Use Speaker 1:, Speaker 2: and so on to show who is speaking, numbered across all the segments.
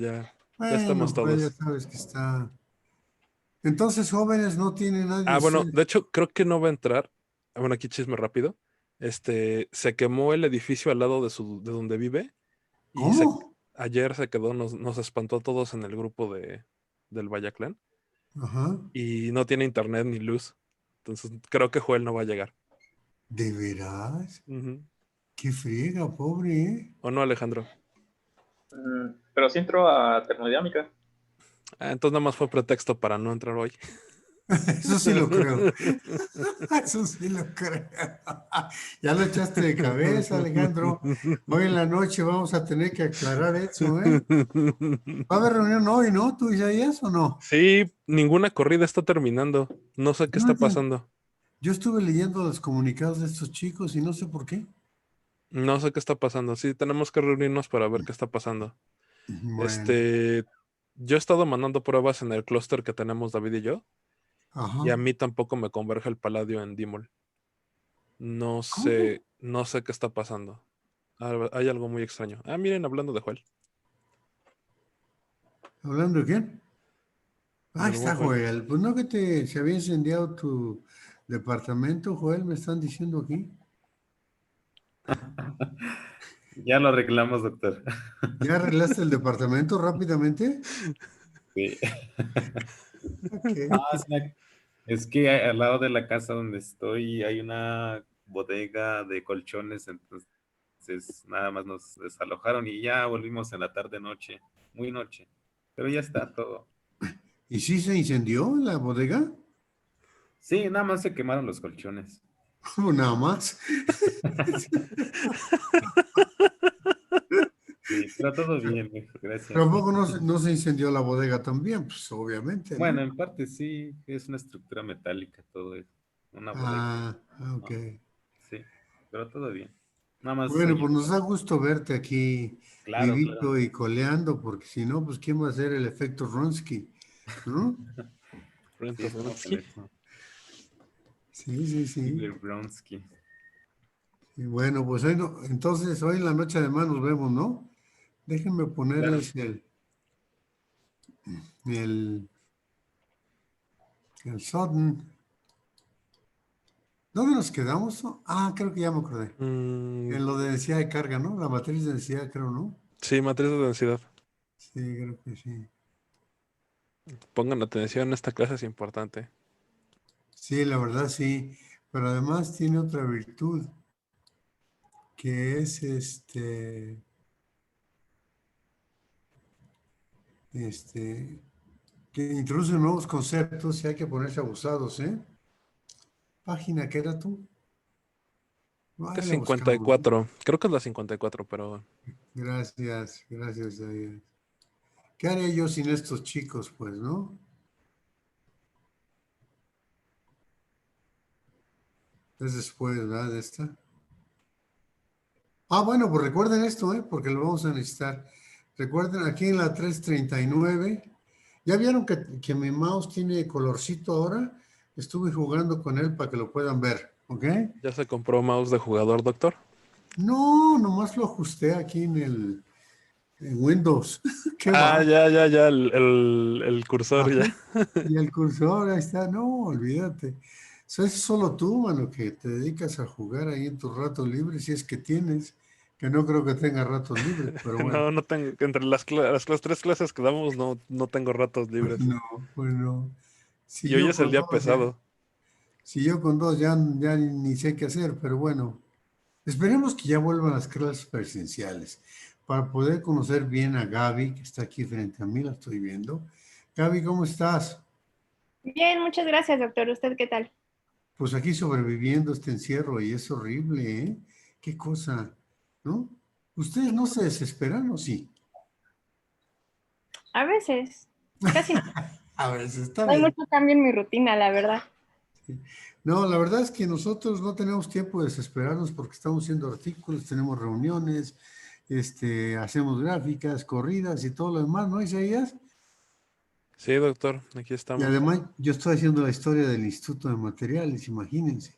Speaker 1: ya estamos
Speaker 2: Bueno, pues ya
Speaker 1: todos.
Speaker 2: sabes que está. Entonces, jóvenes, no tiene nadie de
Speaker 1: Ah, bueno,
Speaker 2: ustedes.
Speaker 1: de hecho, creo que no va a entrar. Ah, bueno, aquí chisme rápido. Se quemó el edificio al lado de donde vive y
Speaker 2: ¿Cómo?
Speaker 1: ayer se quedó, nos espantó a todos en el grupo del Bayaclan
Speaker 2: Ajá.
Speaker 1: y no tiene internet ni luz. Entonces, creo que Joel no va a llegar.
Speaker 2: ¿De veras?
Speaker 1: Ujú.
Speaker 2: Qué friega, pobre, ¿eh?
Speaker 1: ¿O no, Alejandro?
Speaker 3: Pero sí entró a termodinámica.
Speaker 1: Ah, entonces nada más fue pretexto para no entrar hoy.
Speaker 2: Eso sí lo creo. Eso sí lo creo. Ya lo echaste de cabeza, Alejandro. Hoy en la noche vamos a tener que aclarar eso, ¿eh? Va a haber reunión hoy, ¿no? ¿Tú Isaías o no?
Speaker 1: Sí, ninguna corrida está terminando. No sé qué
Speaker 2: Yo, no
Speaker 1: está
Speaker 2: entiendo.
Speaker 1: pasando.
Speaker 2: Yo estuve leyendo los comunicados de estos chicos y no sé por qué.
Speaker 1: No sé qué está pasando. Sí, tenemos que reunirnos para ver qué está pasando.
Speaker 2: Bueno,
Speaker 1: Este, yo he estado mandando pruebas en el clúster que tenemos David y yo,
Speaker 2: ajá.
Speaker 1: y a mí tampoco me converge el paladio en Dimol.
Speaker 2: ¿Cómo?
Speaker 1: No sé qué está pasando. Hay algo muy extraño. Ah, miren, hablando de Joel,
Speaker 2: ¿Hablando de quién? Ah,
Speaker 1: del buen
Speaker 2: está
Speaker 1: Joel.
Speaker 2: Joel. Pues no que se había incendiado tu departamento, Joel, me están diciendo aquí.
Speaker 4: Ya lo arreglamos, doctor.
Speaker 2: ¿Ya arreglaste el departamento rápidamente?
Speaker 4: Sí.
Speaker 2: Ok.
Speaker 4: Ah, es que al lado de la casa donde estoy hay una bodega de colchones, entonces nada más nos desalojaron y ya volvimos en la tarde noche, muy noche, pero ya está todo.
Speaker 2: ¿Y sí se incendió la bodega?
Speaker 4: Sí, nada más se quemaron los colchones.
Speaker 2: ¿O nada más?
Speaker 4: Sí, pero todo bien, mijo, gracias.
Speaker 2: Tampoco no se incendió la bodega también, pues obviamente,
Speaker 4: Bueno,
Speaker 2: ¿no?
Speaker 4: en parte sí, es una estructura metálica todo eso, una bodega,
Speaker 2: Ok.
Speaker 4: ¿no? Sí, pero todo bien. Nada más
Speaker 2: Bueno,
Speaker 4: oye,
Speaker 2: pues nos da gusto verte aquí
Speaker 4: claro, claro.
Speaker 2: vivito y coleando, porque si no, pues ¿quién va a hacer el efecto Ronsky? ¿No?
Speaker 1: Frente
Speaker 4: Sí,
Speaker 1: a
Speaker 4: estamos en
Speaker 1: Vronsky.
Speaker 4: eso.
Speaker 2: Sí, sí, sí.
Speaker 4: Igor Bronsky.
Speaker 2: Y bueno, pues hoy no, entonces hoy en la noche además nos vemos, ¿no? Déjenme
Speaker 4: Claro.
Speaker 2: ponerles el, el Sudden. ¿Dónde nos quedamos? Ah, creo que ya me acordé.
Speaker 1: Mm,
Speaker 2: En lo de densidad de carga, ¿no? La matriz de densidad, creo, ¿no?
Speaker 1: sí, matriz de densidad.
Speaker 2: Sí, creo que sí.
Speaker 1: Pongan atención, esta clase es importante.
Speaker 2: Sí, la verdad sí. Pero además tiene otra virtud, que es que introduce nuevos conceptos y hay que ponerse abusados, ¿eh? Página, ¿qué era tú?
Speaker 1: Que
Speaker 2: Ahí la buscamos, ¿no?
Speaker 1: 54. Creo que es la 54, pero
Speaker 2: Gracias, gracias, David. ¿Qué haré yo sin estos chicos, pues, no? Es después, ¿verdad? De esta. Ah, bueno, pues recuerden esto, ¿eh? Porque lo vamos a necesitar. Recuerden, aquí en la 339, ¿ya vieron que mi mouse tiene colorcito ahora? Estuve jugando con él para que lo puedan ver, ¿ok?
Speaker 1: ya se compró mouse de jugador, doctor.
Speaker 2: No, nomás lo ajusté aquí en Windows. ¿Qué
Speaker 1: Ah,
Speaker 2: va?
Speaker 1: ya, el cursor ya.
Speaker 2: Ajá. Y el cursor, ahí está. No, olvídate. Es solo tú, mano, que te dedicas a jugar ahí en tus ratos libres, si es que tienes, que no creo que tengas ratos libres, pero bueno.
Speaker 1: No, no tengo, entre las tres clases que damos no tengo ratos libres.
Speaker 2: No, pues no. Si
Speaker 1: Y hoy
Speaker 2: yo
Speaker 1: es el
Speaker 2: con
Speaker 1: día
Speaker 2: dos ya,
Speaker 1: pesado.
Speaker 2: si yo con dos ya ni sé qué hacer, pero bueno, esperemos que ya vuelvan las clases presenciales para poder conocer bien a Gaby, que está aquí frente a mí, la estoy viendo. Gaby, ¿cómo estás?
Speaker 5: Bien, muchas gracias, doctor. ¿Usted qué tal?
Speaker 2: Pues aquí sobreviviendo este encierro y es horrible, ¿eh? Qué cosa, ¿no? ¿Ustedes no se desesperan o sí?
Speaker 5: A veces, casi no.
Speaker 2: A ver, está
Speaker 5: No hay
Speaker 2: bien.
Speaker 5: mucho cambio en mi rutina, la verdad.
Speaker 2: No, la verdad es que nosotros no tenemos tiempo de desesperarnos porque estamos haciendo artículos, tenemos reuniones, hacemos gráficas, corridas y todo lo demás, ¿no, Isaías?
Speaker 1: Sí, doctor, aquí
Speaker 2: Y
Speaker 1: estamos.
Speaker 2: además yo estoy haciendo la historia del Instituto de Materiales, imagínense,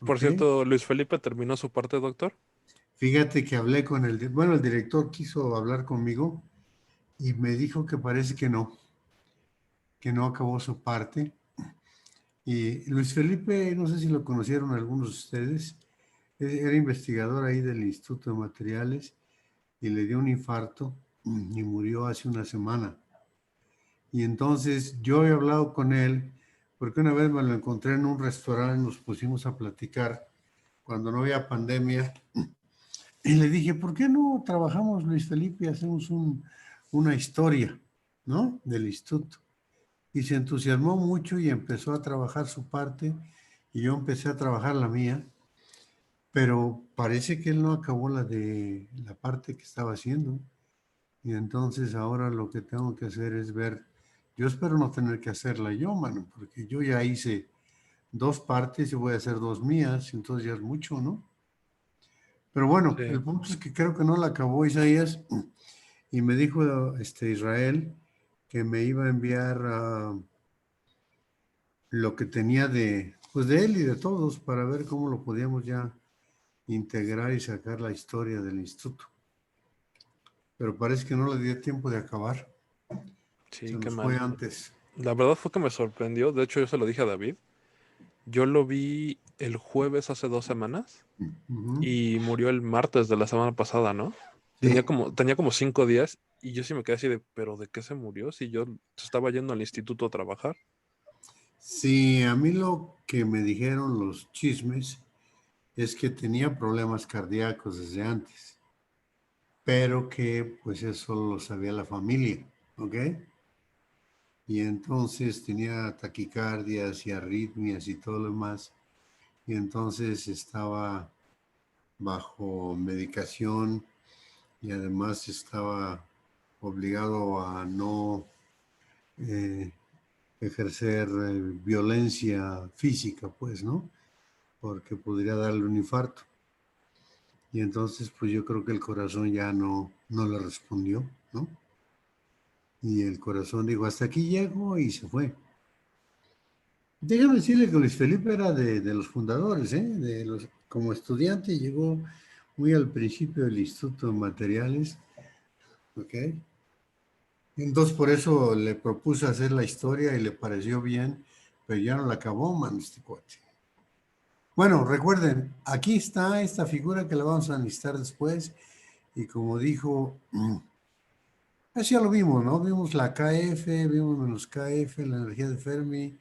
Speaker 1: Por
Speaker 2: ¿ok?
Speaker 1: cierto, Luis Felipe terminó su parte, doctor.
Speaker 2: Fíjate que hablé con el director quiso hablar conmigo y me dijo que parece que no acabó su parte. Y Luis Felipe, no sé si lo conocieron algunos de ustedes, era investigador ahí del Instituto de Materiales y le dio un infarto y murió hace una semana. Y entonces yo he hablado con él porque una vez me lo encontré en un restaurante, nos pusimos a platicar cuando no había pandemia y le dije, ¿por qué no trabajamos, Luis Felipe, y hacemos una historia, ¿no? Del instituto. Y se entusiasmó mucho y empezó a trabajar su parte y yo empecé a trabajar la mía, pero parece que él no acabó la parte que estaba haciendo. Y entonces ahora lo que tengo que hacer es ver, yo espero no tener que hacerla yo, mano, porque yo ya hice 2 partes y voy a hacer 2 mías, entonces ya es mucho, ¿no? Pero bueno,
Speaker 1: Sí,
Speaker 2: el punto es que creo que no la acabó Isaías y me dijo Israel que me iba a enviar lo que tenía pues de él y de todos para ver cómo lo podíamos ya integrar y sacar la historia del instituto. Pero parece que no le dio tiempo de acabar. Se
Speaker 1: sí, qué
Speaker 2: nos fue
Speaker 1: mal.
Speaker 2: antes.
Speaker 1: La verdad fue que me sorprendió. De hecho, yo se lo dije a David. Yo lo vi el jueves hace 2 semanas
Speaker 2: Ujú.
Speaker 1: y murió el martes de la semana pasada, ¿no? Tenía
Speaker 2: Sí,
Speaker 1: como, tenía como 5 días y yo sí me quedé así de, ¿pero de qué se murió? Si yo estaba yendo al instituto a trabajar.
Speaker 2: sí, a mí lo que me dijeron los chismes es que tenía problemas cardíacos desde antes, pero que pues eso lo sabía la familia, ¿ok? Y entonces tenía taquicardias y arritmias y todo lo demás, y entonces estaba bajo medicación y además estaba obligado a no eh, ejercer violencia física, pues, ¿no? Porque podría darle un infarto. Y entonces, pues yo creo que el corazón ya no le respondió, ¿no? Y el corazón dijo, hasta aquí llego y se fue. Déjame decirle que Luis Felipe era de los fundadores, ¿eh? Como estudiante llegó muy al principio del Instituto de Materiales, ¿ok? Entonces por eso le propuse hacer la historia y le pareció bien, pero ya no la acabó, man, este cuate. Bueno, recuerden, aquí está esta figura que la vamos a necesitar después y como dijo, así ya lo vimos, ¿no? Vimos la KF, vimos menos KF, la energía de Fermi,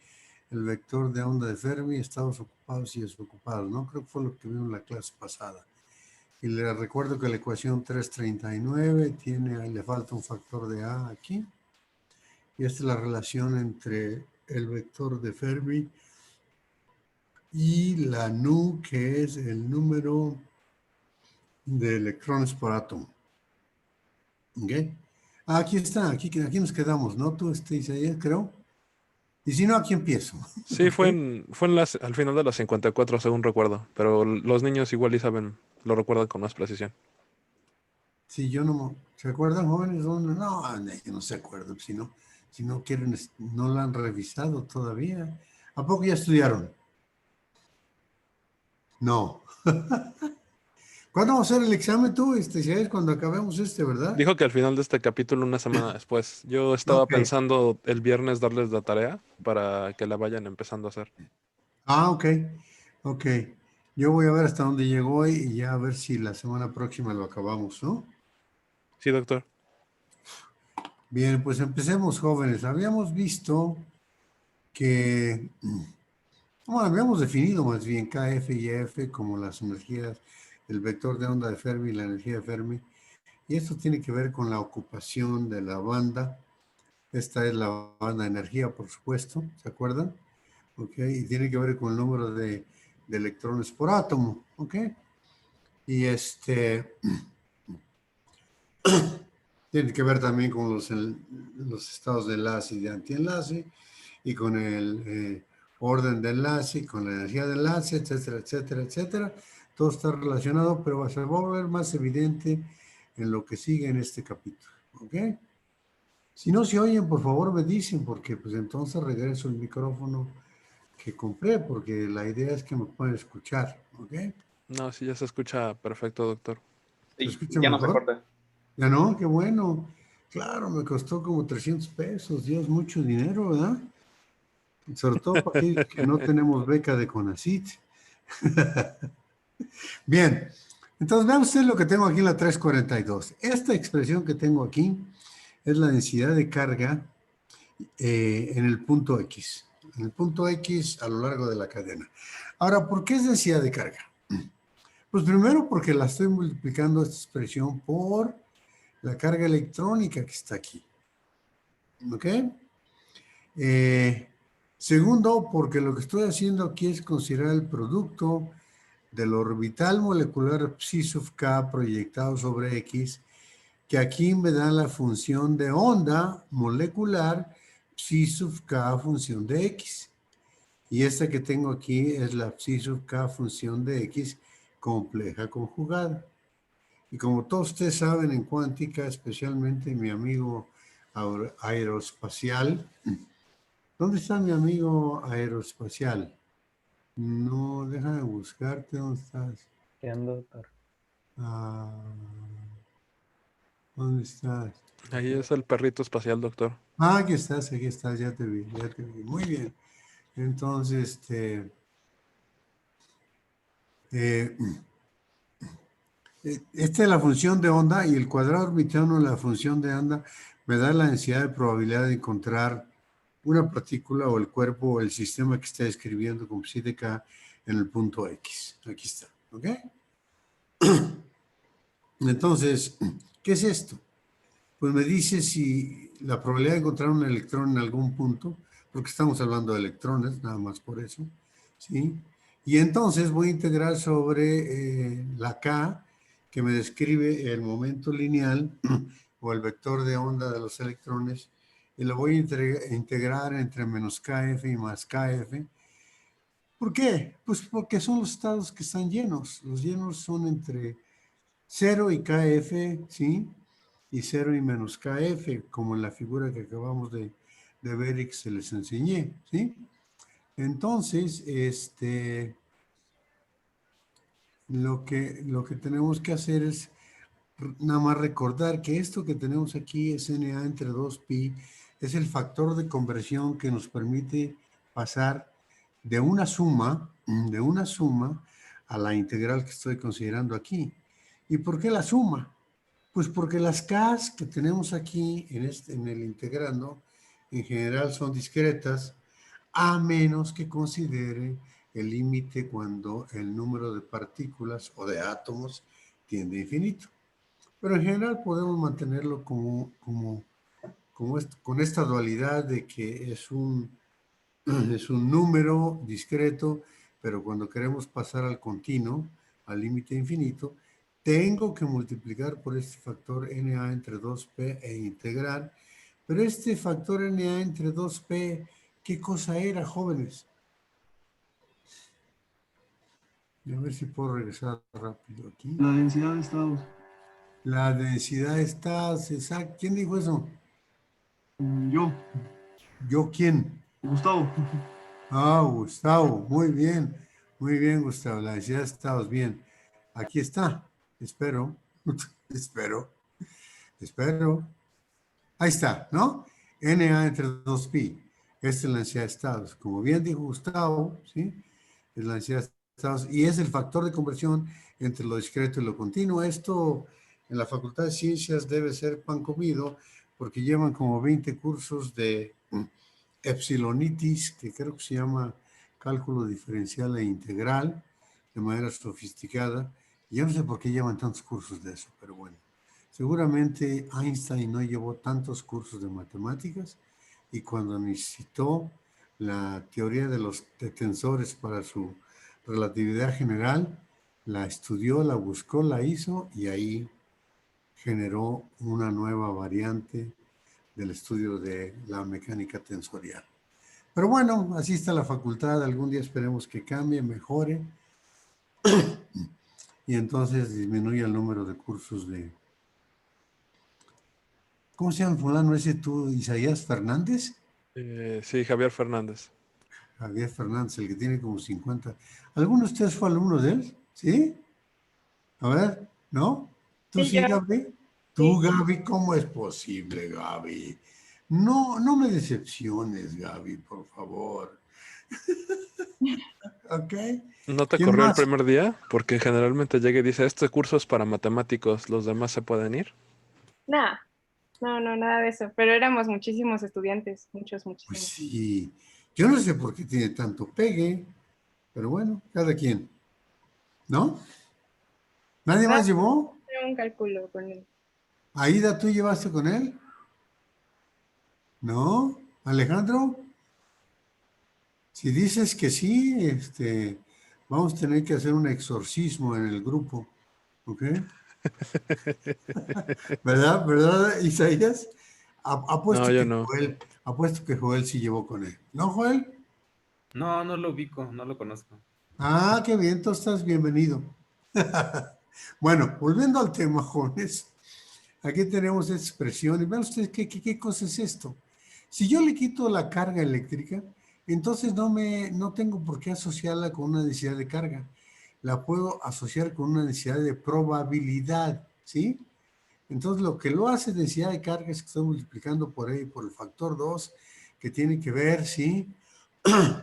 Speaker 2: el vector de onda de Fermi, estados ocupados y desocupados, ¿no? Creo que fue lo que vimos en la clase pasada. Y le recuerdo que la ecuación 339 le falta un factor de A aquí. Y esta es la relación entre el vector de Fermi y la nu, que es el número de electrones por átomo. ¿Ok? Aquí está, aquí nos quedamos, ¿no? Tú, Isaías, creo. Y si no, aquí empiezo.
Speaker 1: Sí,
Speaker 2: ¿Ok?
Speaker 1: al final de las 54, según recuerdo, pero los niños igual y saben, lo recuerdan con más precisión.
Speaker 2: Si yo no, ¿se acuerdan, jóvenes? No, ellos no se acuerdan, si no quieren, no la han revisado todavía. ¿A poco ya estudiaron? No. ¿Cuándo vamos a hacer el examen tú, Isaías? Cuando acabemos ¿verdad?
Speaker 1: Dijo que al final de este capítulo, una semana después, yo estaba
Speaker 2: Ok.
Speaker 1: pensando el viernes darles la tarea para que la vayan empezando a hacer.
Speaker 2: Ok. Ok. Yo voy a ver hasta dónde llegó hoy y ya a ver si la semana próxima lo acabamos, ¿no?
Speaker 1: Sí, doctor.
Speaker 2: Bien, pues empecemos, jóvenes. Habíamos visto que, bueno, habíamos definido más bien KF y F como las energías, el vector de onda de Fermi y la energía de Fermi. Y esto tiene que ver con la ocupación de la banda. Esta es la banda de energía, por supuesto, ¿se acuerdan? ¿Ok? Y tiene que ver con el número de electrones por átomo, ¿ok? Y tiene que ver también con los estados de enlace y de antienlace y con el orden de enlace y con la energía de enlace, etcétera, etcétera, etcétera. Todo está relacionado, pero se va a volver más evidente en lo que sigue en este capítulo, ¿ok? Si no se oyen, por favor me dicen, porque pues entonces regreso el micrófono que compré, porque la idea es que me puedan escuchar, ¿ok?
Speaker 1: No, sí, ya se escucha perfecto, doctor.
Speaker 2: ¿Se
Speaker 3: Sí,
Speaker 2: escucha
Speaker 3: ya no se
Speaker 2: mejor?
Speaker 3: corta.
Speaker 2: Ya no, qué bueno. Claro, me costó como 300 pesos. Dios, mucho dinero, ¿verdad? Sobre todo para aquellos que no tenemos beca de CONACYT. Bien, entonces vean ustedes lo que tengo aquí en la 342. Esta expresión que tengo aquí es la densidad de carga en el punto X. En el punto X a lo largo de la cadena. Ahora, ¿por qué es densidad de carga? Pues primero porque la estoy multiplicando esta expresión por la carga electrónica que está aquí. ¿Ok? Segundo, porque lo que estoy haciendo aquí es considerar el producto del orbital molecular psi sub k proyectado sobre X, que aquí me da la función de onda molecular psi sub k función de X. Y esta que tengo aquí es la psi sub k función de X compleja conjugada. Y como todos ustedes saben en cuántica, especialmente mi amigo aeroespacial, ¿dónde está mi amigo aeroespacial? No, déjame buscarte, ¿dónde estás?
Speaker 6: ¿Qué ando, doctor?
Speaker 2: Ah, ¿dónde estás?
Speaker 1: Ahí es el perrito espacial, doctor.
Speaker 2: Ah, aquí estás, ya te vi, ya te vi. Muy bien. Entonces, esta es la función de onda y el cuadrado orbitano de la función de onda me da la densidad de probabilidad de encontrar una partícula o el cuerpo o el sistema que está describiendo como psi de k en el punto X. Aquí está, ¿ok? Entonces, ¿qué es esto? Pues me dice si la probabilidad de encontrar un electrón en algún punto, porque estamos hablando de electrones, nada más por eso, ¿sí? Y entonces voy a integrar sobre la K, que me describe el momento lineal o el vector de onda de los electrones, y lo voy a integrar entre menos KF y más KF. ¿Por qué? Pues porque son los estados que están llenos. Los llenos son entre 0 y KF, ¿sí? Y 0 y menos KF, como en la figura que acabamos de ver y que se les enseñé, ¿sí? Entonces, lo que tenemos que hacer es nada más recordar que esto que tenemos aquí es NA entre 2pi, es el factor de conversión que nos permite pasar de una suma a la integral que estoy considerando aquí. ¿Y por qué la suma? Pues porque las K's que tenemos aquí en el integrando en general son discretas, a menos que considere el límite cuando el número de partículas o de átomos tiende a infinito. Pero en general podemos mantenerlo con esta dualidad de que es un número discreto, pero cuando queremos pasar al continuo, al límite infinito, tengo que multiplicar por este factor NA entre 2P e integrar. Pero este factor NA entre 2P, ¿qué cosa era, jóvenes? A ver si puedo regresar rápido aquí.
Speaker 7: La densidad de estados.
Speaker 2: La densidad de estados, exacto. ¿Quién dijo eso?
Speaker 7: Yo,
Speaker 2: ¿Yo quién?
Speaker 7: Gustavo.
Speaker 2: Ah, Gustavo, muy bien, Gustavo, la densidad de estados, bien. Aquí está, espero, espero. Ahí está, ¿no? NA entre 2pi, esta es la densidad de estados. Como bien dijo Gustavo, ¿sí? Es la densidad de estados y es el factor de conversión entre lo discreto y lo continuo. Esto en la Facultad de Ciencias debe ser pan comido porque llevan como 20 cursos de epsilonitis, que creo que se llama cálculo diferencial e integral, de manera sofisticada. Y yo no sé por qué llevan tantos cursos de eso, pero bueno. Seguramente Einstein no llevó tantos cursos de matemáticas y cuando necesitó la teoría de los tensores para su relatividad general, la estudió, la buscó, la hizo y ahí generó una nueva variante del estudio de la mecánica tensorial. Pero bueno, así está la facultad, algún día esperemos que cambie, mejore, y entonces disminuya el número de cursos de... ¿Cómo se llama fulano ese tú, Isaías Fernández?
Speaker 1: Sí, Javier Fernández.
Speaker 2: Javier Fernández, el que tiene como 50. ¿Alguno de ustedes fue alumno de él? ¿Sí? A ver, ¿no? ¿Tú
Speaker 5: Sí,
Speaker 2: sí,
Speaker 5: yo.
Speaker 2: Gabriel? Tú, Gaby, ¿cómo es posible, Gaby? No, no me decepciones, Gaby, por favor. ¿Ok?
Speaker 1: ¿No te
Speaker 2: ¿Quién
Speaker 1: corrió el
Speaker 2: más?
Speaker 1: primer día? Porque generalmente llega y dice, este curso es para matemáticos, ¿los demás se pueden ir?
Speaker 5: Nada, no, no, nada de eso. Pero éramos muchísimos estudiantes, muchos,
Speaker 2: Pues
Speaker 5: muchísimos.
Speaker 2: sí, yo no sé por qué tiene tanto pegue, pero bueno, cada quien, ¿no? ¿Nadie
Speaker 5: Nada,
Speaker 2: más llevó?
Speaker 5: un cálculo con él.
Speaker 2: Aida, ¿tú llevaste con él? ¿No? ¿Alejandro? Si dices que sí, vamos a tener que hacer un exorcismo en el grupo, ¿ok? ¿Verdad? ¿Verdad, Isaías?
Speaker 1: No,
Speaker 2: Apuesto
Speaker 1: yo
Speaker 2: que
Speaker 1: no.
Speaker 2: Joel sí llevó con él. ¿No, Joel?
Speaker 4: No, no lo ubico, no lo conozco.
Speaker 2: Ah, qué bien, tú estás bienvenido. Bueno, volviendo al tema, jóvenes, aquí tenemos esta expresión y vean ustedes qué cosa es esto. Si yo le quito la carga eléctrica, entonces no tengo por qué asociarla con una densidad de carga. La puedo asociar con una densidad de probabilidad, ¿sí? Entonces, lo que lo hace densidad de carga es que estoy multiplicando por ahí por el factor 2, que tiene que ver, ¿sí?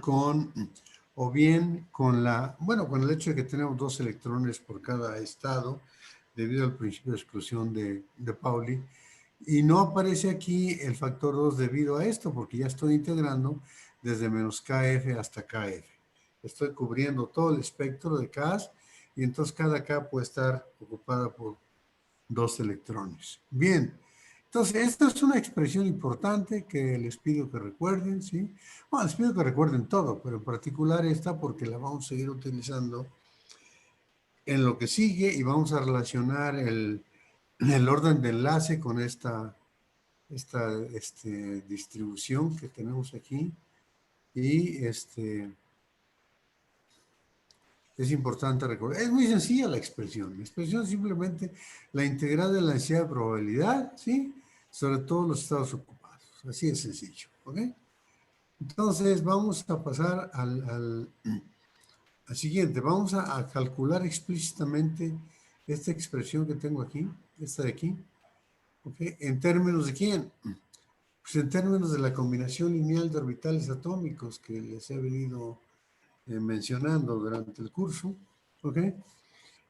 Speaker 2: Con, o bien con el hecho de que tenemos 2 electrones por cada estado, debido al principio de exclusión de Pauli, y no aparece aquí el factor 2 debido a esto, porque ya estoy integrando desde menos KF hasta KF. Estoy cubriendo todo el espectro de Ks, y entonces cada K puede estar ocupada por 2 electrones. Bien, entonces esta es una expresión importante que les pido que recuerden, ¿sí? Bueno, les pido que recuerden todo, pero en particular esta porque la vamos a seguir utilizando en lo que sigue y vamos a relacionar el orden de enlace con esta distribución que tenemos aquí y es importante recordar. Es muy sencilla la expresión. La expresión es simplemente la integral de la densidad de probabilidad, ¿sí? Sobre todos los estados ocupados. Así de sencillo, ¿ok? Entonces vamos a pasar al siguiente. Vamos a calcular explícitamente esta expresión que tengo aquí, esta de aquí, ¿ok? ¿En términos de quién? Pues en términos de la combinación lineal de orbitales atómicos que les he venido mencionando durante el curso, ¿ok?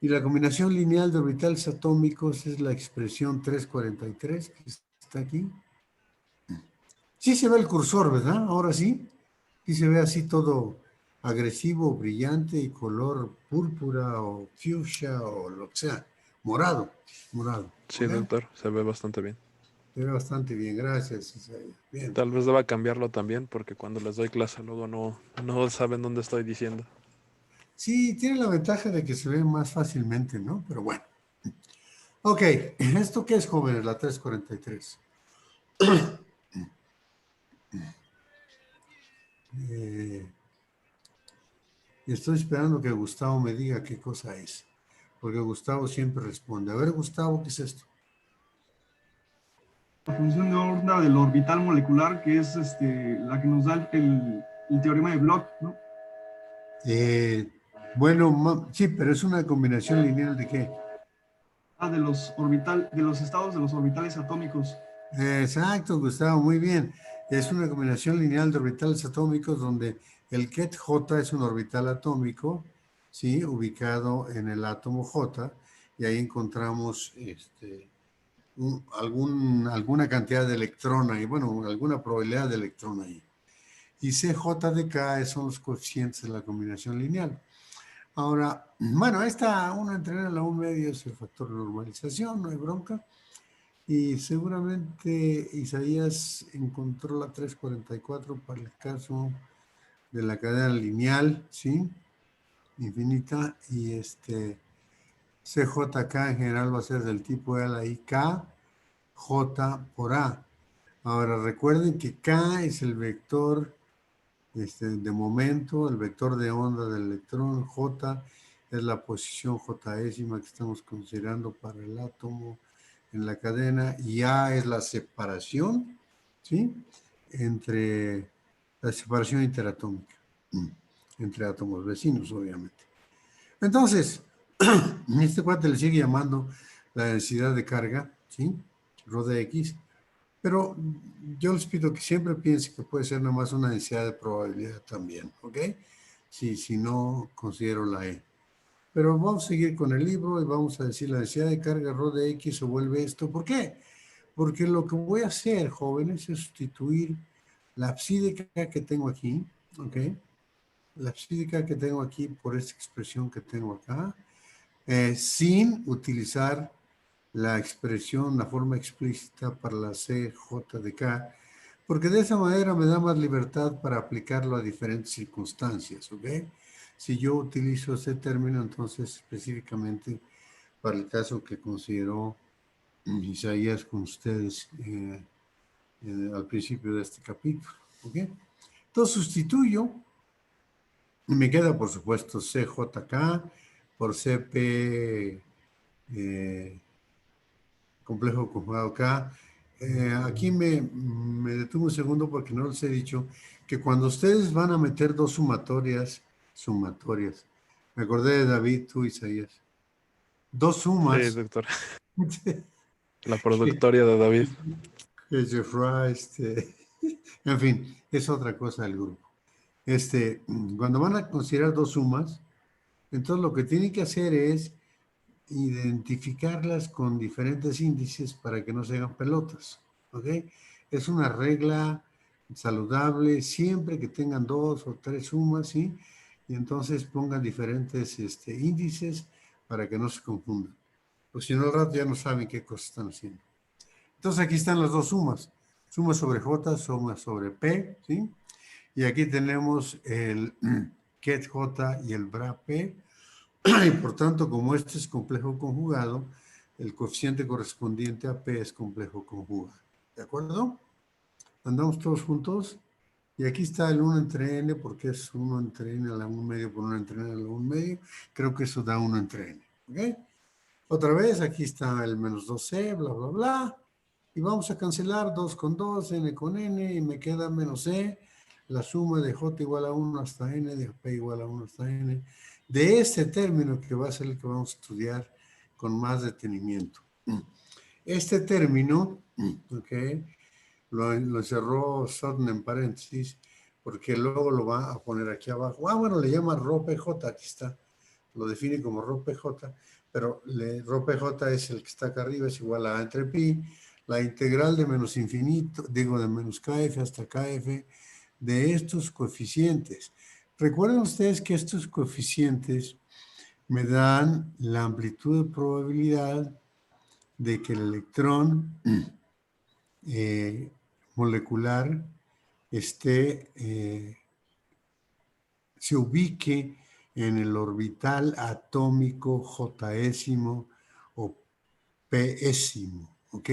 Speaker 2: Y la combinación lineal de orbitales atómicos es la expresión 343, que está aquí. Sí se ve el cursor, ¿verdad? Ahora sí. Sí se ve así todo agresivo, brillante y color púrpura o fuchsia o lo que sea. Morado, morado.
Speaker 1: Sí,
Speaker 2: ¿Ok?
Speaker 1: doctor, se ve bastante bien.
Speaker 2: Se ve bastante bien, gracias, Isaías. Bien.
Speaker 1: Tal vez deba cambiarlo también porque cuando les doy clase luego no saben dónde estoy diciendo.
Speaker 2: Sí, tiene la ventaja de que se ve más fácilmente, ¿no? Pero bueno. Ok, ¿esto qué es, jóvenes? La 343. Estoy esperando que Gustavo me diga qué cosa es, porque Gustavo siempre responde. A ver, Gustavo, ¿qué es esto?
Speaker 7: La función de onda del orbital molecular, que es la que nos da el teorema de Bloch, ¿no?
Speaker 2: Bueno, sí, pero es una combinación lineal de qué.
Speaker 7: De los estados de los orbitales atómicos.
Speaker 2: Exacto, Gustavo, muy bien. Es una combinación lineal de orbitales atómicos donde el ket J es un orbital atómico, ¿sí? Ubicado en el átomo J, y ahí encontramos alguna cantidad de electrón ahí, bueno, alguna probabilidad de electrón ahí. Y CJ de K son los coeficientes de la combinación lineal. Ahora, bueno, uno entrena en la U medio es el factor de normalización, no hay bronca. Y seguramente Isaías encontró la 344 para el caso de la cadena lineal, ¿sí? Infinita. Y CJK en general va a ser del tipo LIK, J por A. Ahora recuerden que K es el vector de momento, el vector de onda del electrón, J es la posición Jésima que estamos considerando para el átomo en la cadena, y A es la separación, ¿sí? Entre la separación interatómica, entre átomos vecinos, obviamente. Entonces, este cuate le sigue llamando la densidad de carga, ¿sí? Rho de X. Pero yo les pido que siempre piensen que puede ser nada más una densidad de probabilidad también, ¿ok? Si no considero la E. Pero vamos a seguir con el libro y vamos a decir la densidad de carga Rho de X se vuelve esto. ¿Por qué? Porque lo que voy a hacer, jóvenes, es sustituir la abscídica que tengo aquí, ¿ok? La abscídica que tengo aquí por esta expresión que tengo acá, sin utilizar la expresión, la forma explícita para la CJ de K, porque de esa manera me da más libertad para aplicarlo a diferentes circunstancias, ¿ok? Si yo utilizo ese término, entonces específicamente para el caso que consideró Isaías con ustedes al principio de este capítulo, ¿ok? Entonces sustituyo y me queda, por supuesto, CJK por CP complejo conjugado K. Aquí me detuve un segundo porque no les he dicho que cuando ustedes van a meter dos sumatorias, me acordé de David, tú, Isaías, dos
Speaker 1: Sí,
Speaker 2: sumas,
Speaker 1: doctor.
Speaker 2: que,
Speaker 1: La productoria de David.
Speaker 2: que Jeffrey, en fin, es otra cosa del grupo. Cuando van a considerar dos sumas, entonces lo que tienen que hacer es identificarlas con diferentes índices para que no se hagan pelotas, ¿ok? Es una regla saludable siempre que tengan dos o tres sumas, ¿sí? Y entonces pongan diferentes índices para que no se confundan. Pues si no, al rato ya no saben qué cosas están haciendo. Entonces aquí están las dos sumas. Suma sobre J, suma sobre P, ¿sí? Y aquí tenemos el ket J y el bra P. Y por tanto, como este es complejo conjugado, el coeficiente correspondiente a P es complejo conjugado. ¿De acuerdo? ¿Andamos todos juntos? Y aquí está el 1 entre n, porque es 1 entre n a la 1 medio por 1 entre n a la 1 medio. Creo que eso da 1 entre n. ¿Ok? Otra vez, aquí está el menos 2c, bla, bla, bla. Y vamos a cancelar 2 con 2, n con n, y me queda menos e, la suma de j igual a 1 hasta n, de p igual a 1 hasta n, de este término que va a ser el que vamos a estudiar con más detenimiento. Este término, ok, lo encerró Sutton en paréntesis, porque luego lo va a poner aquí abajo. Bueno, le llama Rho PJ, aquí está. Lo define como Rho PJ, pero Rho PJ es el que está acá arriba, es igual a A entre pi, la integral de menos infinito, digo de menos KF hasta KF, de estos coeficientes. Recuerden ustedes que estos coeficientes me dan la amplitud de probabilidad de que el electrón molecular se ubique en el orbital atómico jésimo o pésimo, ¿ok?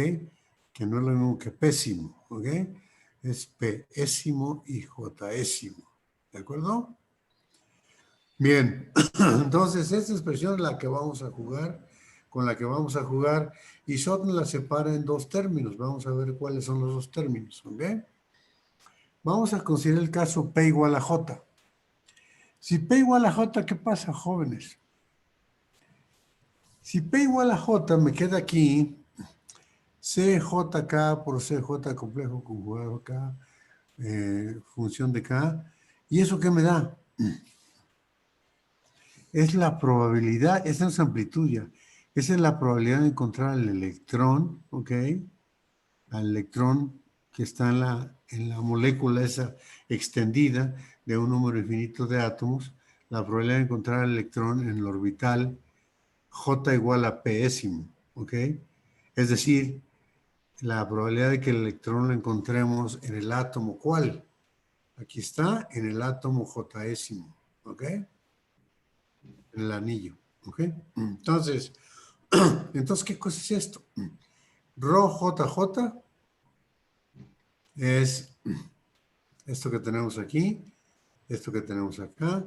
Speaker 2: Que no es lo mismo que pésimo, ¿ok? Es pésimo y jésimo, ¿de acuerdo? Bien, entonces esta expresión es la que vamos a jugar, con la que vamos a jugar, y Sutton la separa en dos términos. Vamos a ver cuáles son los dos términos, ¿ok? Vamos a considerar el caso P igual a J. Si P igual a J, ¿qué pasa, jóvenes? Si P igual a J, me queda aquí CJK por CJ complejo conjugado K, función de K. ¿Y eso qué me da? Es la probabilidad, esa es amplitud ya. Esa es la probabilidad de encontrar el electrón, ¿ok? Al electrón que está en la molécula esa extendida de un número infinito de átomos, la probabilidad de encontrar el electrón en el orbital J igual a pésimo, ¿ok? Es decir, la probabilidad de que el electrón lo encontremos en el átomo, ¿cuál? Aquí está, en el átomo jésimo, ¿ok? En el anillo, ¿ok? Entonces, ¿qué cosa es esto? Rho JJ es esto que tenemos aquí, esto que tenemos acá,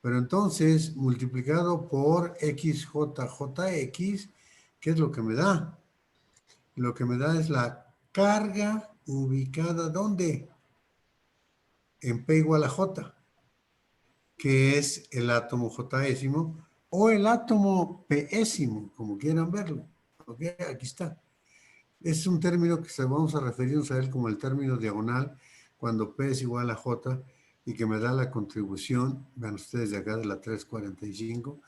Speaker 2: pero entonces multiplicado por XJJX, ¿qué es lo que me da? Lo que me da es la carga ubicada, ¿dónde? En P igual a J, que es el átomo jésimo o el átomo pésimo, como quieran verlo. ¿Ok? Aquí está. Es un término que vamos a referirnos a él como el término diagonal cuando P es igual a J y que me da la contribución, vean ustedes de acá de la 345,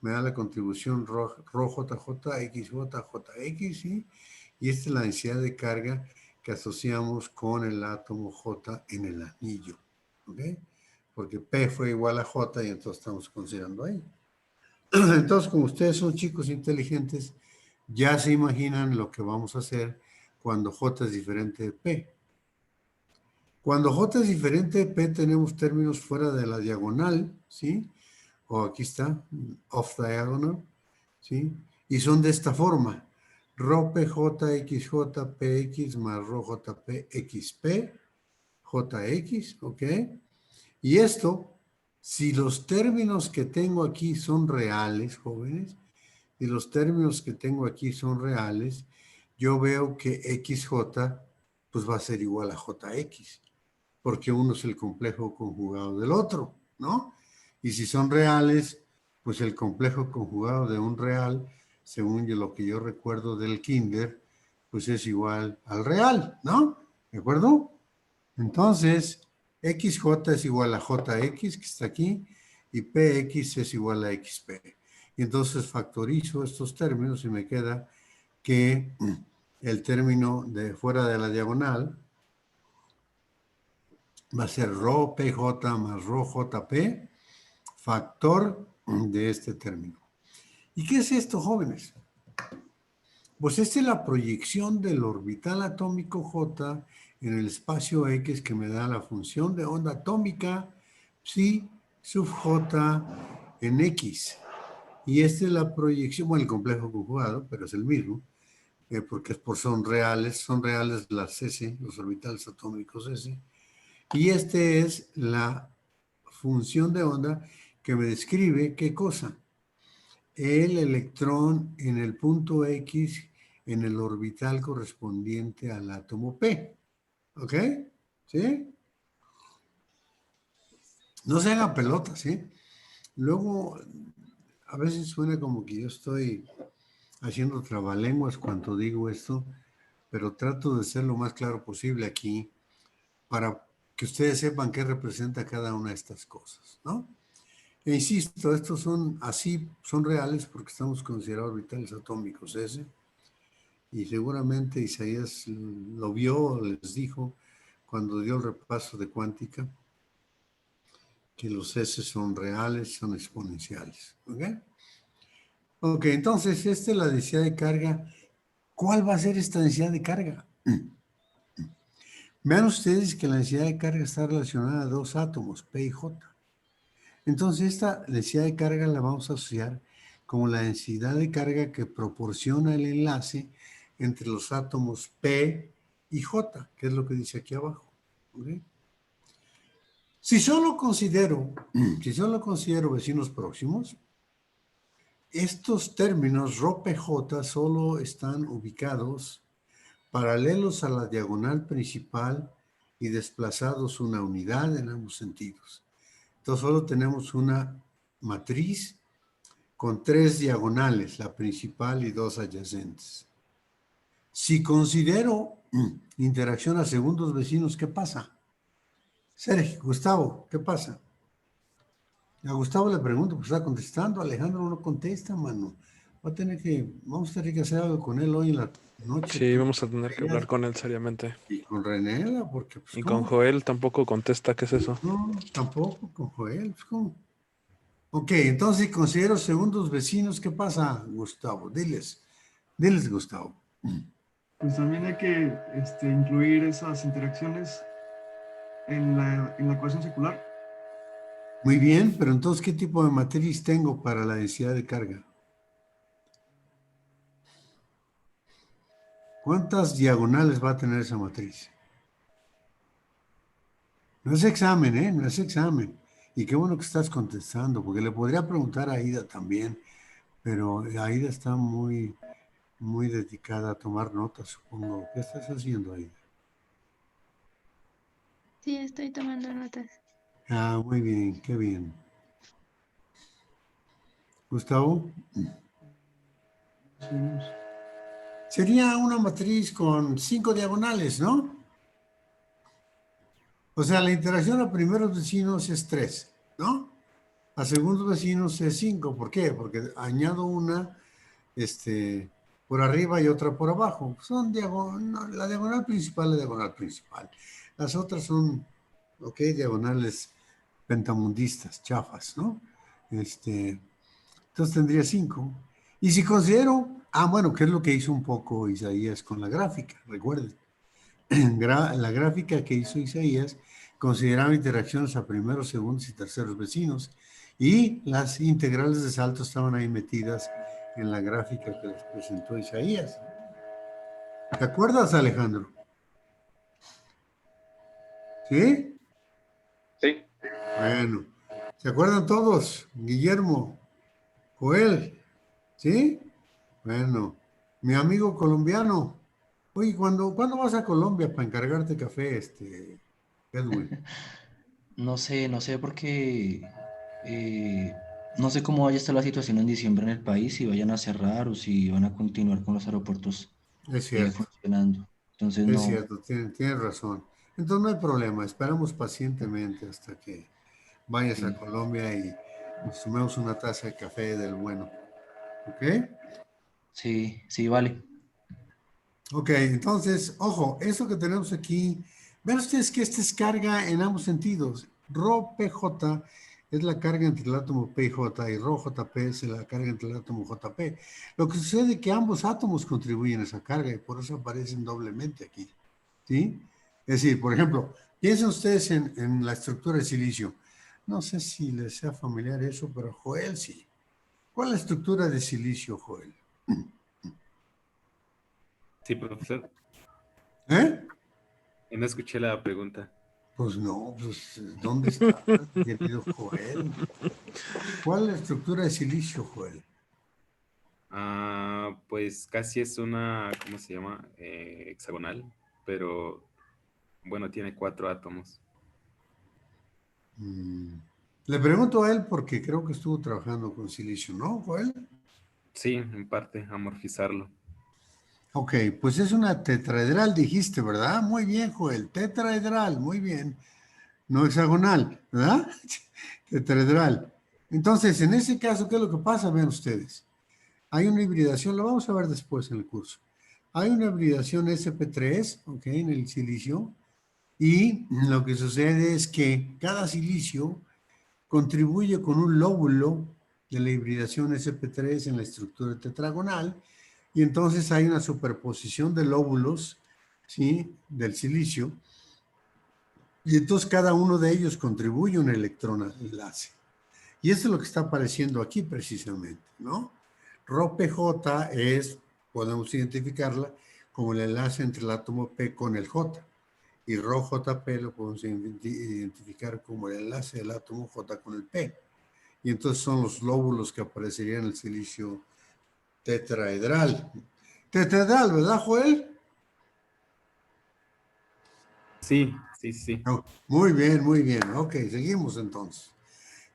Speaker 2: me da la contribución ρJJ, XJ, JX, ¿sí? Y esta es la densidad de carga que asociamos con el átomo J en el anillo, ¿ok? Porque P fue igual a J y entonces estamos considerando ahí. Entonces, como ustedes son chicos inteligentes, ya se imaginan lo que vamos a hacer cuando J es diferente de P. Cuando J es diferente de P, tenemos términos fuera de la diagonal, ¿sí? O aquí está, off diagonal, ¿sí? Y son de esta forma. Rho PJ XJ PX más Rho JP XP, JX, ¿ok? Y esto, si los términos que tengo aquí son reales, jóvenes, y los términos que tengo aquí son reales, yo veo que XJ pues va a ser igual a JX, porque uno es el complejo conjugado del otro, ¿no? Y si son reales, pues el complejo conjugado de un real, según lo que yo recuerdo del kinder, pues es igual al real, ¿no? ¿De acuerdo? Entonces, XJ es igual a JX, que está aquí, y PX es igual a XP. Y entonces factorizo estos términos y me queda que el término de fuera de la diagonal va a ser Rho PJ más Rho JP, factor de este término. ¿Y qué es esto, jóvenes? Pues esta es la proyección del orbital atómico J en el espacio X que me da la función de onda atómica psi sub J en X. Y esta es la proyección, bueno, el complejo conjugado, pero es el mismo, porque son reales las S, los orbitales atómicos S. Y esta es la función de onda que me describe qué cosa. El electrón en el punto X en el orbital correspondiente al átomo P. ¿Ok? ¿Sí? No se hagan pelotas, ¿sí? Luego, a veces suena como que yo estoy haciendo trabalenguas cuando digo esto, pero trato de ser lo más claro posible aquí para que ustedes sepan qué representa cada una de estas cosas, ¿no? E insisto, estos son así, son reales porque estamos considerados orbitales atómicos S, y seguramente Isaías lo vio, les dijo, cuando dio el repaso de cuántica, que los S son reales, son exponenciales, ¿ok? Ok, entonces, esta es la densidad de carga. ¿Cuál va a ser esta densidad de carga? Vean ustedes que la densidad de carga está relacionada a dos átomos, P y J. Entonces, esta densidad de carga la vamos a asociar como la densidad de carga que proporciona el enlace entre los átomos P y J, que es lo que dice aquí abajo. ¿Okay? Si solo considero vecinos próximos, estos términos Rho PJ solo están ubicados paralelos a la diagonal principal y desplazados una unidad en ambos sentidos. Entonces solo tenemos una matriz con tres diagonales, la principal y dos adyacentes. Si considero interacción a segundos vecinos, ¿qué pasa? Sergio, Gustavo, ¿qué pasa? A Gustavo le pregunto, pues está contestando, Alejandro no contesta, mano. Vamos a tener que hacer algo con él hoy en la noche.
Speaker 1: Sí,
Speaker 2: ¿Tú
Speaker 1: vamos a tener que hablar
Speaker 2: creías?
Speaker 1: con él seriamente.
Speaker 2: Y con Renela, porque pues
Speaker 1: Y con
Speaker 2: ¿cómo?
Speaker 1: Joel tampoco contesta, ¿qué es eso?
Speaker 2: No, tampoco con Joel, pues ¿cómo? Ok, entonces si considero segundos vecinos, ¿qué pasa, Gustavo? Diles, Gustavo.
Speaker 7: Pues también hay que incluir esas interacciones en la ecuación circular.
Speaker 2: Muy bien, pero entonces, ¿qué tipo de matriz tengo para la densidad de carga? ¿Cuántas diagonales va a tener esa matriz? No es examen, ¿eh? No es examen. Y qué bueno que estás contestando, porque le podría preguntar a Aida también, pero Aida está muy, muy dedicada a tomar notas, supongo. ¿Qué estás haciendo, Aida?
Speaker 6: Sí, estoy tomando notas.
Speaker 2: Ah, muy bien, qué bien. Gustavo,
Speaker 7: Seguimos.
Speaker 2: Sería una matriz con 5 diagonales, ¿no? O sea, la interacción a primeros vecinos es 3, ¿no? A segundos vecinos es 5. ¿Por qué? Porque añado una por arriba y otra por abajo. Son diagonal, la diagonal principal, la diagonal principal. Las otras son, ok, diagonales pentamundistas, chafas, ¿no? Entonces tendría 5. Y si considero, bueno, ¿qué es lo que hizo un poco Isaías con la gráfica? Recuerden, la gráfica que hizo Isaías consideraba interacciones a primeros, segundos y terceros vecinos. Y las integrales de salto estaban ahí metidas en la gráfica que les presentó Isaías. ¿Te acuerdas, Alejandro? ¿Sí?
Speaker 3: Sí,
Speaker 2: Bueno, ¿se acuerdan todos? Guillermo, Joel, ¿sí? Bueno, mi amigo colombiano. Oye, ¿cuándo vas a Colombia para encargarte café, Edwin?
Speaker 8: No sé porque no sé cómo vaya a estar la situación en diciembre en el país, si vayan a cerrar o si van a continuar con los aeropuertos
Speaker 2: Es cierto.
Speaker 8: funcionando. Entonces
Speaker 2: Es
Speaker 8: no,
Speaker 2: cierto, tienes razón. Entonces no hay problema, esperamos pacientemente hasta que vayas a
Speaker 8: sí,
Speaker 2: Colombia y nos tomemos una taza de café del bueno. ¿Ok?
Speaker 8: sí, sí, vale.
Speaker 2: Ok, entonces, ojo, eso que tenemos aquí, vean ustedes que esta es carga en ambos sentidos. Rho PJ es la carga entre el átomo P y J y Rho JP es la carga entre el átomo JP. Lo que sucede es que ambos átomos contribuyen a esa carga y por eso aparecen doblemente aquí. ¿Sí? Es decir, por ejemplo, piensen ustedes en la estructura de silicio. No sé si les sea familiar eso, pero Joel sí. ¿Cuál es la estructura de silicio, Joel?
Speaker 4: Sí, profesor.
Speaker 2: ¿Eh?
Speaker 4: No escuché la pregunta.
Speaker 2: Pues no, pues ¿dónde está, querido Joel? ¿Cuál es la estructura de silicio, Joel?
Speaker 4: Pues casi es una, ¿cómo se llama? Hexagonal, pero bueno, tiene 4 átomos.
Speaker 2: Mm, Le pregunto a él porque creo que estuvo trabajando con silicio, ¿no, Joel?
Speaker 4: Sí, en parte, amorfizarlo.
Speaker 2: Ok, pues es una tetraedral, dijiste, ¿verdad? Muy bien, Joel, tetraedral, muy bien. No hexagonal, ¿verdad? Tetraedral. Entonces, en ese caso, ¿qué es lo que pasa? Vean ustedes. Hay una hibridación, lo vamos a ver después en el curso. Hay una hibridación sp3, ¿ok? En el silicio. Y lo que sucede es que cada silicio contribuye con un lóbulo de la hibridación sp3 en la estructura tetragonal. Y entonces hay una superposición de lóbulos, ¿sí? Del silicio. Y entonces cada uno de ellos contribuye un electrón enlace. Y eso es lo que está apareciendo aquí precisamente, ¿no? Rho-PJ podemos identificarla como el enlace entre el átomo P con el J. Y Rho-JP lo podemos identificar como el enlace del átomo J con el P. Y entonces son los lóbulos que aparecerían en el silicio tetraedral. Tetraedral, ¿verdad, Joel?
Speaker 4: Sí, sí, sí.
Speaker 2: No. Muy bien, muy bien. Ok, seguimos entonces.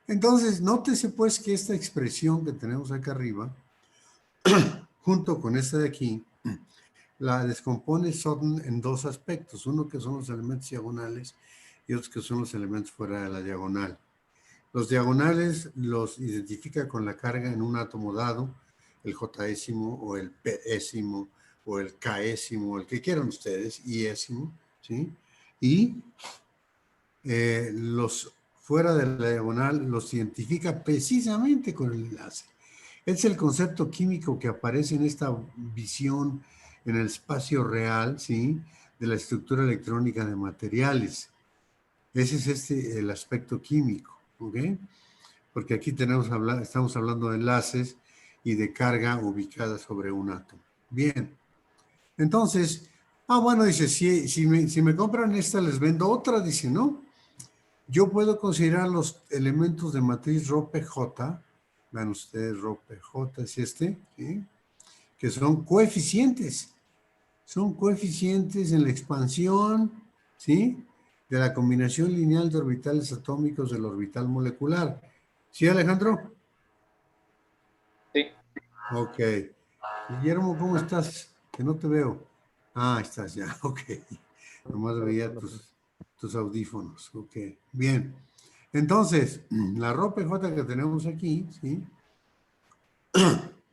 Speaker 2: Entonces, nótese pues que esta expresión que tenemos acá arriba, junto con esta de aquí, la descompone Sutton en dos aspectos. Uno que son los elementos diagonales y otros que son los elementos fuera de la diagonal. Los diagonales los identifica con la carga en un átomo dado, el Jésimo o el Pésimo o el Késimo, el que quieran ustedes, Iésimo, ¿sí? Y los fuera de la diagonal los identifica precisamente con el enlace. Es el concepto químico que aparece en esta visión en el espacio real, ¿sí? De la estructura electrónica de materiales. Ese es el aspecto químico, ¿ok? Porque aquí estamos hablando de enlaces y de carga ubicada sobre un átomo. Bien, entonces, bueno, dice, si me compran esta, les vendo otra, dice, ¿no? Yo puedo considerar los elementos de matriz Rho-PJ, vean ustedes, Rho-PJ es ¿sí? Que son coeficientes en la expansión, ¿sí? De la combinación lineal de orbitales atómicos del orbital molecular. ¿Sí, Alejandro?
Speaker 3: sí.
Speaker 2: Ok. Guillermo, ¿cómo estás? que no te veo. Ah, ahí estás ya, ok. Nomás veía tus audífonos, ok. Bien. Entonces, la rho PJ que tenemos aquí, ¿sí?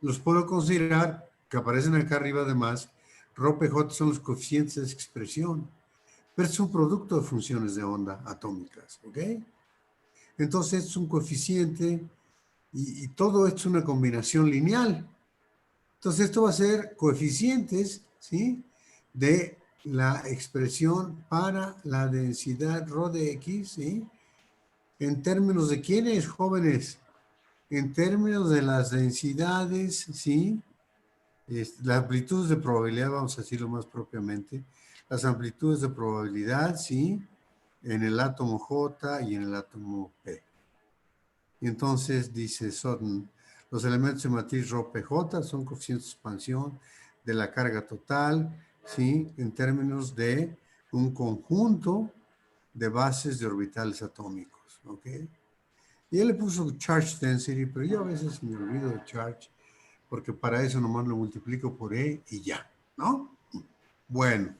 Speaker 2: Los puedo considerar, que aparecen acá arriba además, rho PJ son los coeficientes de expresión, pero es un producto de funciones de onda atómicas, ¿ok? Entonces es un coeficiente y todo esto es una combinación lineal. Entonces esto va a ser coeficientes, ¿sí? De la expresión para la densidad rho de X, ¿sí? En términos de quiénes, jóvenes, en términos de las densidades, ¿sí? Las amplitudes de probabilidad, vamos a decirlo más propiamente, las amplitudes de probabilidad, ¿sí? En el átomo J y en el átomo P. Y entonces dice Sutton, los elementos de matriz rho PJ son coeficientes de expansión de la carga total, ¿sí? En términos de un conjunto de bases de orbitales atómicos, ¿ok? Y él le puso charge density, pero yo a veces me olvido de charge, porque para eso nomás lo multiplico por E y ya, ¿no? Bueno,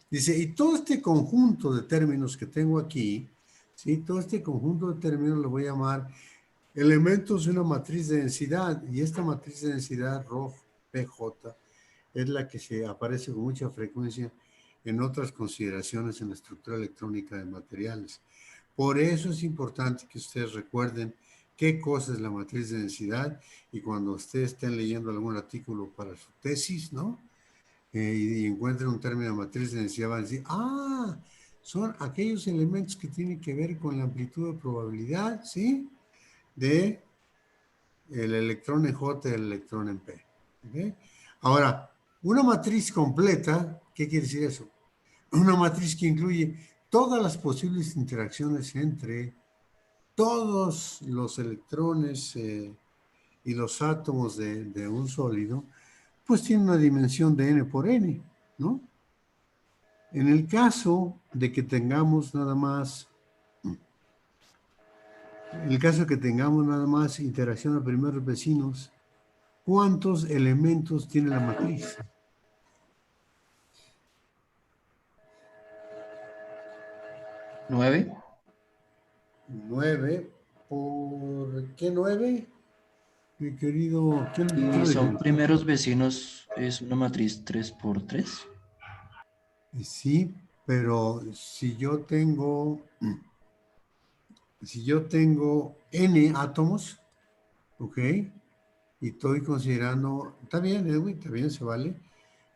Speaker 2: dice, y todo este conjunto de términos que tengo aquí, ¿sí? Todo este conjunto de términos lo voy a llamar elementos de una matriz de densidad, y esta matriz de densidad rho PJ es la que se aparece con mucha frecuencia en otras consideraciones en la estructura electrónica de materiales. Por eso es importante que ustedes recuerden qué cosa es la matriz de densidad, y cuando ustedes estén leyendo algún artículo para su tesis, ¿no? Y encuentren un término de matriz de densidad, van a decir, ah, son aquellos elementos que tienen que ver con la amplitud de probabilidad, ¿sí? De el electrón en J y el electrón en P. ¿Okay? Ahora, una matriz completa, ¿qué quiere decir eso? Una matriz que incluye todas las posibles interacciones entre todos los electrones y los átomos de un sólido, pues tiene una dimensión de n por n, ¿no? En el caso de que tengamos nada más, interacción a primeros vecinos, ¿cuántos elementos tiene la matriz?
Speaker 8: 9.
Speaker 2: 9. ¿Por qué 9? Mi querido, ¿quién
Speaker 8: Si
Speaker 2: lo
Speaker 8: son
Speaker 2: dijo?
Speaker 8: primeros vecinos, es una matriz 3x3.
Speaker 2: Sí, pero si yo tengo n átomos, ¿ok? Y estoy considerando, está bien, Edwin, está bien, se vale.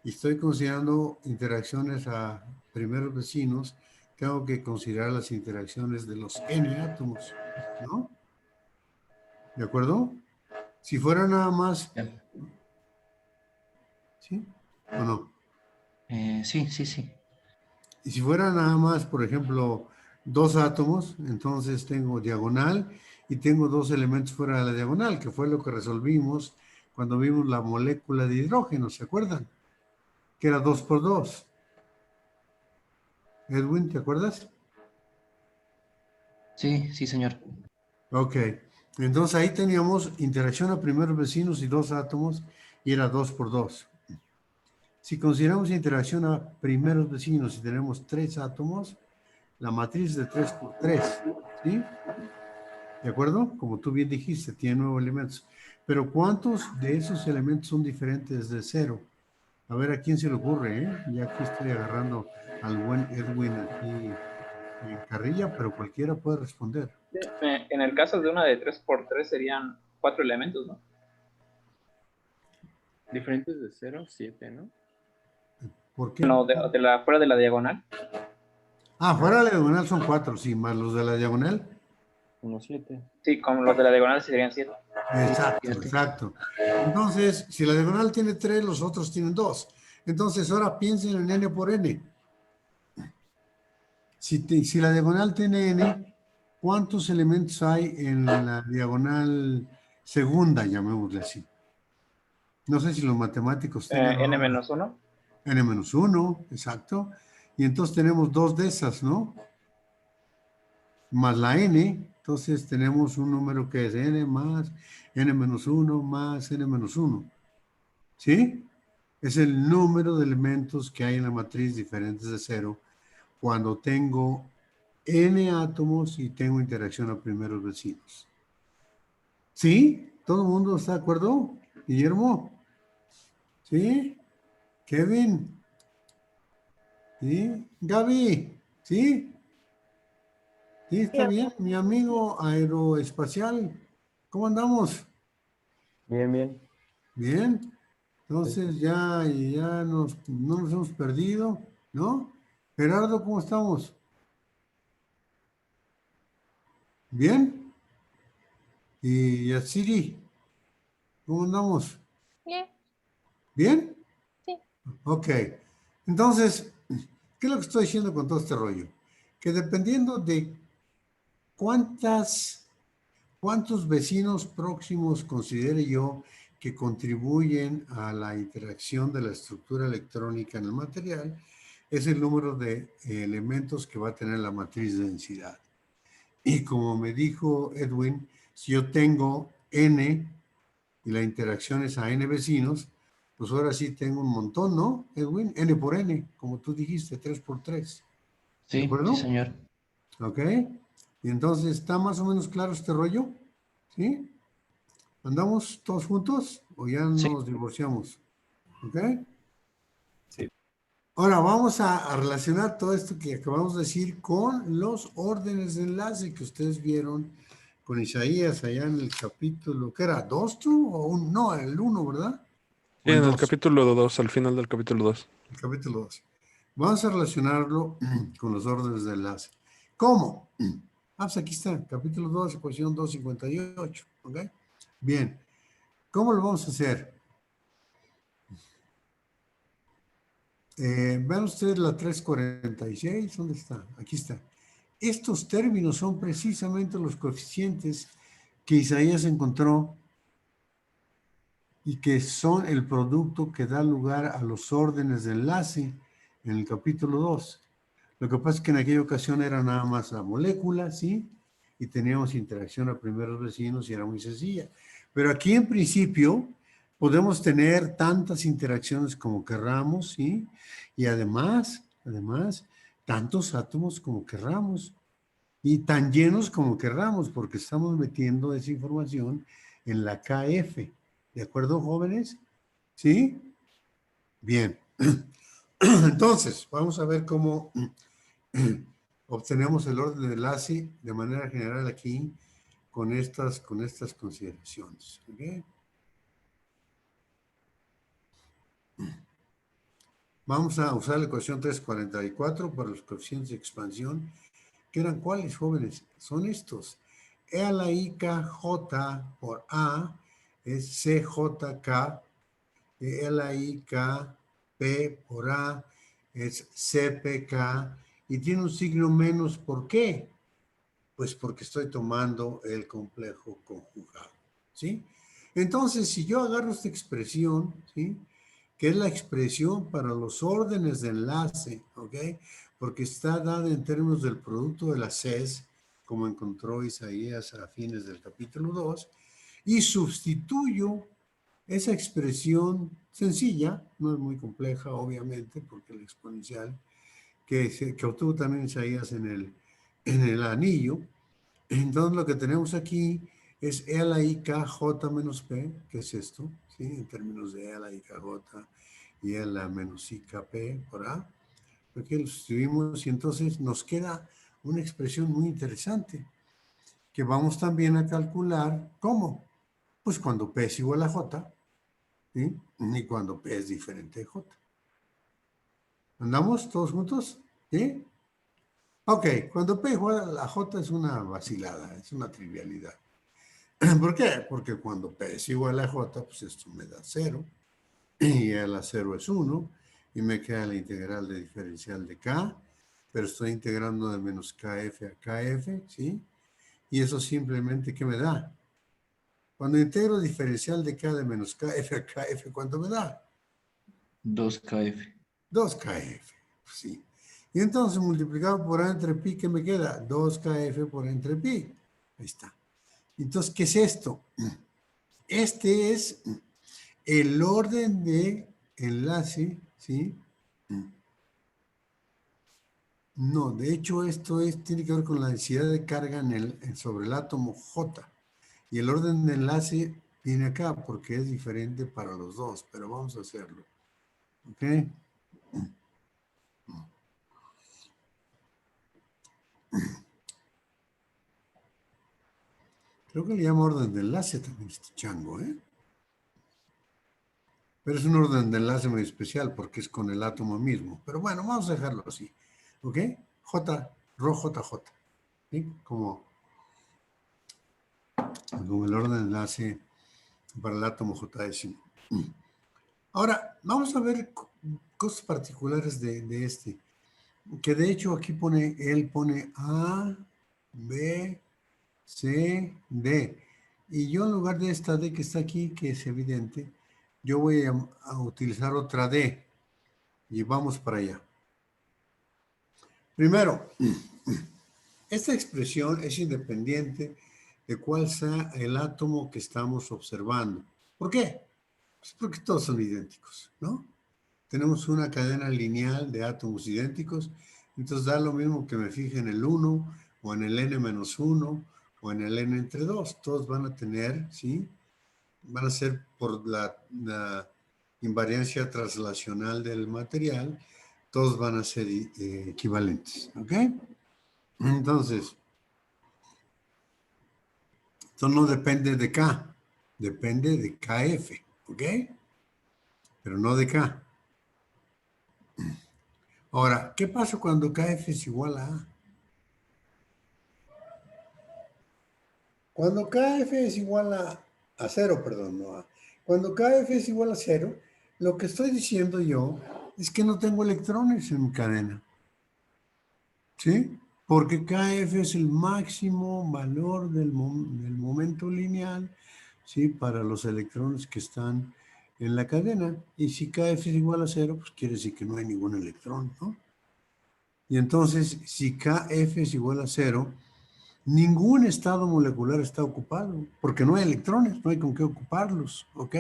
Speaker 2: Y estoy considerando interacciones a primeros vecinos, tengo que considerar las interacciones de los n átomos, ¿no? ¿De acuerdo? Si fuera nada más,
Speaker 8: Ya.
Speaker 2: ¿sí? ¿O no?
Speaker 8: Sí, sí, sí.
Speaker 2: Y si fuera nada más, por ejemplo, dos átomos, entonces tengo diagonal y tengo dos elementos fuera de la diagonal, que fue lo que resolvimos cuando vimos la molécula de hidrógeno, ¿se acuerdan? Que era 2 por 2. Edwin, ¿te acuerdas?
Speaker 8: Sí, sí, señor.
Speaker 2: Ok. Entonces ahí teníamos interacción a primeros vecinos y dos átomos, y era 2 por 2. Si consideramos interacción a primeros vecinos y tenemos tres átomos, la matriz es de 3 por 3, ¿sí? ¿De acuerdo? Como tú bien dijiste, tiene 9 elementos. Pero ¿cuántos de esos elementos son diferentes de 0? A ver, ¿a quién se le ocurre, Ya que estoy agarrando al buen Edwin aquí en carrilla, pero cualquiera puede responder.
Speaker 3: En el caso de una de 3x3 serían 4 elementos, ¿no?
Speaker 9: Diferentes de 0, 7, ¿no?
Speaker 2: ¿Por qué?
Speaker 3: No, fuera de la diagonal.
Speaker 2: Fuera de la diagonal son 4, sí, más los de la diagonal.
Speaker 9: Uno 7.
Speaker 3: Sí, como los de la diagonal serían 7.
Speaker 2: Exacto,
Speaker 8: Siete.
Speaker 2: exacto. Entonces, si la diagonal tiene 3, los otros tienen 2. Entonces, ahora piensen en n por n. Si la diagonal tiene n, ¿cuántos elementos hay en la diagonal segunda, llamémosle así? No sé si los matemáticos tengan
Speaker 3: n-1.
Speaker 2: n-1, exacto. Y entonces tenemos dos de esas, ¿no? Más la n, entonces tenemos un número que es n más n-1 más n-1. ¿Sí? es el número de elementos que hay en la matriz diferentes de 0 cuando tengo n átomos y tengo interacción a primeros vecinos. ¿Sí? ¿Todo el mundo está de acuerdo? Guillermo. ¿Sí? Kevin. ¿Sí? Gaby. ¿Sí? Sí, está bien. Mi amigo aeroespacial. ¿Cómo andamos?
Speaker 9: Bien, bien.
Speaker 2: Bien. Entonces ya no nos hemos perdido, ¿no? Gerardo, ¿cómo estamos? ¿Bien? Y Yatsiri, ¿cómo andamos?
Speaker 5: Bien,
Speaker 2: ¿Bien?
Speaker 5: sí.
Speaker 2: Ok. Entonces, ¿qué es lo que estoy diciendo con todo este rollo? Que dependiendo de cuántos vecinos próximos considere yo que contribuyen a la interacción de la estructura electrónica en el material, es el número de elementos que va a tener la matriz de densidad. Y como me dijo Edwin, si yo tengo n y la interacción es a n vecinos, pues ahora sí tengo un montón, ¿no, Edwin? N por n, como tú dijiste, 3 por 3. ¿De
Speaker 8: Sí, sí,
Speaker 2: acuerdo?
Speaker 8: señor.
Speaker 2: ¿Ok? Y entonces, ¿está más o menos claro este rollo? ¿Sí? ¿Andamos todos juntos o ya
Speaker 8: Sí.
Speaker 2: nos divorciamos? ¿Ok?
Speaker 4: Sí.
Speaker 2: Ahora vamos a relacionar todo esto que acabamos de decir con los órdenes de enlace que ustedes vieron con Isaías allá en el capítulo, ¿qué era? ¿2 tú? No, el 1, ¿verdad?
Speaker 1: Sí,
Speaker 2: O el
Speaker 1: en el
Speaker 2: 2,
Speaker 1: capítulo 2, al final del capítulo 2.
Speaker 2: el capítulo 2. Vamos a relacionarlo con los órdenes de enlace. ¿Cómo? Ah, pues aquí está, capítulo 2, ecuación 258, ¿ok? Bien, ¿cómo lo vamos a hacer? Vean ustedes la 346, ¿dónde está? Aquí está. Estos términos son precisamente los coeficientes que Isaías encontró y que son el producto que da lugar a los órdenes de enlace en el capítulo 2. Lo que pasa es que en aquella ocasión era nada más la molécula, ¿sí? Y teníamos interacción a primeros vecinos y era muy sencilla. Pero aquí en principio podemos tener tantas interacciones como querramos, ¿sí? Y además, tantos átomos como querramos y tan llenos como querramos, porque estamos metiendo esa información en la KF. ¿De acuerdo, jóvenes? ¿Sí? Bien. Entonces, vamos a ver cómo obtenemos el orden de enlace de manera general aquí con estas consideraciones. ¿Okay? Vamos a usar la ecuación 344 para los coeficientes de expansión. ¿Qué eran cuáles, jóvenes? Son estos. E a la I K J por A es CJK. E a la I K P por A es CPK. Y tiene un signo menos. ¿Por qué? Pues porque estoy tomando el complejo conjugado. ¿Sí? Entonces, si yo agarro esta expresión, ¿sí? Que es la expresión para los órdenes de enlace, ¿ok? Porque está dada en términos del producto de las Cs, como encontró Isaías a fines del capítulo 2, y sustituyo esa expresión sencilla, no es muy compleja, obviamente, porque el exponencial que obtuvo también Isaías en el anillo. Entonces lo que tenemos aquí es E a la I K J menos P, que es esto, ¿sí? En términos de E a la I K J y E a la menos I K P por A. Aquí lo sustituimos y entonces nos queda una expresión muy interesante que vamos también a calcular. ¿Cómo? Pues cuando P es igual a J, ¿sí? Y cuando P es diferente de J. ¿Andamos todos juntos? ¿Sí? Ok, cuando P igual a J es una vacilada, es una trivialidad. ¿Por qué? Porque cuando P es igual a J, pues esto me da 0, y a la 0 es 1, y me queda la integral de diferencial de K, pero estoy integrando de menos KF a KF, ¿sí? Y eso simplemente, ¿qué me da? Cuando integro diferencial de K de menos KF a KF, ¿cuánto me da?
Speaker 8: 2KF.
Speaker 2: 2KF, sí. Y entonces multiplicado por A entre pi, ¿qué me queda? 2KF por A entre pi. Ahí está. Entonces, ¿qué es esto? Este es el orden de enlace, ¿sí? No, de hecho esto tiene que ver con la densidad de carga sobre el átomo J. Y el orden de enlace viene acá porque es diferente para los dos, pero vamos a hacerlo. ¿Ok? Creo que le llamo orden de enlace también este chango, ¿eh? Pero es un orden de enlace muy especial porque es con el átomo mismo. Pero bueno, vamos a dejarlo así. ¿Ok? RoJJ. ¿Sí? Como el orden de enlace para el átomo J. Ahora, vamos a ver cosas particulares de este. Que de hecho aquí él pone A, B, C, D. Y yo en lugar de esta D que está aquí, que es evidente, yo voy a utilizar otra D. Y vamos para allá. Primero, esta expresión es independiente de cuál sea el átomo que estamos observando. ¿Por qué? Pues porque todos son idénticos, ¿no? Tenemos una cadena lineal de átomos idénticos, entonces da lo mismo que me fije en el 1 o en el n-1 o en el n entre 2. Todos van a tener, ¿sí? Van a ser por la invariancia translacional del material, todos van a ser equivalentes, ¿ok? Entonces, esto no depende de K, depende de KF, ¿ok? Pero no de K. Ahora, ¿qué pasa cuando KF es igual a A? Cuando KF es igual a 0, perdón, no A. Cuando KF es igual a 0, lo que estoy diciendo yo es que no tengo electrones en mi cadena. ¿Sí? Porque KF es el máximo valor del momento lineal, ¿sí? Para los electrones que están en la cadena. Y si KF es igual a 0, pues quiere decir que no hay ningún electrón, ¿no? Y entonces, si KF es igual a 0, ningún estado molecular está ocupado, porque no hay electrones, no hay con qué ocuparlos, ¿ok?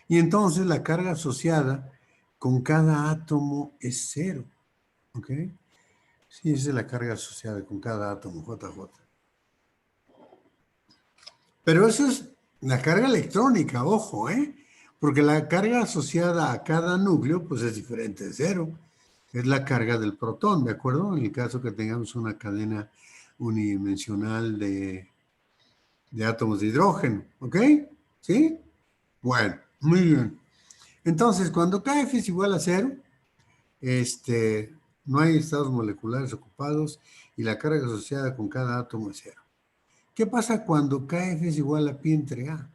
Speaker 2: Y entonces la carga asociada con cada átomo es 0, ¿ok? Sí, esa es la carga asociada con cada átomo, JJ. Pero eso es la carga electrónica, ojo, ¿eh? Porque la carga asociada a cada núcleo, pues es diferente de 0. Es la carga del protón, ¿de acuerdo? En el caso que tengamos una cadena unidimensional de átomos de hidrógeno, ¿ok? ¿Sí? Bueno, muy bien. Entonces, cuando KF es igual a 0, no hay estados moleculares ocupados y la carga asociada con cada átomo es 0. ¿Qué pasa cuando KF es igual a pi entre A?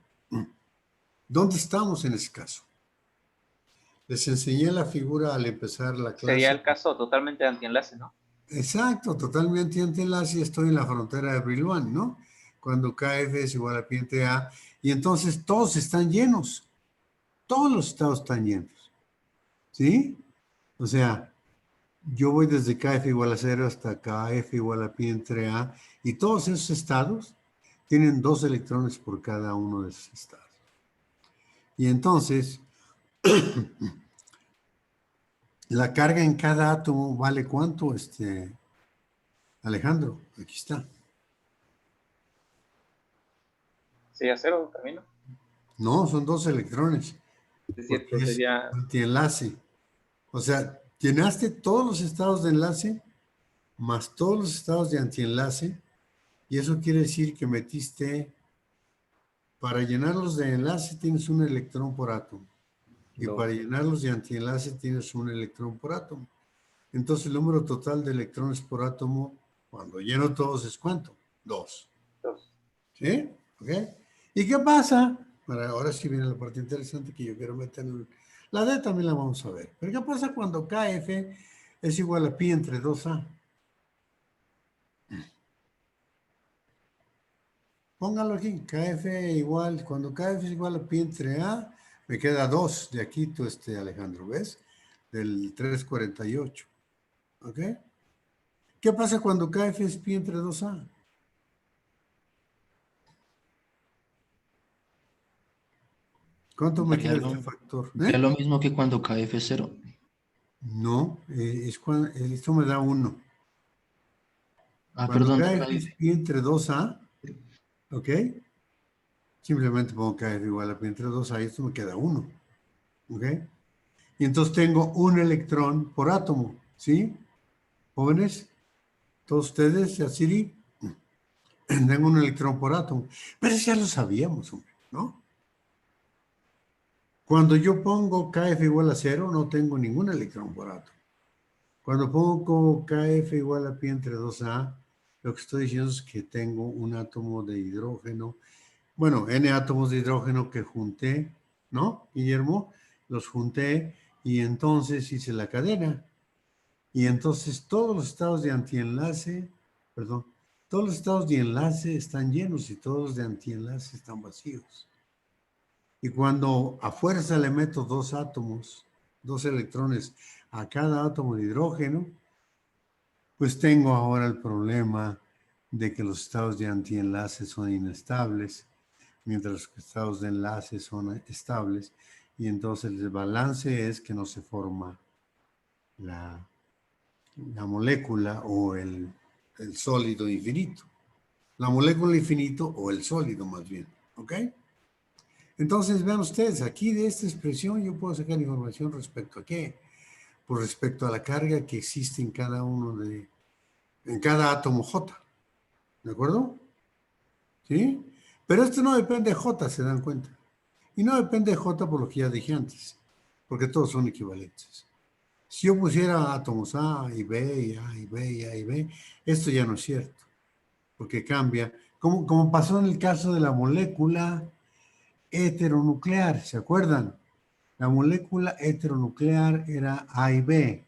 Speaker 2: ¿Dónde estamos en ese caso? Les enseñé la figura al empezar la clase.
Speaker 3: Sería el caso totalmente de antienlace, ¿no?
Speaker 2: Exacto, totalmente antienlace, estoy en la frontera de Brillouin, ¿no? Cuando KF es igual a pi entre A, y entonces todos están llenos, todos los estados están llenos, ¿sí? O sea, yo voy desde KF igual a 0 hasta KF igual a pi entre A, y todos esos estados tienen 2 electrones por cada uno de esos estados. Y entonces, la carga en cada átomo vale ¿cuánto, Alejandro? Aquí está.
Speaker 3: Sería 0 también, ¿no?
Speaker 2: No, son 2 electrones.
Speaker 3: Es
Speaker 2: Porque
Speaker 3: cierto,
Speaker 2: es
Speaker 3: sería...
Speaker 2: antienlace. O sea, llenaste todos los estados de enlace más todos los estados de antienlace, y eso quiere decir que metiste, para llenarlos de enlace tienes un electrón por átomo, y
Speaker 4: Dos.
Speaker 2: para llenarlos de antienlace tienes un electrón por átomo. Entonces el número total de electrones por átomo, cuando lleno todos, ¿es cuánto? 2. ¿Sí? ¿Ok? ¿Y qué pasa? Ahora sí viene la parte interesante que yo quiero meter en la D, también la vamos a ver. Pero ¿qué pasa cuando KF es igual a pi entre 2A? Póngalo aquí, KF igual, cuando KF es igual a pi entre A, me queda 2 de aquí, tú, Alejandro, ¿ves? Del 348. ¿Ok? ¿Qué pasa cuando KF es pi entre 2A? ¿Cuánto me
Speaker 8: Daría
Speaker 2: queda este factor?
Speaker 8: daría lo mismo que cuando KF es 0.
Speaker 2: No, es cuando, esto me da 1.
Speaker 8: Ah,
Speaker 2: Cuando
Speaker 8: perdón,
Speaker 2: KF es
Speaker 8: KF.
Speaker 2: pi entre 2A, ¿ok? Simplemente pongo KF igual a pi entre 2A y esto me queda 1, ¿ok? Y entonces tengo un electrón por átomo, ¿sí? Jóvenes, todos ustedes, Yatsiri, tengo un electrón por átomo. Pero eso ya lo sabíamos, hombre, ¿no? Cuando yo pongo KF igual a 0, no tengo ningún electrón por átomo. Cuando pongo KF igual a pi entre 2A, lo que estoy diciendo es que tengo un átomo de hidrógeno, bueno, N átomos de hidrógeno que junté, ¿no, Guillermo? Los junté y entonces hice la cadena. Y entonces todos los estados de antienlace, perdón, todos los estados de enlace están llenos y todos los de antienlace están vacíos. Y cuando a fuerza le meto 2 átomos, 2 electrones a cada átomo de hidrógeno, pues tengo ahora el problema de que los estados de antienlace son inestables, mientras los estados de enlace son estables, y entonces el desbalance es que no se forma la molécula o el sólido infinito. La molécula infinito o el sólido más bien, ¿ok? Entonces vean ustedes, aquí de esta expresión yo puedo sacar información respecto a qué, por respecto a la carga que existe en cada en cada átomo J, ¿de acuerdo? ¿Sí? Pero esto no depende de J, se dan cuenta. Y no depende de J por lo que ya dije antes, porque todos son equivalentes. Si yo pusiera átomos A y B y A y B y A y B, esto ya no es cierto, porque cambia, como pasó en el caso de la molécula heteronuclear, ¿se acuerdan? La molécula heteronuclear era A y B,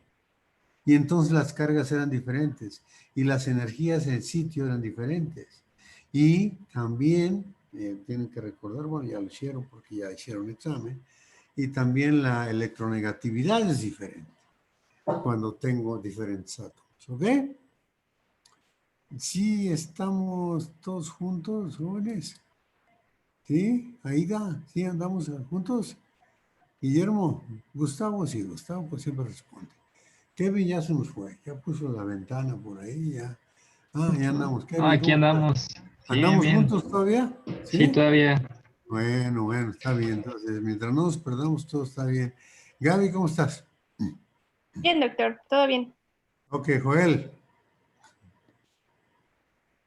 Speaker 2: y entonces las cargas eran diferentes, y las energías en sitio eran diferentes. Y también, tienen que recordar, bueno, ya lo hicieron porque ya hicieron examen, y también la electronegatividad es diferente cuando tengo diferentes átomos, ¿ok? Sí, estamos todos juntos, jóvenes. ¿Sí? Aida, sí, andamos juntos. Guillermo, Gustavo, sí, Gustavo pues siempre responde. Kevin ya se nos fue, ya puso la ventana por ahí, ya. Ah, ya andamos.
Speaker 9: No,
Speaker 2: Kevin,
Speaker 9: aquí
Speaker 2: ¿cómo estás?
Speaker 9: andamos. Bien,
Speaker 2: ¿Andamos
Speaker 9: bien.
Speaker 2: juntos todavía?
Speaker 9: Sí,
Speaker 2: ¿Sí?
Speaker 9: todavía.
Speaker 2: Bueno, bueno, está bien. Entonces, mientras no nos perdamos, todo está bien. Gaby, ¿cómo estás?
Speaker 5: Bien, doctor, todo bien.
Speaker 2: Ok, Joel.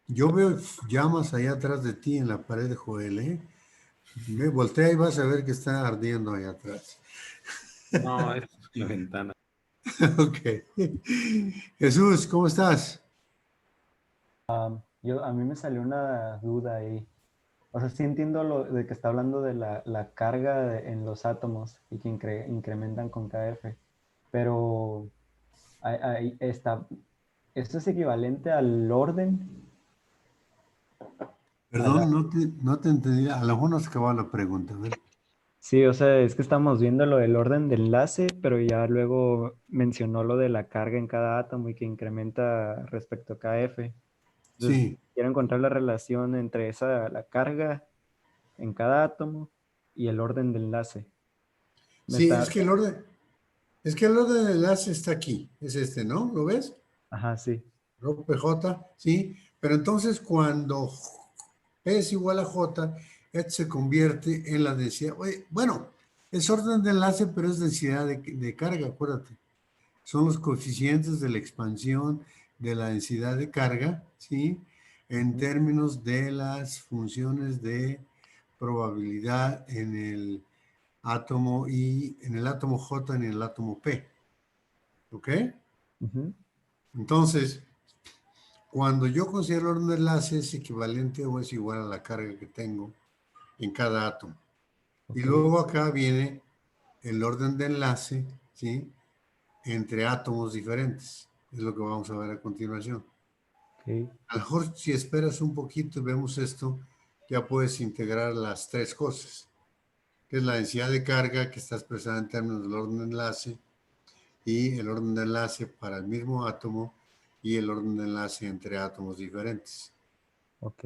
Speaker 2: Yo veo llamas allá atrás de ti en la pared de Joel, ¿eh? Ve, voltea y vas a ver que está ardiendo allá atrás.
Speaker 4: No, es la ventana.
Speaker 2: Ok. Jesús, ¿cómo estás?
Speaker 9: A mí me salió una duda ahí. O sea, sí entiendo lo de que está hablando de la carga en los átomos y que incrementan con KF, pero ahí está, ¿esto es equivalente al orden? A
Speaker 2: Perdón,
Speaker 9: la-
Speaker 2: no te entendí. A lo mejor no se acabó la pregunta. A ver.
Speaker 9: Sí, o sea, es que estamos viendo lo del orden de enlace, pero ya luego mencionó lo de la carga en cada átomo y que incrementa respecto a KF. Entonces,
Speaker 2: Sí,
Speaker 9: quiero encontrar la relación entre la carga en cada átomo y el orden de enlace. Me
Speaker 2: sí,
Speaker 9: está,
Speaker 2: es que el orden de enlace está aquí. Es este, ¿no? ¿Lo ves?
Speaker 9: ajá, sí.
Speaker 2: Rho PJ, sí. Pero entonces cuando P es igual a J, esto se convierte en la densidad. Oye, bueno, es orden de enlace, pero es densidad de carga, acuérdate. Son los coeficientes de la expansión de la densidad de carga, ¿sí? En
Speaker 9: Ujú.
Speaker 2: términos de las funciones de probabilidad en el átomo y en el átomo J en el átomo P. ¿Ok?
Speaker 9: Ujú.
Speaker 2: Entonces, cuando yo considero el orden de enlace es equivalente o es igual a la carga que tengo en cada átomo. Y
Speaker 9: Ok,
Speaker 2: luego acá viene el orden de enlace, ¿sí? Entre átomos diferentes. Es lo que vamos a ver a continuación.
Speaker 9: ok.
Speaker 2: A lo mejor si esperas un poquito y vemos esto, ya puedes integrar las tres cosas, que es la densidad de carga que está expresada en términos del orden de enlace y el orden de enlace para el mismo átomo y el orden de enlace entre átomos diferentes.
Speaker 9: Ok.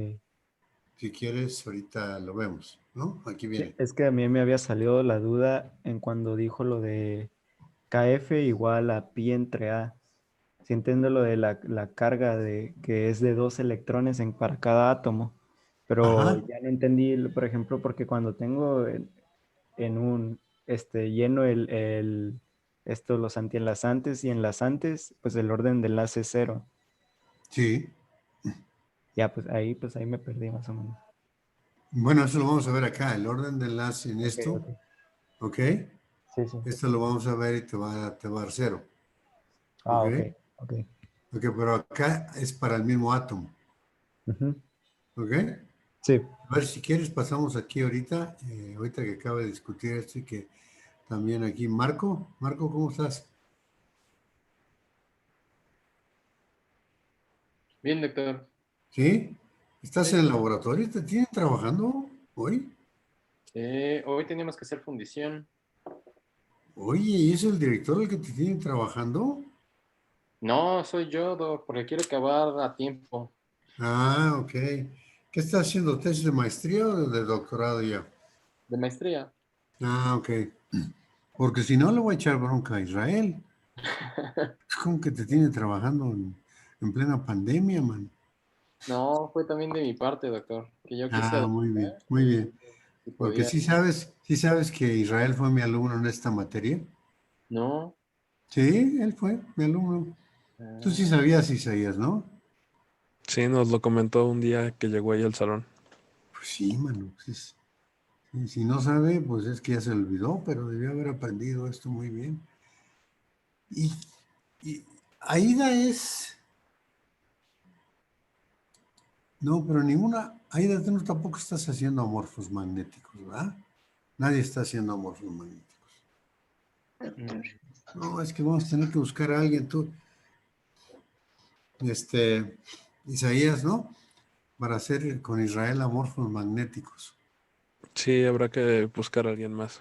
Speaker 2: Si quieres, ahorita lo vemos, ¿no? Aquí viene.
Speaker 9: Es que a mí me había salido la duda en cuando dijo lo de KF igual a pi entre A. Si entiendo lo de la carga de que es de 2 electrones para cada átomo, pero
Speaker 2: Ajá.
Speaker 9: ya no entendí, por ejemplo, porque cuando tengo en un lleno los antienlazantes y enlazantes, pues el orden de enlace es 0.
Speaker 2: Sí.
Speaker 9: Ya, pues ahí me perdí más o menos.
Speaker 2: Bueno, eso lo vamos a ver acá, el orden de enlace en
Speaker 9: Ok,
Speaker 2: esto,
Speaker 9: ok.
Speaker 2: ¿ok?
Speaker 9: Sí, sí.
Speaker 2: Esto lo vamos a ver y te va a dar 0,
Speaker 9: Ah,
Speaker 2: ¿ok?
Speaker 9: ok, ok.
Speaker 2: Ok, pero acá es para el mismo átomo,
Speaker 9: Ujú.
Speaker 2: ¿ok?
Speaker 9: Sí.
Speaker 2: A ver, si quieres pasamos aquí ahorita, ahorita que acaba de discutir esto y que también aquí Marco, ¿cómo estás?
Speaker 10: Bien, doctor.
Speaker 2: ¿Sí? ¿Estás
Speaker 10: Sí.
Speaker 2: en el laboratorio? ¿Te tienen trabajando hoy?
Speaker 10: Hoy teníamos que hacer fundición.
Speaker 2: Oye, ¿y es el director el que te tiene trabajando?
Speaker 10: No, soy yo, doc, porque quiero acabar a tiempo.
Speaker 2: Ah, ok. ¿Qué estás haciendo? ¿Tesis de maestría o de doctorado ya?
Speaker 10: De maestría.
Speaker 2: Ah, ok. Porque si no, le voy a echar bronca a Israel. Es como que te tiene trabajando en plena pandemia, man.
Speaker 10: No, fue también de mi parte, doctor, que yo quise
Speaker 2: Ah, muy bien,
Speaker 10: adelantar
Speaker 2: muy
Speaker 10: y
Speaker 2: bien.
Speaker 10: si
Speaker 2: Porque
Speaker 10: podía.
Speaker 2: sí sabes que Israel fue mi alumno en esta materia.
Speaker 10: No.
Speaker 2: Sí, él fue mi alumno. Tú sí
Speaker 10: Ah,
Speaker 2: sabías, Isaías, ¿no?
Speaker 1: Sí, nos lo comentó un día que llegó ahí al salón.
Speaker 2: Pues sí, mano. Pues si no sabe, pues es que ya se olvidó, pero debió haber aprendido esto muy bien. Y, y Aida es... No, pero ninguna... Aida, tú no tampoco estás haciendo amorfos magnéticos, ¿verdad? Nadie está haciendo amorfos magnéticos.
Speaker 6: Doctor.
Speaker 2: No, es que vamos a tener que buscar a alguien, tú, Isaías, ¿no? Para hacer con Israel amorfos magnéticos.
Speaker 1: Sí, habrá que buscar a alguien más.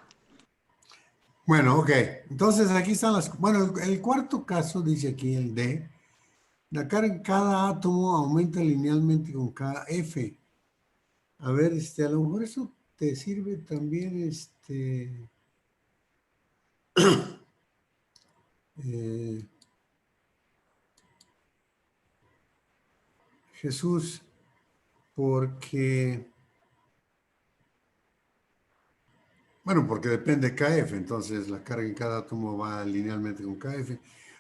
Speaker 2: Bueno, ok. Entonces aquí están las... Bueno, el cuarto caso dice aquí el D. La carga en cada átomo aumenta linealmente con cada F. A ver, a lo mejor eso te sirve también, eh, Jesús, porque, bueno, porque depende de KF, entonces la carga en cada átomo va linealmente con KF,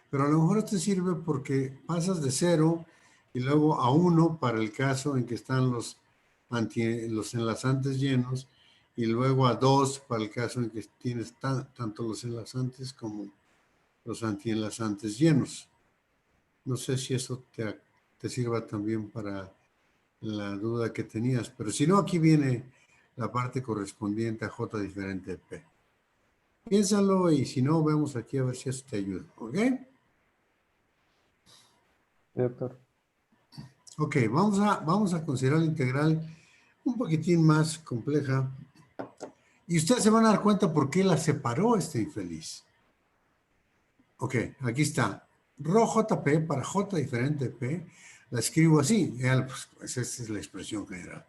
Speaker 2: pero a lo mejor te sirve porque pasas de 0 y luego a 1 para el caso en que están los enlazantes llenos y luego a 2 para el caso en que tienes tanto los enlazantes como los antienlazantes llenos. No sé si eso te sirva también para la duda que tenías, pero si no, aquí viene la parte correspondiente a J diferente de P. Piénsalo y si no, vemos aquí a ver si eso te ayuda, ¿ok?
Speaker 9: Sí, doctor.
Speaker 2: Ok, vamos a considerar la integral un poquitín más compleja y ustedes se van a dar cuenta por qué la separó este infeliz. Ok, aquí está. Rho JP para J diferente de P, la escribo así. Pues esta es la expresión general.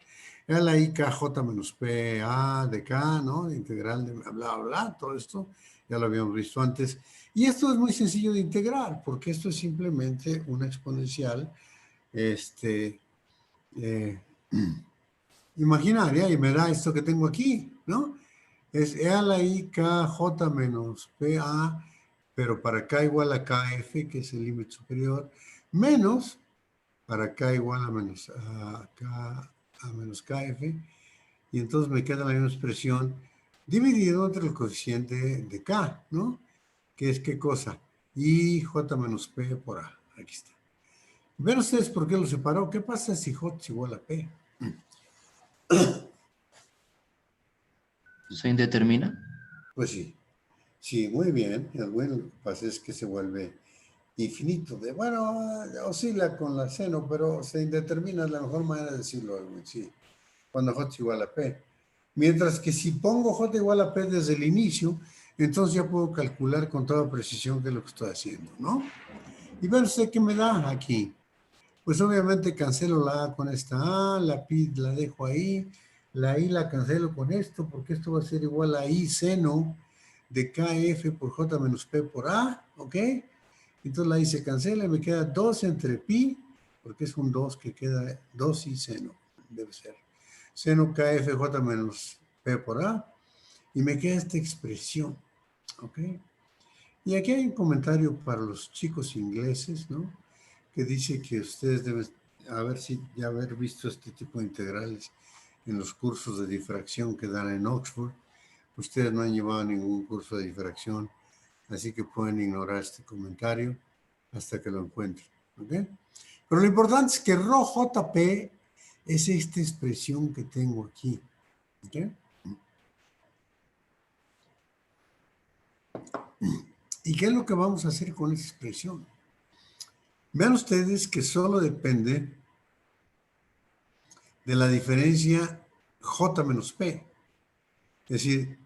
Speaker 2: Era la I K J menos P A de K, ¿no? De integral de bla, bla, bla, todo esto. Ya lo habíamos visto antes. Y esto es muy sencillo de integrar, porque esto es simplemente una exponencial eh, imaginaria y me da esto que tengo aquí, ¿no? Es E a la I K J menos P A, pero para K igual a KF, que es el límite superior, menos para K igual a menos KF, y entonces me queda la misma expresión dividido entre el cociente de K, ¿no? Que es qué cosa, I J menos P por A, aquí está. ¿Ven ustedes por qué lo separó? ¿Qué pasa si J es igual a P?
Speaker 8: ¿Se indetermina?
Speaker 2: Pues sí, sí, muy bien. Bueno, lo que pasa es que se vuelve infinito. Bueno, oscila con la seno, pero se indetermina la mejor manera de decirlo, Edwin, sí, cuando J es igual a P. Mientras que si pongo J igual a P desde el inicio, entonces ya puedo calcular con toda precisión qué es lo que estoy haciendo, ¿no? Y ven usted qué me da aquí. pues obviamente cancelo la A con esta A, la pi la dejo ahí, la I la cancelo con esto, porque esto va a ser igual a I seno de KF por J menos P por A, ¿ok? Entonces la I se cancela y me queda 2 entre pi, porque es un 2 que queda 2 I seno, debe ser. Seno KFJ menos P por A, y me queda esta expresión, ¿ok? Y aquí hay un comentario para los chicos ingleses, ¿no? Que dice que ustedes deben haber visto este tipo de integrales en los cursos de difracción que dan en Oxford. Ustedes no han llevado ningún curso de difracción, así que pueden ignorar este comentario hasta que lo encuentren, ¿ok? Pero lo importante es que ρJP es esta expresión que tengo aquí, ¿ok? ¿Y qué es lo que vamos a hacer con esa expresión? Vean ustedes que solo depende de la diferencia J menos P. Es decir,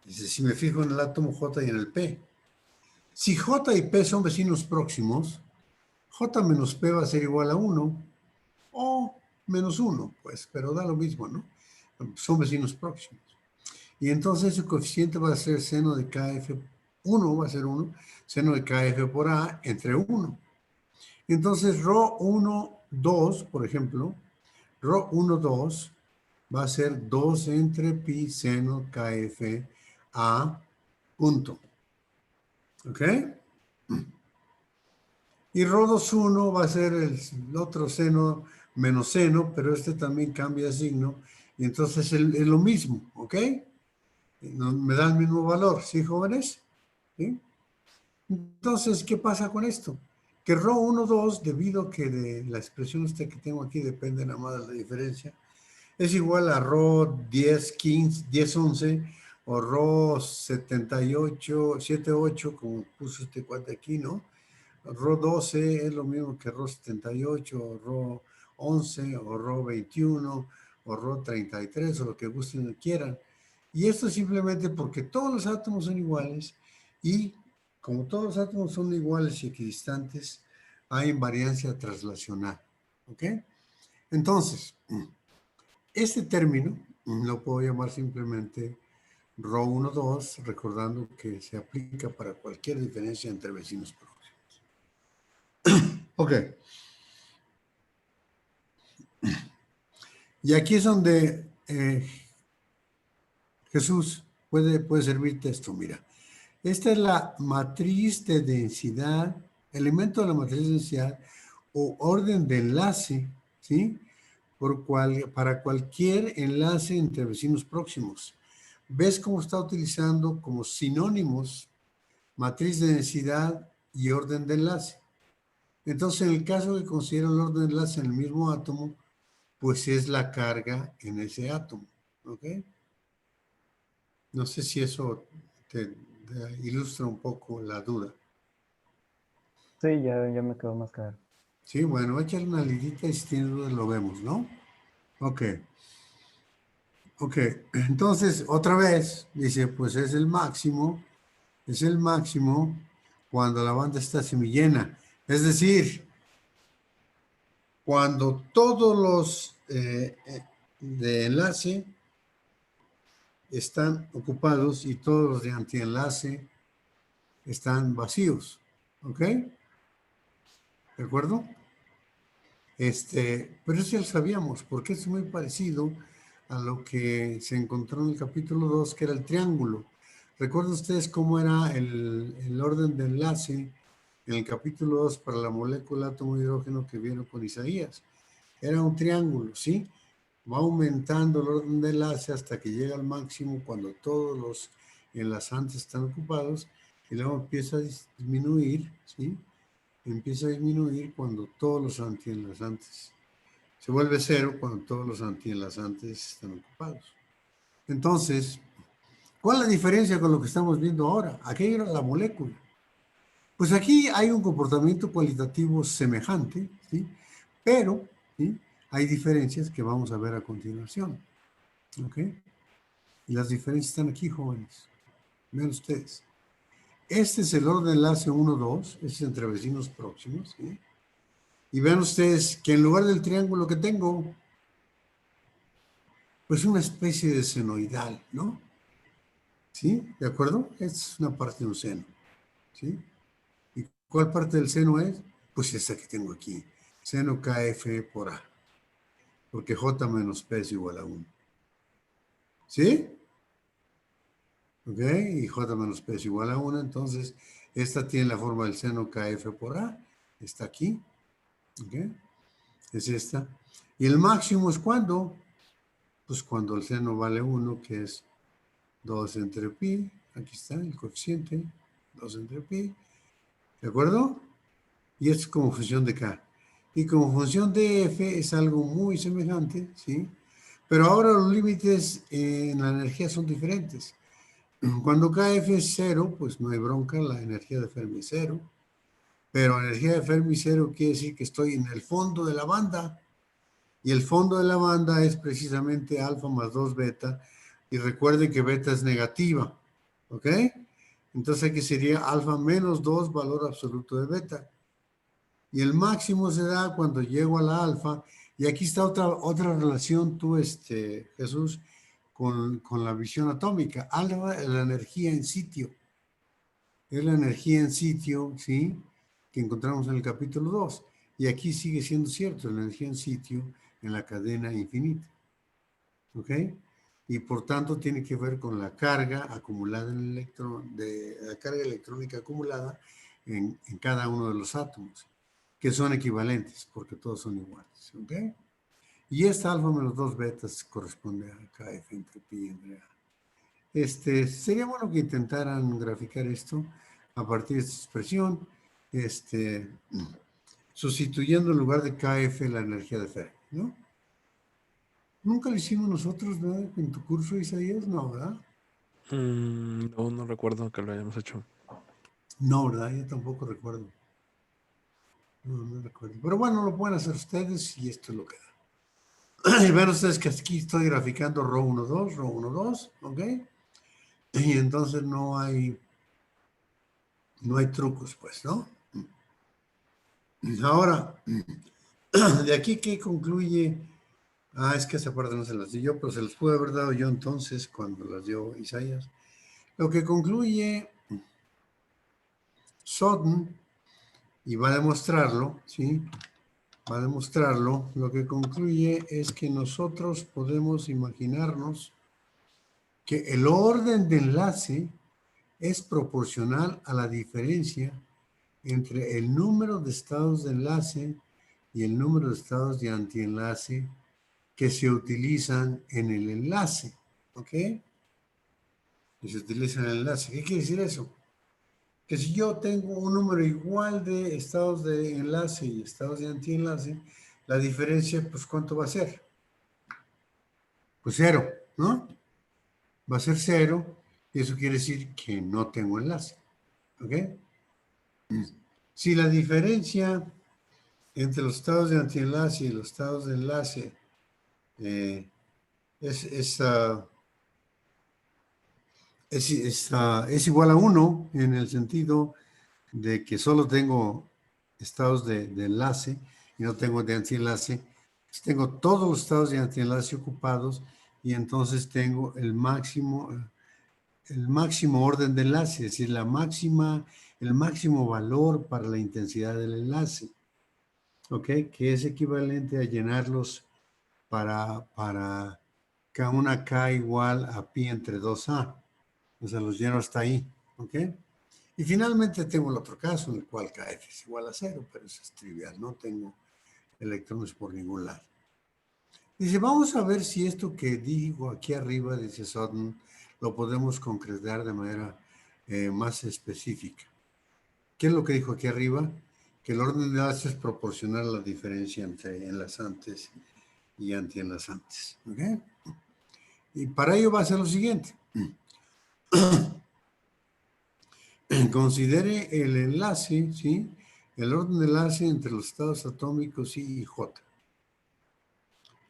Speaker 2: si me fijo en el átomo J y en el P. Si J y P son vecinos próximos, J menos P va a ser igual a 1 o menos 1, pues, pero da lo mismo, ¿no? Son vecinos próximos. Y entonces su coeficiente va a ser seno de KF, 1 va a ser 1, seno de KF por A entre 1. Entonces, ρ1, 2, por ejemplo, ρ1, 2 va a ser 2 entre pi seno KF A punto. ¿Ok? Y ρ2, 1 va a ser el otro seno menos seno, pero este también cambia de signo. Y entonces es lo mismo, ¿ok? Me da el mismo valor, ¿sí, jóvenes? ¿Sí? Entonces, ¿qué pasa con esto? Que ρ1, 2, debido a que de la expresión esta que tengo aquí depende nada más de la diferencia, es igual a ρ10, 15, 10, 11 o ρ78, 7, 8, como puso este cuate aquí, ¿no? ρ12 es lo mismo que ρ78 o ρ11 o ρ21 o ρ33 o lo que gusten y quieran. Y esto es simplemente porque todos los átomos son iguales y como todos los átomos son iguales y equidistantes, hay invariancia traslacional. ¿Ok? Entonces, este término lo puedo llamar simplemente ρ1, 2, recordando que se aplica para cualquier diferencia entre vecinos próximos. Ok. Y aquí es donde Jesús puede servirte esto, mira. Esta es la matriz de densidad, elemento de la matriz de densidad o orden de enlace, ¿sí? Para cualquier enlace entre vecinos próximos. ¿Ves cómo está utilizando como sinónimos matriz de densidad y orden de enlace? Entonces, en el caso que considero el orden de enlace en el mismo átomo, pues es la carga en ese átomo, ¿ok? No sé si eso te ilustra un poco la duda.
Speaker 9: Sí, ya me quedó más claro.
Speaker 2: Sí, bueno, échale una lidita y si tienes dudas lo vemos, ¿no? Ok. Ok, entonces otra vez dice, pues es el máximo cuando la banda está semillena. Es decir, cuando todos los de enlace están ocupados y todos los de antienlace están vacíos. ¿Ok? ¿De acuerdo? Pero eso ya lo sabíamos, porque es muy parecido a lo que se encontró en el capítulo 2, que era el triángulo. ¿Recuerdan ustedes cómo era el orden de enlace en el capítulo 2 para la molécula átomo de hidrógeno que vieron con Isaías? Era un triángulo, ¿sí? Va aumentando el orden de enlace hasta que llega al máximo cuando todos los enlazantes están ocupados y luego empieza a disminuir, ¿sí? Empieza a disminuir cuando todos los antienlazantes. Se vuelve cero cuando todos los antienlazantes están ocupados. Entonces, ¿cuál es la diferencia con lo que estamos viendo ahora? Aquí era la molécula. Pues aquí hay un comportamiento cualitativo semejante, ¿sí? Pero, ¿sí? Hay diferencias que vamos a ver a continuación. ¿Ok? Y las diferencias están aquí, jóvenes. Vean ustedes. Este es el orden de enlace 1, 2, este es entre vecinos próximos, ¿sí? Y vean ustedes que en lugar del triángulo que tengo, pues una especie de senoidal, ¿no? ¿Sí? ¿De acuerdo? Es una parte de un seno, ¿sí? ¿Y cuál parte del seno es? Pues esta que tengo aquí, seno KF por A, porque J menos P es igual a 1. ¿Sí? ¿Ok? Y J menos P es igual a 1, entonces esta tiene la forma del seno KF por A, está aquí, ¿ok? Es esta. ¿Y el máximo es cuándo? Pues cuando el seno vale 1, que es 2 entre pi, aquí está el coeficiente, 2 entre pi, ¿de acuerdo? Y esto es como función de K. Y como función de F es algo muy semejante, ¿sí? Pero ahora los límites en la energía son diferentes. Cuando KF es 0, pues no hay bronca, la energía de Fermi es 0. Pero energía de Fermi 0 quiere decir que estoy en el fondo de la banda. Y el fondo de la banda es precisamente alfa más 2 beta. Y recuerden que beta es negativa. ¿Ok? Entonces aquí sería alfa menos 2 valor absoluto de beta. Y el máximo se da cuando llego a la alfa. Y aquí está otra relación, tú, Jesús, con la visión atómica. Alfa es la energía en sitio. Es la energía en sitio, ¿sí? Que encontramos en el capítulo 2. Y aquí sigue siendo cierto, la energía en sitio en la cadena infinita. ¿Ok? Y por tanto tiene que ver con la carga acumulada en el electrón, la carga electrónica acumulada en cada uno de los átomos, que son equivalentes, porque todos son iguales. ¿Ok? Y esta alfa menos 2 betas corresponde a KF entre pi entre A. Sería bueno que intentaran graficar esto a partir de esta expresión, sustituyendo en lugar de KF la energía de Fermi, ¿no? Nunca lo hicimos nosotros, ¿verdad? En tu curso, Isaías, no, ¿verdad?
Speaker 1: No, no recuerdo que lo hayamos hecho.
Speaker 2: No, ¿verdad? Yo tampoco recuerdo. No recuerdo. Pero bueno, lo pueden hacer ustedes y esto es lo que da. Y ven ustedes que aquí estoy graficando ρ12, ρ12, ¿ok? Y entonces no hay trucos, pues, ¿no? Ahora, de aquí, ¿qué concluye? Es que esa parte no se las di yo, pero se las pude haber dado yo entonces cuando las dio Isaías. Lo que concluye Sodden, y va a demostrarlo, ¿sí? Va a demostrarlo, lo que concluye es que nosotros podemos imaginarnos que el orden de enlace es proporcional a la diferencia entre el número de estados de enlace y el número de estados de antienlace que se utilizan en el enlace, ¿ok? Que se utiliza en el enlace. ¿Qué quiere decir eso? Que si yo tengo un número igual de estados de enlace y estados de antienlace, la diferencia, pues, ¿cuánto va a ser? Pues 0, ¿no? Va a ser 0, y eso quiere decir que no tengo enlace, ¿ok? Si la diferencia entre los estados de antienlace y los estados de enlace es igual a 1 en el sentido de que solo tengo estados de enlace y no tengo de antienlace, pues tengo todos los estados de antienlace ocupados y entonces tengo el máximo orden de enlace, es decir, el máximo valor para la intensidad del enlace, ¿ok? Que es equivalente a llenarlos para una K igual a pi entre 2A. O sea, los lleno hasta ahí, ¿ok? Y finalmente tengo el otro caso en el cual KF es igual a 0, pero eso es trivial, no tengo electrones por ningún lado. Dice, vamos a ver si esto que digo aquí arriba, dice Sodden, lo podemos concretar de manera más específica. ¿Qué es lo que dijo aquí arriba? Que el orden de enlace es proporcional a la diferencia entre enlazantes y antienlazantes, ¿ok? Y para ello va a ser lo siguiente. Considere el enlace, ¿sí? El orden de enlace entre los estados atómicos I y J.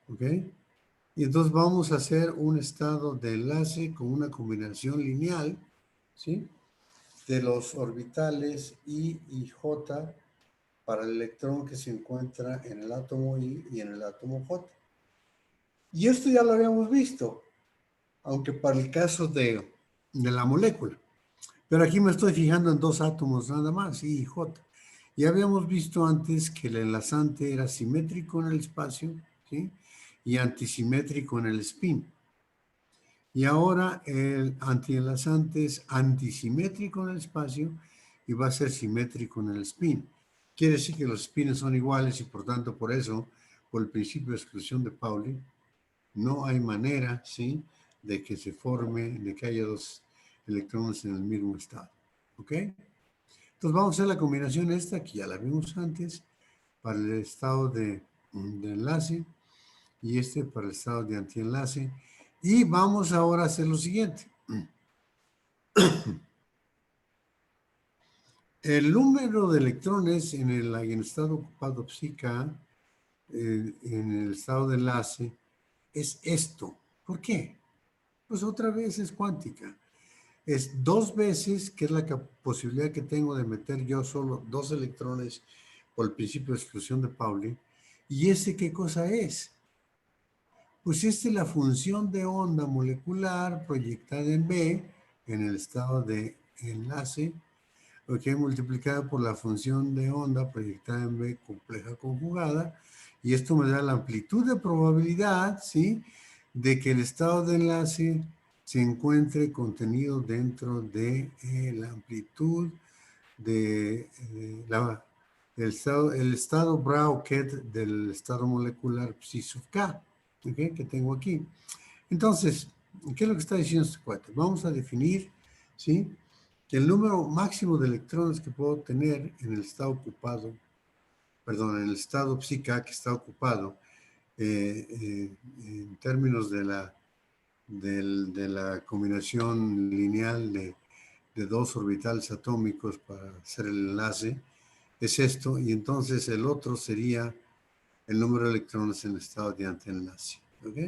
Speaker 2: ¿Ok? Y entonces vamos a hacer un estado de enlace con una combinación lineal, ¿sí? De los orbitales I y J para el electrón que se encuentra en el átomo I y en el átomo J. Y esto ya lo habíamos visto, aunque para el caso de la molécula. Pero aquí me estoy fijando en dos átomos nada más, I y J. Ya habíamos visto antes que el enlazante era simétrico en el espacio, ¿sí? Y antisimétrico en el spin. Y ahora el antienlazante es antisimétrico en el espacio y va a ser simétrico en el spin. Quiere decir que los spins son iguales y por tanto por eso, por el principio de exclusión de Pauli, no hay manera, ¿sí?, de que se forme, de que haya dos electrones en el mismo estado. ¿Ok? Entonces vamos a hacer la combinación esta, que ya la vimos antes, para el estado de enlace y este para el estado de antienlace. Y vamos ahora a hacer lo siguiente. El número de electrones en el estado ocupado psica, en el estado de enlace, es esto. ¿Por qué? Pues otra vez es cuántica. Es 2 veces, que es la posibilidad que tengo de meter yo solo 2 electrones por el principio de exclusión de Pauli. ¿Y ese qué cosa es? Pues esta es la función de onda molecular proyectada en B, en el estado de enlace, ok, multiplicada por la función de onda proyectada en B compleja conjugada, y esto me da la amplitud de probabilidad, ¿sí?, de que el estado de enlace se encuentre contenido dentro de la amplitud de el estado Bra-Ket del estado molecular psi sub K, ¿okay?, que tengo aquí. Entonces, ¿qué es lo que está diciendo este cuate? Vamos a definir, ¿sí?, que el número máximo de electrones que puedo tener en el estado ocupado, perdón, en el estado psica que está ocupado, en términos de la combinación lineal de 2 orbitales atómicos para hacer el enlace, es esto, y entonces el otro sería el número de electrones en el estado de antienlace, ¿ok?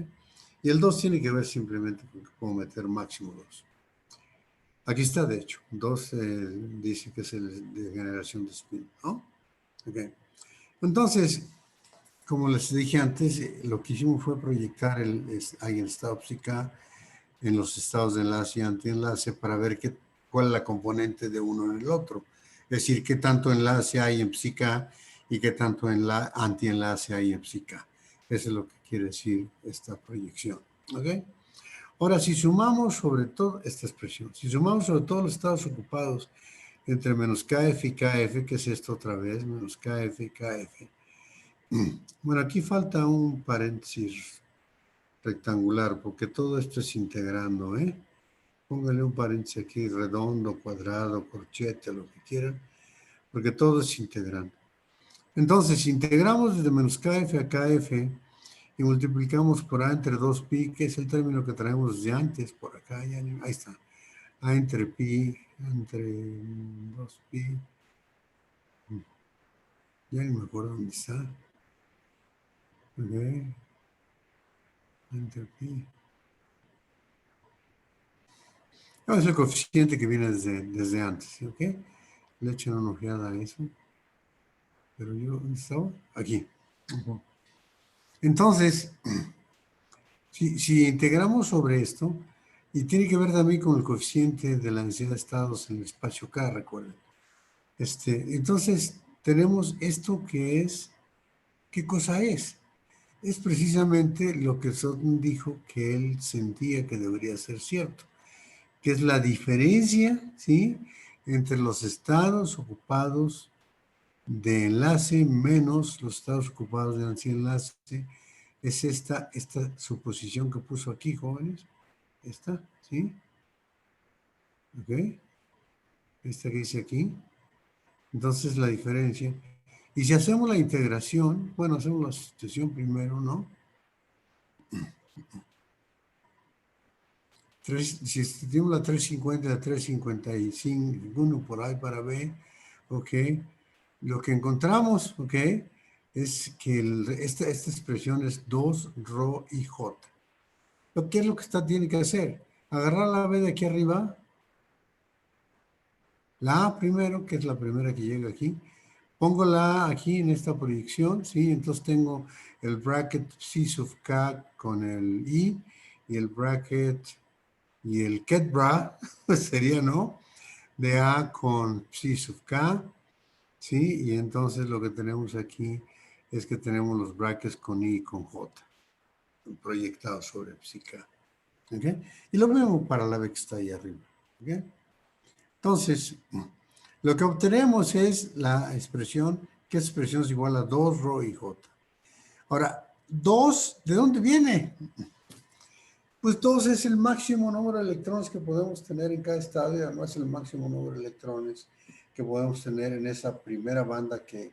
Speaker 2: Y el 2 tiene que ver simplemente con que puedo meter máximo 2. Aquí está, de hecho, 2 dice que es el de generación de spin, ¿no? Ok. Entonces, como les dije antes, lo que hicimos fue proyectar el estado psica en los estados de enlace y antienlace para ver cuál es la componente de uno en el otro. Es decir, qué tanto enlace hay en psica y qué tanto antienlace hay en psica. Eso es lo que quiere decir esta proyección. ¿Ok? Ahora, si sumamos sobre todo esta expresión, si sumamos sobre todos los estados ocupados entre menos KF y KF, que es esto otra vez, menos KF y KF. Bueno, aquí falta un paréntesis rectangular, porque todo esto es integrando, ¿eh? Póngale un paréntesis aquí, redondo, cuadrado, corchete, lo que quieran, porque todo es integrando. Entonces, si integramos desde menos KF a KF y multiplicamos por A entre 2pi, que es el término que traemos desde antes, por acá, ya, ahí está. A entre pi, entre 2pi, ya ni me acuerdo dónde está. Ok. Entre pi. Es el coeficiente que viene desde antes, ¿ok? Le echen una ojeada a eso. Pero yo, ¿dónde estaba? Aquí. Entonces, si integramos sobre esto, y tiene que ver también con el coeficiente de la densidad de estados en el espacio K, recuerden. Entonces, tenemos esto que es, ¿qué cosa es? Es precisamente lo que Sutton dijo que él sentía que debería ser cierto, que es la diferencia, ¿sí?, entre los estados ocupados de enlace menos los estados ocupados de antienlace. Es esta suposición que puso aquí, jóvenes. Esta, ¿sí? ¿Ok? Esta que dice aquí. Entonces la diferencia. Y si hacemos la integración, bueno, hacemos la sustitución primero, ¿no? Si sustituimos la 350 a 355, uno por ahí para B, ¿ok? Lo que encontramos, ¿ok?, es que esta expresión es 2 Rho y J. ¿Qué es lo que tiene que hacer? Agarrar la B de aquí arriba, la A primero, que es la primera que llega aquí, Póngola aquí en esta proyección, ¿sí? Entonces tengo el bracket psi sub k con el i y el bracket y el ket bra, sería, ¿no? De a con psi sub k, ¿sí? Y entonces lo que tenemos aquí es que tenemos los brackets con i y con j, proyectados sobre psi k, ¿ok? Y lo mismo para la b que está ahí arriba, ¿ok? Entonces, lo que obtenemos es la expresión, que expresión es igual a 2 rho y j. Ahora, 2, ¿de dónde viene? Pues 2 es el máximo número de electrones que podemos tener en cada estadio, no es el máximo número de electrones que podemos tener en esa primera banda que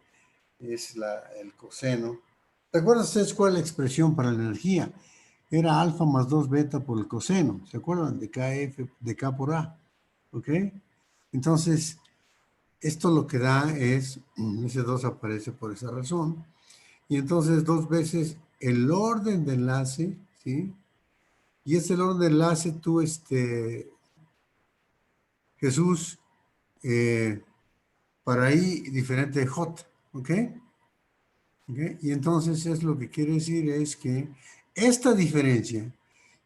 Speaker 2: es el coseno. ¿Te acuerdas ustedes cuál es la expresión para la energía? Era alfa más 2 beta por el coseno, ¿se acuerdan? De KF, de K por A, ¿ok? Entonces, esto lo que da es, ese 2 aparece por esa razón, y entonces 2 veces el orden de enlace, ¿sí? Y es el orden de enlace, tú, Jesús, para I diferente de J, ¿ok? ¿Ok? Y entonces es lo que quiere decir es que esta diferencia,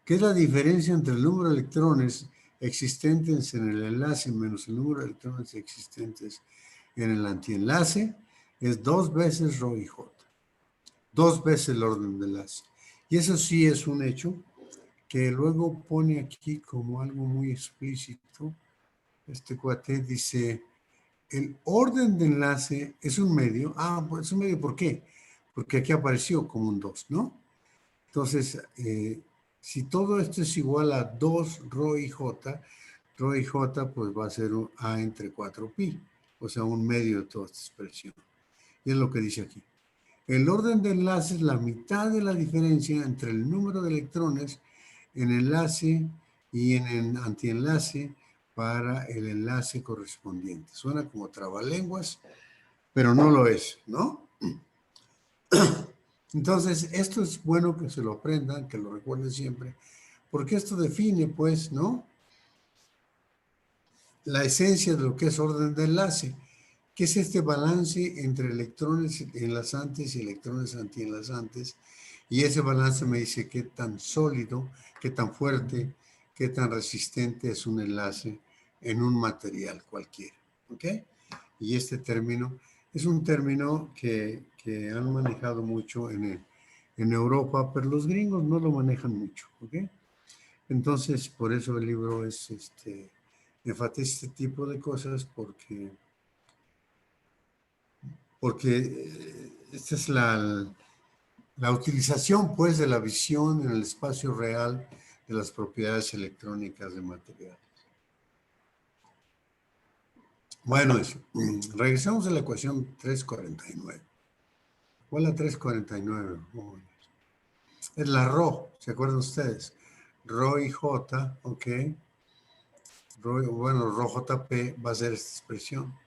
Speaker 2: que es la diferencia entre el número de electrones existentes en el enlace menos el número de electrones existentes en el antienlace, es 2 veces rho y J. 2 veces el orden de enlace. Y eso sí es un hecho que luego pone aquí como algo muy explícito. Este cuate dice, el orden de enlace es un medio. Ah, pues es un medio, ¿por qué? Porque aquí apareció como un 2, ¿no? Entonces, si todo esto es igual a 2 rho y j pues va a ser un a entre 4 pi, o sea, un medio de toda esta expresión. Y es lo que dice aquí. El orden de enlace es la mitad de la diferencia entre el número de electrones en enlace y en el antienlace para el enlace correspondiente. Suena como trabalenguas, pero no lo es, ¿no? Entonces, esto es bueno que se lo aprendan, que lo recuerden siempre, porque esto define, pues, ¿no? La esencia de lo que es orden de enlace, que es este balance entre electrones enlazantes y electrones antienlazantes, y ese balance me dice qué tan sólido, qué tan fuerte, qué tan resistente es un enlace en un material cualquiera, ¿ok? Y este término es un término que han manejado mucho en Europa, pero los gringos no lo manejan mucho, ¿ok? Entonces, por eso el libro es, enfatiza este tipo de cosas porque esta es la utilización, pues, de la visión en el espacio real de las propiedades electrónicas de materiales. Bueno, eso. Regresamos a la ecuación 349. ¿Cuál es la 349? Es la rho, ¿se acuerdan ustedes? Rho y J, ¿ok? Bueno, rho JP va a ser esta expresión.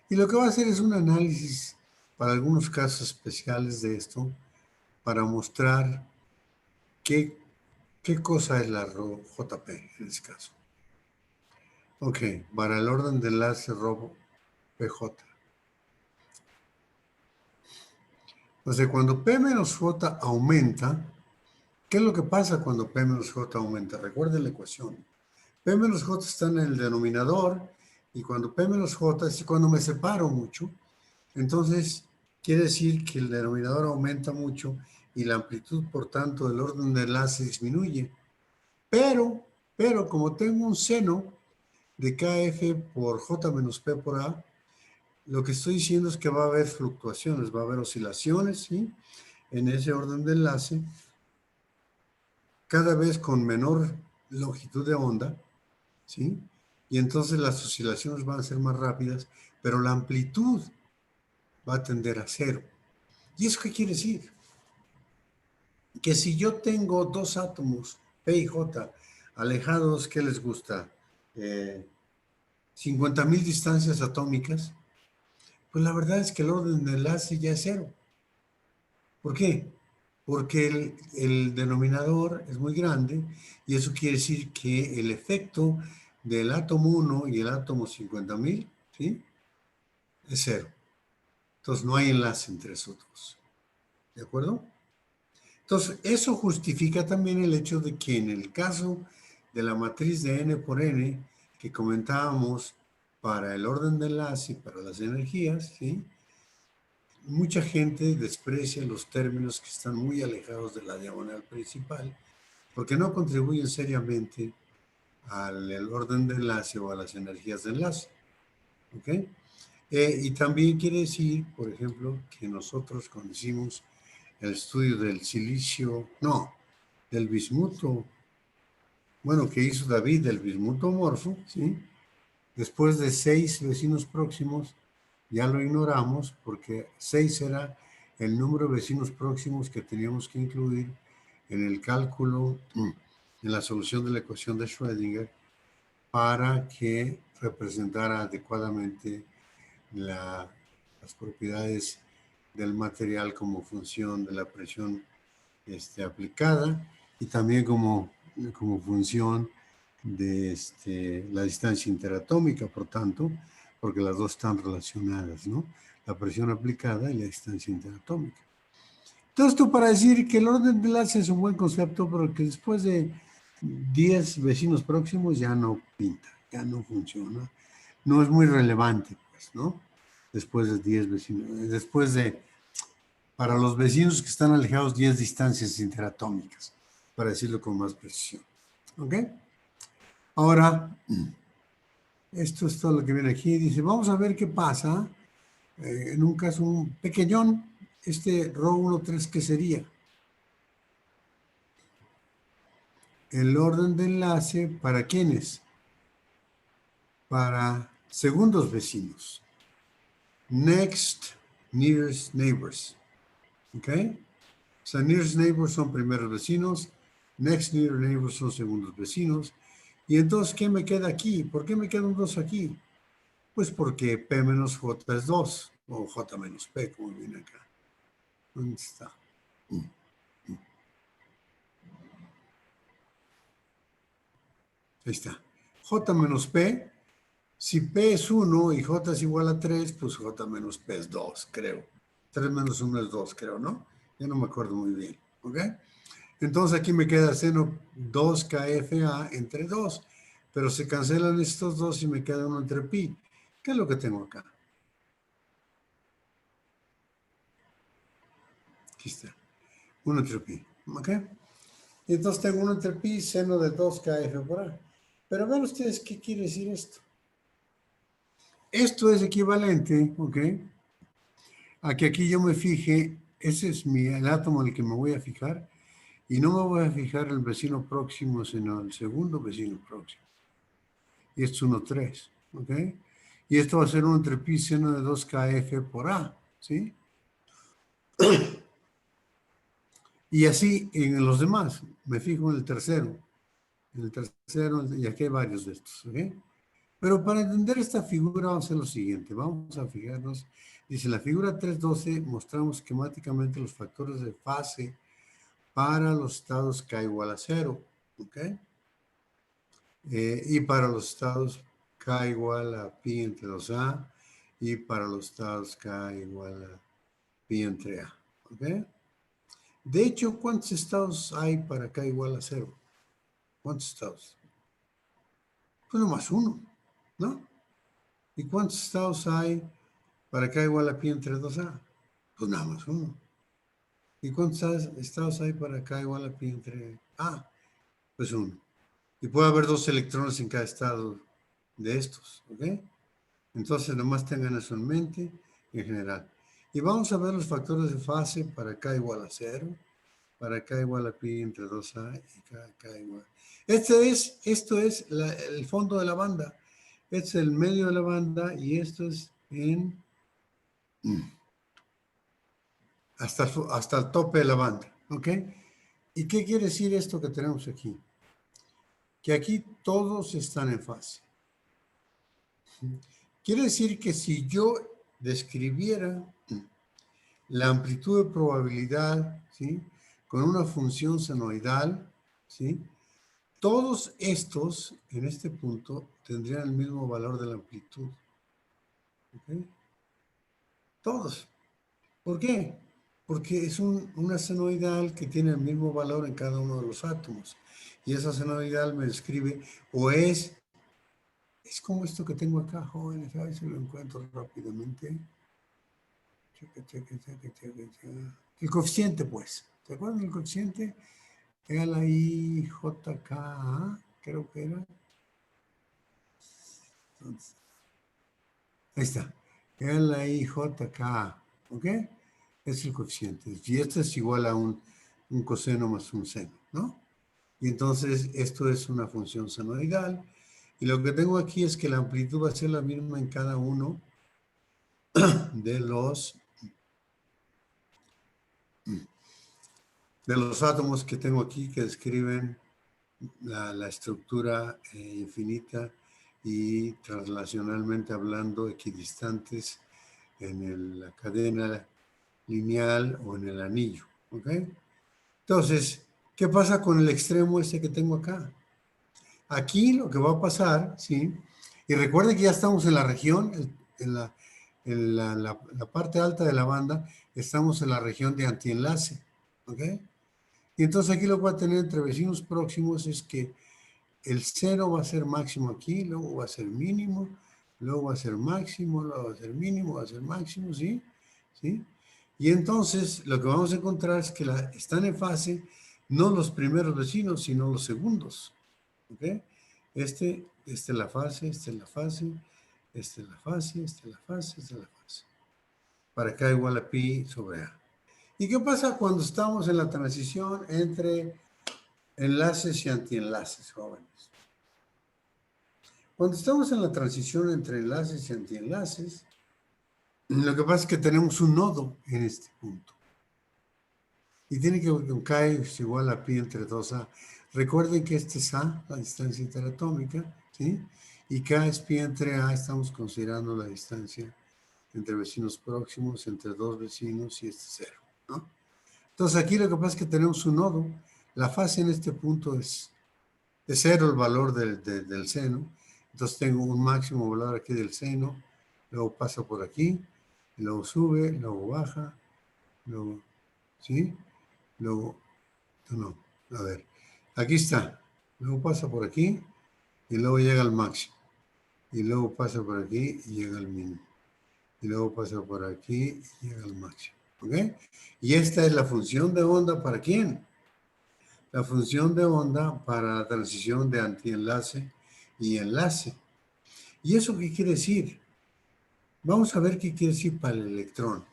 Speaker 2: Y lo que va a hacer es un análisis para algunos casos especiales de esto, para mostrar qué cosa es la rho JP en este caso. Ok, para el orden de enlace rho PJ. Entonces, cuando P menos J aumenta, ¿qué es lo que pasa cuando P menos J aumenta? Recuerden la ecuación. P menos J está en el denominador y cuando P menos J es cuando me separo mucho. Entonces, quiere decir que el denominador aumenta mucho y la amplitud, por tanto, del orden de enlace disminuye. Pero, como tengo un seno de KF por J menos P por A, lo que estoy diciendo es que va a haber fluctuaciones, va a haber oscilaciones, ¿sí? En ese orden de enlace, cada vez con menor longitud de onda, ¿sí? Y entonces las oscilaciones van a ser más rápidas, pero la amplitud va a tender a cero. ¿Y eso qué quiere decir? Que si yo tengo dos átomos, P y J, alejados, ¿qué les gusta? 50,000 distancias atómicas, pues la verdad es que el orden de enlace ya es cero. ¿Por qué? Porque el denominador es muy grande y eso quiere decir que el efecto del átomo 1 y el átomo 50,000, ¿sí? Es cero. Entonces no hay enlace entre esos dos. ¿De acuerdo? Entonces, eso justifica también el hecho de que en el caso de la matriz de n por n que comentábamos para el orden de enlace y para las energías, ¿sí? Mucha gente desprecia los términos que están muy alejados de la diagonal principal porque no contribuyen seriamente al orden de enlace o a las energías de enlace. ¿Ok? Y también quiere decir, por ejemplo, que nosotros cuando hicimos el estudio del silicio, no, del bismuto, bueno, que hizo David del bismuto morfo, ¿sí? Después de 6 vecinos próximos, ya lo ignoramos porque 6 era el número de vecinos próximos que teníamos que incluir en el cálculo, en la solución de la ecuación de Schrödinger, para que representara adecuadamente las propiedades del material como función de la presión aplicada y también como función de la distancia interatómica, por tanto, porque las dos están relacionadas, ¿no? La presión aplicada y la distancia interatómica. Todo esto para decir que el orden de enlace es un buen concepto, pero que después de 10 vecinos próximos ya no pinta, ya no funciona. No es muy relevante, pues, ¿no? Después de 10 vecinos, después de, para los vecinos que están alejados, 10 distancias interatómicas, para decirlo con más precisión. ¿Ok? Ahora, esto es todo lo que viene aquí. Dice, vamos a ver qué pasa. En un caso un pequeñón, rho 1,3, ¿qué sería? El orden de enlace, ¿para quiénes? Para segundos vecinos. Next nearest neighbors. ¿Ok? O sea, nearest neighbors son primeros vecinos, next nearest neighbors son segundos vecinos. Y entonces, ¿qué me queda aquí? ¿Por qué me quedan 2 aquí? Pues porque P menos J es 2, o J menos P, como viene acá. ¿Dónde está? Ahí está. J menos P, si P es 1 y J es igual a 3, pues J menos P es 2, creo. 3 menos 1 es 2, creo, ¿no? Ya no me acuerdo muy bien, ¿ok? Entonces aquí me queda seno 2KFA entre 2, pero se cancelan estos dos y me queda 1 entre pi. ¿Qué es lo que tengo acá? Aquí está. 1 entre pi, ¿ok? Y entonces tengo 1 entre pi, seno de 2KF por A. Pero vean ustedes qué quiere decir esto. Esto es equivalente, ¿ok? A que aquí yo me fije, ese es el átomo al que me voy a fijar, y no me voy a fijar el vecino próximo, sino el segundo vecino próximo. Y esto es 1,3, ¿ok? Y esto va a ser 1 entre pi seno de 2KF por A, ¿sí? Y así en los demás, me fijo en el tercero. En el tercero, y aquí hay varios de estos, ¿ok? Pero para entender esta figura vamos a hacer lo siguiente. Vamos a fijarnos. Dice, la figura 3.12 mostramos esquemáticamente los factores de fase para los estados K igual a 0, ¿ok? Y para los estados K igual a pi entre 2A y para los estados K igual a pi entre A, ¿ok? De hecho, ¿cuántos estados hay para K igual a 0? ¿Cuántos estados? Pues nomás uno, ¿no? ¿Y cuántos estados hay para K igual a pi entre 2A? Pues nada más uno. ¿Y cuántos estados hay para K igual a pi entre A? Pues uno. Y puede haber 2 electrones en cada estado de estos, ¿ok? Entonces, nomás tengan eso en mente en general. Y vamos a ver los factores de fase para K igual a 0, para K igual a pi entre 2A y K igual. Esto es el fondo de la banda. Este es el medio de la banda y esto es hasta el tope de la banda, ¿ok? ¿Y qué quiere decir esto que tenemos aquí? Que aquí todos están en fase. Quiere decir que si yo describiera la amplitud de probabilidad, ¿sí? Con una función senoidal, ¿sí? Todos estos, en este punto, tendrían el mismo valor de la amplitud. ¿Ok? todos. ¿Por qué? Porque es una senoidal que tiene el mismo valor en cada uno de los átomos. Y esa senoidal me describe, o es como esto que tengo acá, jóvenes, a ver si lo encuentro rápidamente. El coeficiente, pues. ¿Se acuerdan del coeficiente? Era la IJK, creo que era. Ahí está. Era la IJK, ¿ok? Es el coeficiente. Y esto es igual a un coseno más un seno, ¿no? Y entonces esto es una función senoidal. Y lo que tengo aquí es que la amplitud va a ser la misma en cada uno de los átomos que tengo aquí que describen la estructura infinita y translacionalmente hablando equidistantes en la cadena lineal o en el anillo, ¿ok? Entonces, ¿qué pasa con el extremo este que tengo acá? Aquí lo que va a pasar, ¿sí? Y recuerden que ya estamos en la región, en la parte alta de la banda, estamos en la región de antienlace, ¿ok? Y entonces aquí lo que va a tener entre vecinos próximos es que el cero va a ser máximo aquí, luego va a ser mínimo, luego va a ser máximo, luego va a ser mínimo, va a ser máximo, ¿sí? ¿Sí? Y entonces lo que vamos a encontrar es que están en fase no los primeros vecinos, sino los segundos, ¿ok? Esta es la fase, esta es la fase, esta es la fase, esta es la fase, esta es la fase. Para acá igual a pi sobre a. ¿Y qué pasa cuando estamos en la transición entre enlaces y antienlaces, jóvenes? Cuando estamos en la transición entre enlaces y antienlaces, lo que pasa es que tenemos un nodo en este punto. Y tiene que ver con K es igual a pi entre 2a. Recuerden que este es A, la distancia interatómica, ¿sí? Y K es pi entre A, estamos considerando la distancia entre vecinos próximos, entre dos vecinos y este cero, ¿no? Entonces aquí lo que pasa es que tenemos un nodo. La fase en este punto es cero el valor del seno. Entonces tengo un máximo valor aquí del seno, luego pasa por aquí, luego sube, luego baja, luego, ¿sí? Luego, no, a ver, aquí está, luego pasa por aquí y luego llega al máximo. Y luego pasa por aquí y llega al mínimo. Y luego pasa por aquí y llega al máximo. ¿Ok? Y esta es la función de onda, ¿para quién? La función de onda para la transición de antienlace y enlace. ¿Y eso qué quiere decir? Vamos a ver qué quiere decir para el electrón.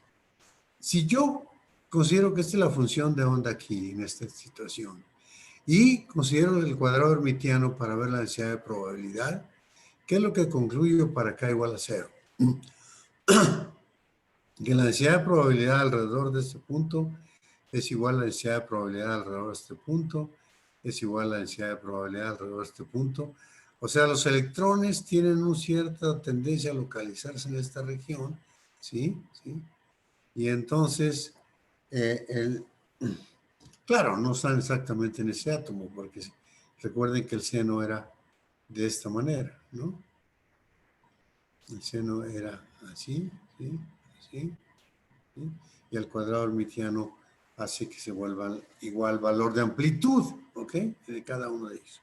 Speaker 2: Si yo considero que esta es la función de onda aquí, en esta situación, y considero el cuadrado hermitiano para ver la densidad de probabilidad, ¿qué es lo que concluyo para K igual a 0? Que la densidad de probabilidad alrededor de este punto es igual a la densidad de probabilidad alrededor de este punto, es igual a la densidad de probabilidad alrededor de este punto. O sea, los electrones tienen una cierta tendencia a localizarse en esta región, ¿sí? ¿Sí? Y entonces, claro, no están exactamente en ese átomo, porque recuerden que el seno era de esta manera, ¿no? El seno era así, ¿sí? Así, ¿sí? Y el cuadrado hermitiano hace que se vuelvan igual valor de amplitud, ¿ok? De cada uno de ellos.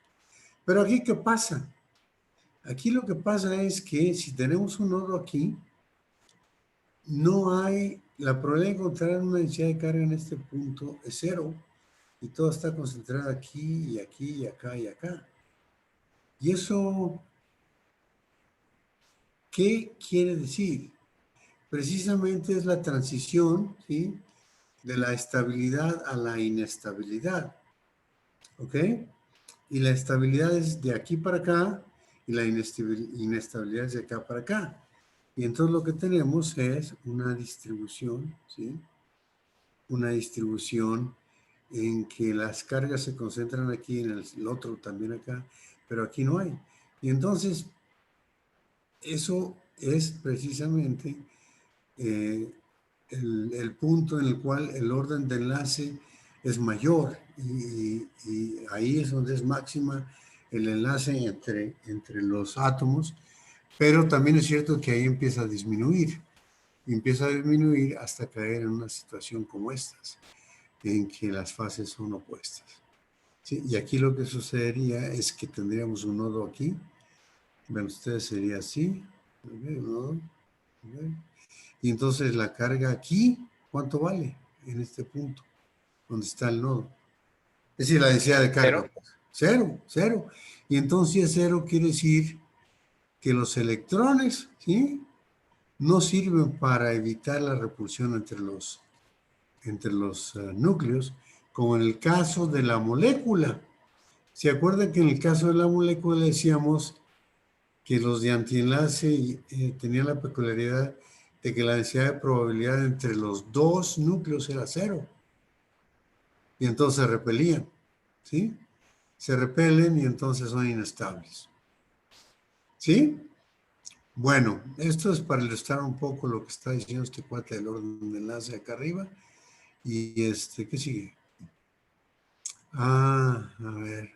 Speaker 2: Pero aquí, ¿qué pasa? Aquí lo que pasa es que si tenemos un nodo aquí, no hay, la probabilidad de encontrar una densidad de carga en este punto es 0, y todo está concentrado aquí, y aquí, y acá, y acá. Y eso, ¿qué quiere decir? Precisamente es la transición, ¿sí?, de la estabilidad a la inestabilidad, ¿ok? Y la estabilidad es de aquí para acá y la inestabilidad es de acá para acá. Y entonces lo que tenemos es una distribución, ¿sí? Una distribución en que las cargas se concentran aquí, en el otro también acá, pero aquí no hay. Y entonces, eso es precisamente el punto en el cual el orden de enlace es mayor y ahí es donde es máxima el enlace entre los átomos, pero también es cierto que ahí empieza a disminuir. y empieza a disminuir hasta caer en una situación como estas, en que las fases son opuestas. ¿Sí? Y aquí lo que sucedería es que tendríamos un nodo aquí. Ven ustedes, sería así. ¿No? Y entonces la carga aquí, ¿cuánto vale en este punto? Donde está el nodo. Es decir, la densidad de carga.
Speaker 3: ¿Cero?
Speaker 2: Cero. Y entonces cero quiere decir que los electrones, ¿sí?, no sirven para evitar la repulsión entre los núcleos, como en el caso de la molécula. ¿Se acuerdan que en el caso de la molécula decíamos que los de antienlace tenían la peculiaridad de que la densidad de probabilidad entre los dos núcleos era cero? Y entonces se repelían, ¿sí? Se repelen y entonces son inestables. ¿Sí? Bueno, esto es para ilustrar un poco lo que está diciendo este cuate del orden de enlace acá arriba. Y ¿qué sigue? A ver.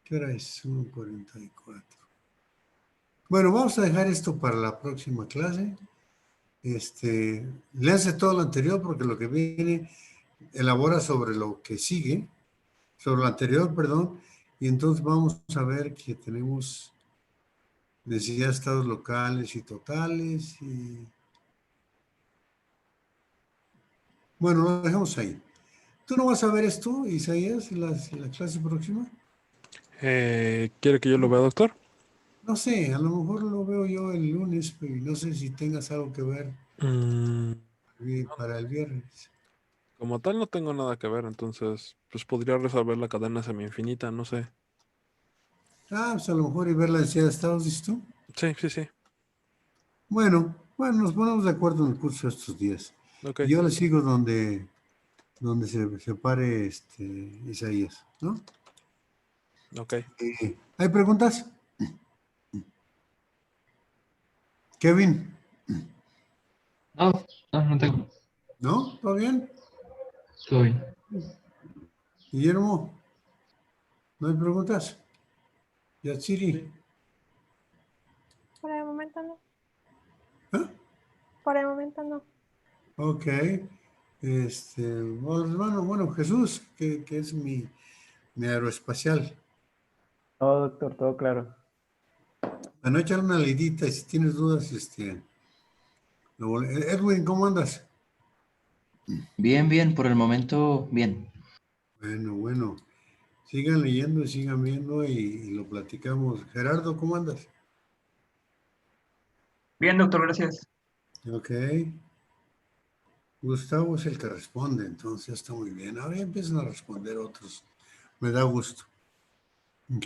Speaker 2: ¿Qué hora es? 1:44. Bueno, vamos a dejar esto para la próxima clase. Léanse todo lo anterior porque lo que viene elabora sobre lo que sigue, sobre lo anterior, perdón, y entonces vamos a ver que tenemos densidad de estados locales y totales y bueno, lo dejamos ahí. ¿Tú no vas a ver esto, Isaías, en la clase próxima?
Speaker 1: ¿Quiere que yo lo vea, doctor?
Speaker 2: No sé, a lo mejor lo veo yo el lunes, pero no sé si tengas algo que ver
Speaker 1: Mm,
Speaker 2: para el viernes.
Speaker 1: como tal no tengo nada que ver, entonces pues podría resolver la cadena semi-infinita, no sé.
Speaker 2: Ah, pues a lo mejor y ver la densidad de estados, ¿dices tú?
Speaker 1: Sí, sí, sí.
Speaker 2: Bueno, nos ponemos de acuerdo en el curso estos días.
Speaker 1: Ok,
Speaker 2: Y yo le sigo donde se pare Isaías, ¿no?
Speaker 1: ok.
Speaker 2: ¿Hay preguntas? Kevin,
Speaker 6: No, no tengo.
Speaker 2: ¿no? ¿Todo bien?
Speaker 6: Estoy.
Speaker 2: Guillermo, ¿no hay preguntas? Yatsiri,
Speaker 5: Por el momento no.
Speaker 2: ¿ah?
Speaker 5: Por el momento no.
Speaker 2: Ok. Bueno, Jesús, que es mi aeroespacial.
Speaker 9: No, doctor, todo claro.
Speaker 2: Bueno, échale una leidita y si tienes dudas, Edwin, ¿cómo andas?
Speaker 8: Bien, bien, por el momento, bien.
Speaker 2: Bueno. Sigan leyendo y sigan viendo y lo platicamos. Gerardo, ¿cómo andas?
Speaker 11: Bien, doctor, gracias.
Speaker 2: Ok. Gustavo es el que responde, entonces está muy bien. Ahora ya empiezan a responder otros. Me da gusto. Ok.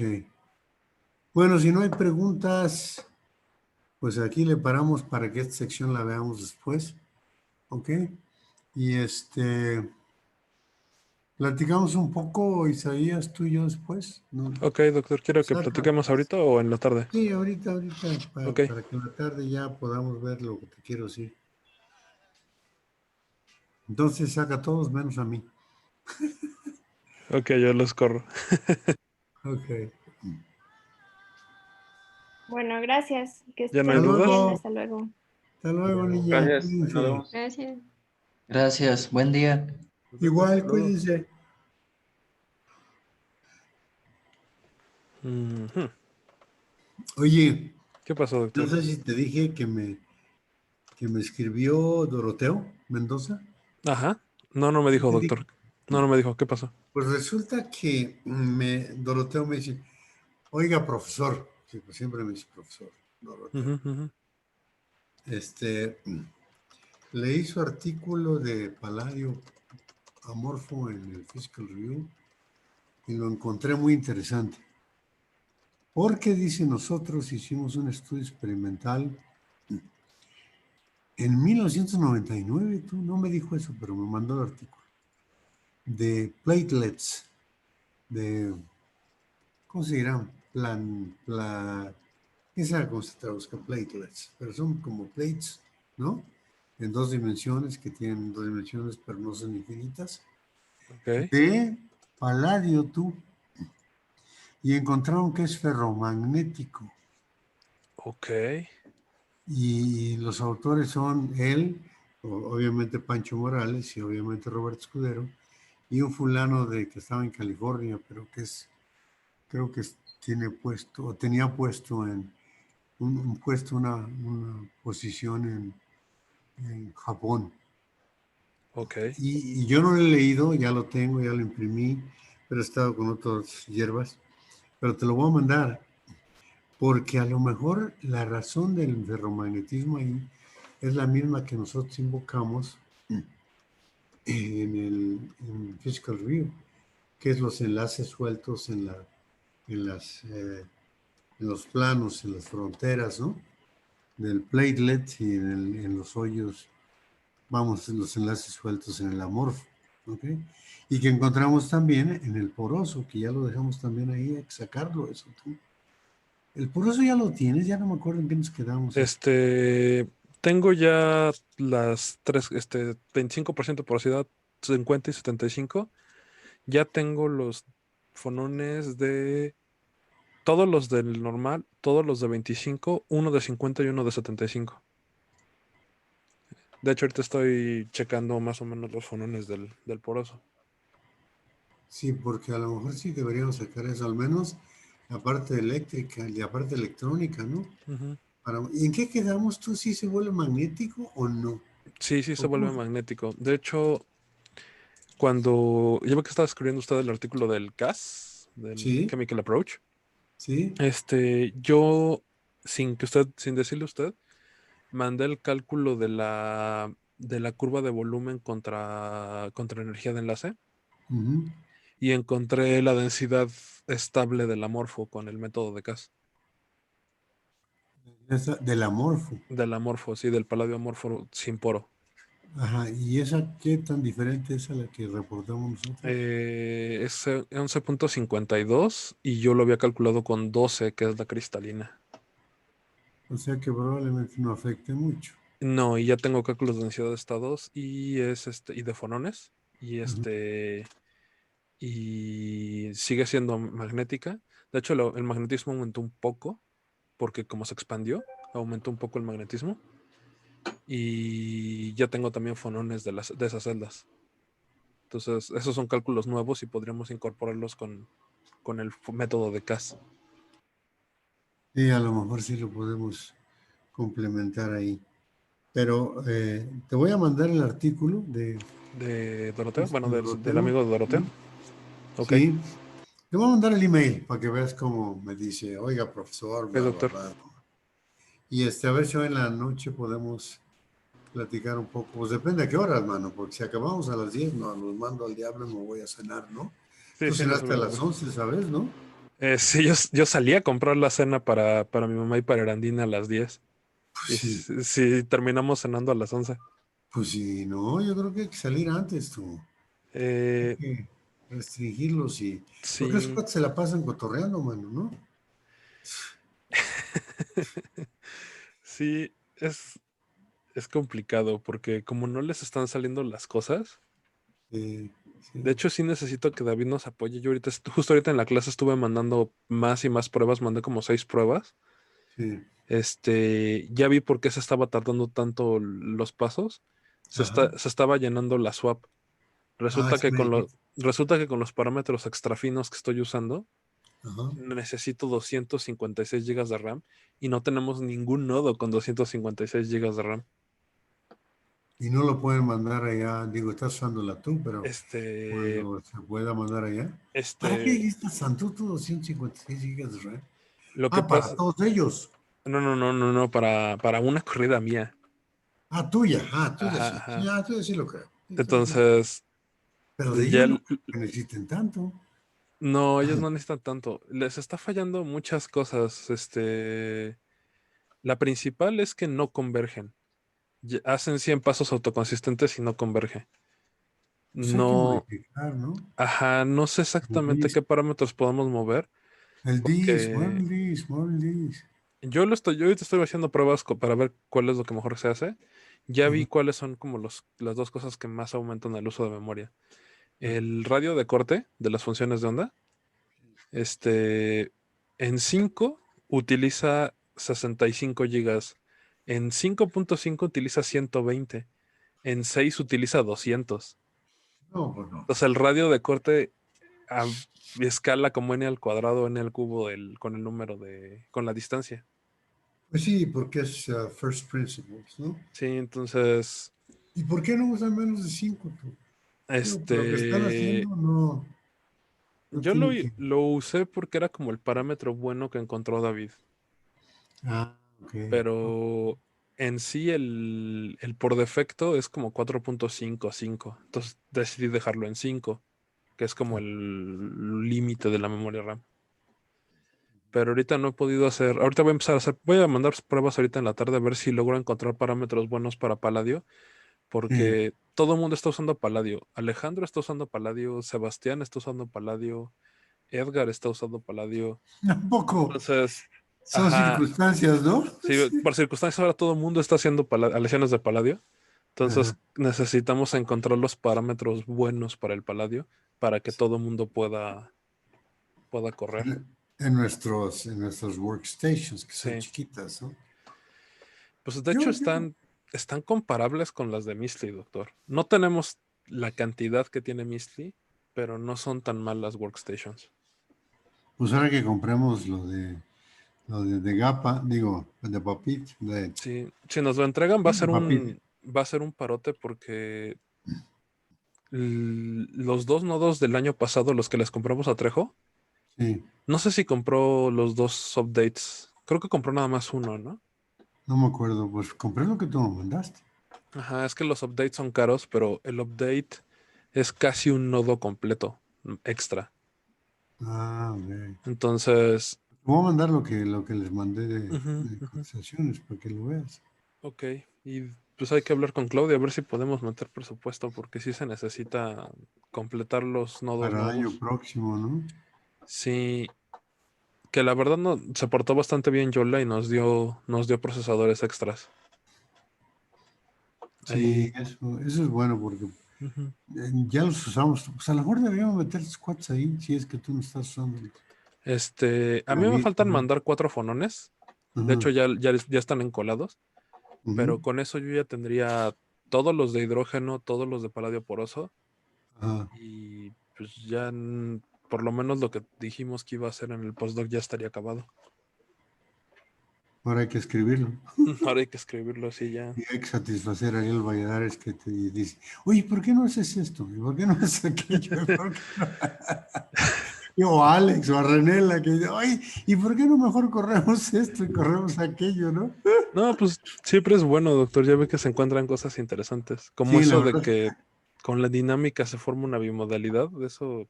Speaker 2: Bueno, si no hay preguntas, pues aquí le paramos para que esta sección la veamos después. Ok. Y platicamos un poco, Isaías, tú y yo después. ¿No?
Speaker 1: Ok, doctor, ¿quiero que
Speaker 2: Saca.
Speaker 1: platiquemos ahorita o en la tarde?
Speaker 2: Sí, ahorita,
Speaker 1: Ok,
Speaker 2: para que en la tarde ya podamos ver lo que te quiero decir. Entonces saca a todos menos a mí.
Speaker 1: ok, yo los corro.
Speaker 2: Ok.
Speaker 5: Bueno, gracias. Que
Speaker 1: ¿Ya no hay
Speaker 5: estén muy bien.
Speaker 1: dudas?
Speaker 5: Hasta luego.
Speaker 2: Hasta luego, niña.
Speaker 3: Gracias, nos
Speaker 2: Cuídense.
Speaker 3: vemos.
Speaker 5: Gracias.
Speaker 8: Gracias, buen día.
Speaker 2: Igual, cuídense.
Speaker 1: Ujú.
Speaker 2: Oye,
Speaker 1: ¿Qué pasó,
Speaker 2: no
Speaker 1: doctor?
Speaker 2: sé si te dije que me escribió Doroteo Mendoza.
Speaker 1: Ajá. No, no me dijo,
Speaker 2: Te dije.
Speaker 1: doctor. No, no me dijo. ¿Qué pasó?
Speaker 2: Pues resulta que Doroteo me dice, oiga, profesor, sí, pues siempre me dice profesor, Doroteo.
Speaker 1: Ujú, ujú.
Speaker 2: Leí su artículo de Palladio Amorfo en el Physical Review y lo encontré muy interesante. Porque dice, nosotros hicimos un estudio experimental en 1999, tú no me dijo eso, pero me mandó el artículo, de platelets, ¿cómo se dirán? ¿Qué será cómo se traduzca? Platelets, pero son como plates, ¿no? En dos dimensiones, que tienen dos dimensiones, pero no son infinitas.
Speaker 1: Ok.
Speaker 2: De paladio, tú. Y encontraron que es ferromagnético.
Speaker 1: Ok.
Speaker 2: Y los autores son él, obviamente Pancho Morales y obviamente Roberto Escudero, y un fulano que estaba en California, pero creo que tiene puesto, o tenía puesto una posición en Japón.
Speaker 1: Ok.
Speaker 2: Y yo no lo he leído, ya lo tengo, ya lo imprimí, pero he estado con otras hierbas, pero te lo voy a mandar, porque a lo mejor la razón del ferromagnetismo ahí es la misma que nosotros invocamos en Physical Review, que es los enlaces sueltos en, las, en los planos, en las fronteras, ¿no? Del platelet y en los hoyos, vamos, los enlaces sueltos en el amorfo, ¿ok? Y que encontramos también en el poroso, que ya lo dejamos también ahí, hay que sacarlo eso, tú. El poroso ya lo tienes, ya no me acuerdo en qué nos quedamos.
Speaker 1: Tengo ya las tres, 25% porosidad, 50 y 75. Ya tengo los fonones de todos los del normal, todos los de 25, uno de 50 y uno de 75. De hecho, ahorita estoy checando más o menos los fonones del poroso.
Speaker 2: Sí, porque a lo mejor sí deberíamos sacar eso, al menos la parte eléctrica y la parte electrónica, ¿no?
Speaker 1: Ujú.
Speaker 2: ¿Y en qué quedamos tú? ¿Sí se vuelve magnético o no?
Speaker 1: Sí, sí se
Speaker 2: ¿O
Speaker 1: vuelve
Speaker 2: cómo?
Speaker 1: magnético. De hecho, cuando ya ve que estaba escribiendo usted el artículo del CAS, del
Speaker 2: Sí,
Speaker 1: Chemical Approach,
Speaker 2: sí.
Speaker 1: yo, sin decirle a usted, mandé el cálculo de la curva de volumen contra energía de enlace
Speaker 2: Ujú.
Speaker 1: y encontré la densidad estable del amorfo con el método de CAS.
Speaker 2: Del amorfo.
Speaker 1: Del amorfo, sí, del paladio amorfo sin poro.
Speaker 2: Ajá, ¿y esa qué tan diferente es a la que reportamos nosotros?
Speaker 1: Es 11.52 y yo lo había calculado con 12, que es la cristalina.
Speaker 2: O sea que probablemente no afecte mucho.
Speaker 1: No, y ya tengo cálculos de densidad de estados y y de fonones y
Speaker 2: Ujú.
Speaker 1: y sigue siendo magnética. De hecho, el magnetismo aumentó un poco porque como se expandió, aumentó un poco el magnetismo y ya tengo también fonones de esas celdas. Entonces, esos son cálculos nuevos y podríamos incorporarlos con el método de CAS.
Speaker 2: Y a lo mejor sí lo podemos complementar ahí. Pero te voy a mandar el artículo
Speaker 1: ¿De Doroteo? Bueno,
Speaker 2: de
Speaker 1: del
Speaker 2: Doroteo.
Speaker 1: amigo de Doroteo. Ok,
Speaker 2: Sí, te voy a mandar el email para que veas cómo me dice, oiga, profesor,
Speaker 1: ok,
Speaker 2: bla, bla,
Speaker 1: doctor.
Speaker 2: bla. Y a ver si hoy en la noche podemos platicar un poco. Pues depende a qué hora, hermano, porque si acabamos a las 10, no, los mando al diablo y me voy a cenar, ¿no?
Speaker 1: Sí,
Speaker 2: Tú
Speaker 1: sí, no se
Speaker 2: cenaste a las
Speaker 1: preocupe.
Speaker 2: 11, ¿sabes, no?
Speaker 1: Sí, yo salí a comprar la cena para mi mamá y para Erandina a las 10.
Speaker 2: Pues
Speaker 1: Y
Speaker 2: sí,
Speaker 1: si terminamos cenando a las 11.
Speaker 2: pues sí, no, yo creo que hay que salir antes, tú. Hay
Speaker 1: Eh,
Speaker 2: que restringirlos porque esos
Speaker 1: sí,
Speaker 2: cuates se la pasan cotorreando, mano, ¿no?
Speaker 1: sí, es complicado porque como no les están saliendo las cosas,
Speaker 2: Sí,
Speaker 1: de hecho sí necesito que David nos apoye. Yo justo ahorita en la clase estuve mandando más y más pruebas, mandé como 6 pruebas.
Speaker 2: sí.
Speaker 1: Ya vi por qué se estaba tardando tanto los pasos.
Speaker 2: Ajá.
Speaker 1: Se estaba llenando la swap.
Speaker 2: Ah,
Speaker 1: Resulta
Speaker 2: sí
Speaker 1: que
Speaker 2: me dijiste.
Speaker 1: resulta que con los parámetros extra finos que estoy usando,
Speaker 2: Ajá.
Speaker 1: necesito 256 gigas de RAM y no tenemos ningún nodo con 256 gigas de RAM.
Speaker 2: Y no lo pueden mandar allá, digo, estás usándola tú, pero
Speaker 1: Este,
Speaker 2: cuando se pueda mandar allá. ¿Para qué
Speaker 1: este,
Speaker 2: necesitas tanto tú 256 gigas de RAM?
Speaker 1: lo que
Speaker 2: Ah, para
Speaker 1: pasa,
Speaker 2: todos ellos.
Speaker 1: no, para una corrida mía.
Speaker 2: Tuya
Speaker 1: Ajá,
Speaker 2: sí. Sí,
Speaker 1: ajá.
Speaker 2: tuya sí lo creo. Eso sí.
Speaker 1: Entonces,
Speaker 2: Pero de
Speaker 1: ya,
Speaker 2: ellos no creo que necesiten tanto.
Speaker 1: no, ellos
Speaker 2: Ay,
Speaker 1: no necesitan tanto. Les está fallando muchas cosas. La principal es que no convergen. Hacen 100 pasos autoconsistentes y no converge.
Speaker 2: pues hay que
Speaker 1: No,
Speaker 2: modificar, ¿no?
Speaker 1: ajá, no sé
Speaker 2: El
Speaker 1: exactamente
Speaker 2: dis,
Speaker 1: qué parámetros podemos mover,
Speaker 2: mueve
Speaker 1: porque
Speaker 2: el dis, mueve el dis.
Speaker 1: yo ahorita estoy haciendo pruebas para ver cuál es lo que mejor se hace. Ya vi
Speaker 2: Ujú,
Speaker 1: cuáles son como las dos cosas que más aumentan el uso de memoria.
Speaker 2: ujú.
Speaker 1: El radio de corte de las funciones de onda, este, en 5 utiliza 65 gigas En 5.5 utiliza 120. En 6 utiliza 200.
Speaker 2: No, pues no.
Speaker 1: Entonces el radio de corte a escala como n al cuadrado, n al cubo con el número con la distancia.
Speaker 2: Pues sí, porque es first principles, ¿no?
Speaker 1: Sí, entonces,
Speaker 2: ¿Y por qué no usan menos de 5 tú? Digo, por lo que están haciendo, no
Speaker 1: yo
Speaker 2: tienen que...
Speaker 1: lo usé porque era como el parámetro bueno que encontró David.
Speaker 2: Ah, ok.
Speaker 1: Pero en sí el por defecto es como 4.5 a 5. Entonces decidí dejarlo en 5, que es como el límite de la memoria RAM. Pero ahorita no he podido hacer. Ahorita voy a empezar a hacer. Voy a mandar pruebas ahorita en la tarde a ver si logro encontrar parámetros buenos para Palladio.
Speaker 2: Sí.
Speaker 1: Porque todo el mundo está usando Palladio. Alejandro está usando Palladio. Sebastián está usando Palladio. Edgar está usando Palladio.
Speaker 2: Tampoco.
Speaker 1: Entonces,
Speaker 2: Son
Speaker 1: ajá.
Speaker 2: circunstancias, ¿no?
Speaker 1: Sí, por circunstancias ahora todo el mundo está haciendo aleaciones de Palladio. Entonces
Speaker 2: Ajá.
Speaker 1: necesitamos encontrar los parámetros buenos para el Palladio para que todo el mundo pueda correr.
Speaker 2: En nuestros workstations, que son
Speaker 1: Sí.
Speaker 2: chiquitas, ¿no?
Speaker 1: Pues de hecho están comparables con las de Mistly, doctor. No tenemos la cantidad que tiene Mistly, pero no son tan mal las workstations.
Speaker 2: Pues ahora que compremos lo de Gapa, digo, de Papit,
Speaker 1: Sí, si nos lo entregan va a ser
Speaker 2: Papit.
Speaker 1: un parote porque los 2 nodos del año pasado, los que les compramos a Trejo,
Speaker 2: Sí,
Speaker 1: no sé si compró los 2 updates. Creo que compró nada más uno, ¿no?
Speaker 2: no me acuerdo, pues compré lo que tú me mandaste.
Speaker 1: Ajá, es que los updates son caros, pero el update es casi un nodo completo extra.
Speaker 2: Ah, ok.
Speaker 1: Entonces,
Speaker 2: Voy a mandar lo que les mandé de
Speaker 1: ujú.
Speaker 2: cotizaciones para que lo veas.
Speaker 1: Ok, y pues hay que hablar con Claudia a ver si podemos meter presupuesto, porque sí se necesita completar los nodos
Speaker 2: Para el año
Speaker 1: nuevos.
Speaker 2: próximo, ¿no?
Speaker 1: Sí, que la verdad no se portó bastante bien Yola y nos dio procesadores extras.
Speaker 2: Sí,
Speaker 1: Ahí.
Speaker 2: eso es bueno porque
Speaker 1: Ujú.
Speaker 2: ya los usamos. Pues a lo mejor deberíamos meter squats ahí, si es que tú no estás usando
Speaker 1: A mí me
Speaker 2: David,
Speaker 1: faltan
Speaker 2: ¿no?
Speaker 1: mandar 4 fonones. De hecho,
Speaker 2: Ajá,
Speaker 1: ya están encolados.
Speaker 2: ujú,
Speaker 1: Pero con eso yo ya tendría todos los de hidrógeno, todos los de paladio poroso.
Speaker 2: ajá.
Speaker 1: Y pues ya por lo menos lo que dijimos que iba a hacer en el postdoc ya estaría acabado.
Speaker 2: Ahora hay que escribirlo.
Speaker 1: Ahora hay que escribirlo así ya.
Speaker 2: Y hay que satisfacer a Ariel Valladares que te dice, oye, ¿por qué no haces esto? ¿Y por qué no haces aquello? ¿Y por qué no? O a Alex o a Renela que dice, oye, ¿y por qué no mejor corremos esto y corremos aquello, no?
Speaker 1: No, pues siempre es bueno, doctor. Ya ve que se encuentran cosas interesantes. Como
Speaker 2: Sí, la
Speaker 1: eso de
Speaker 2: verdad,
Speaker 1: que con la dinámica se forma una bimodalidad.
Speaker 2: eso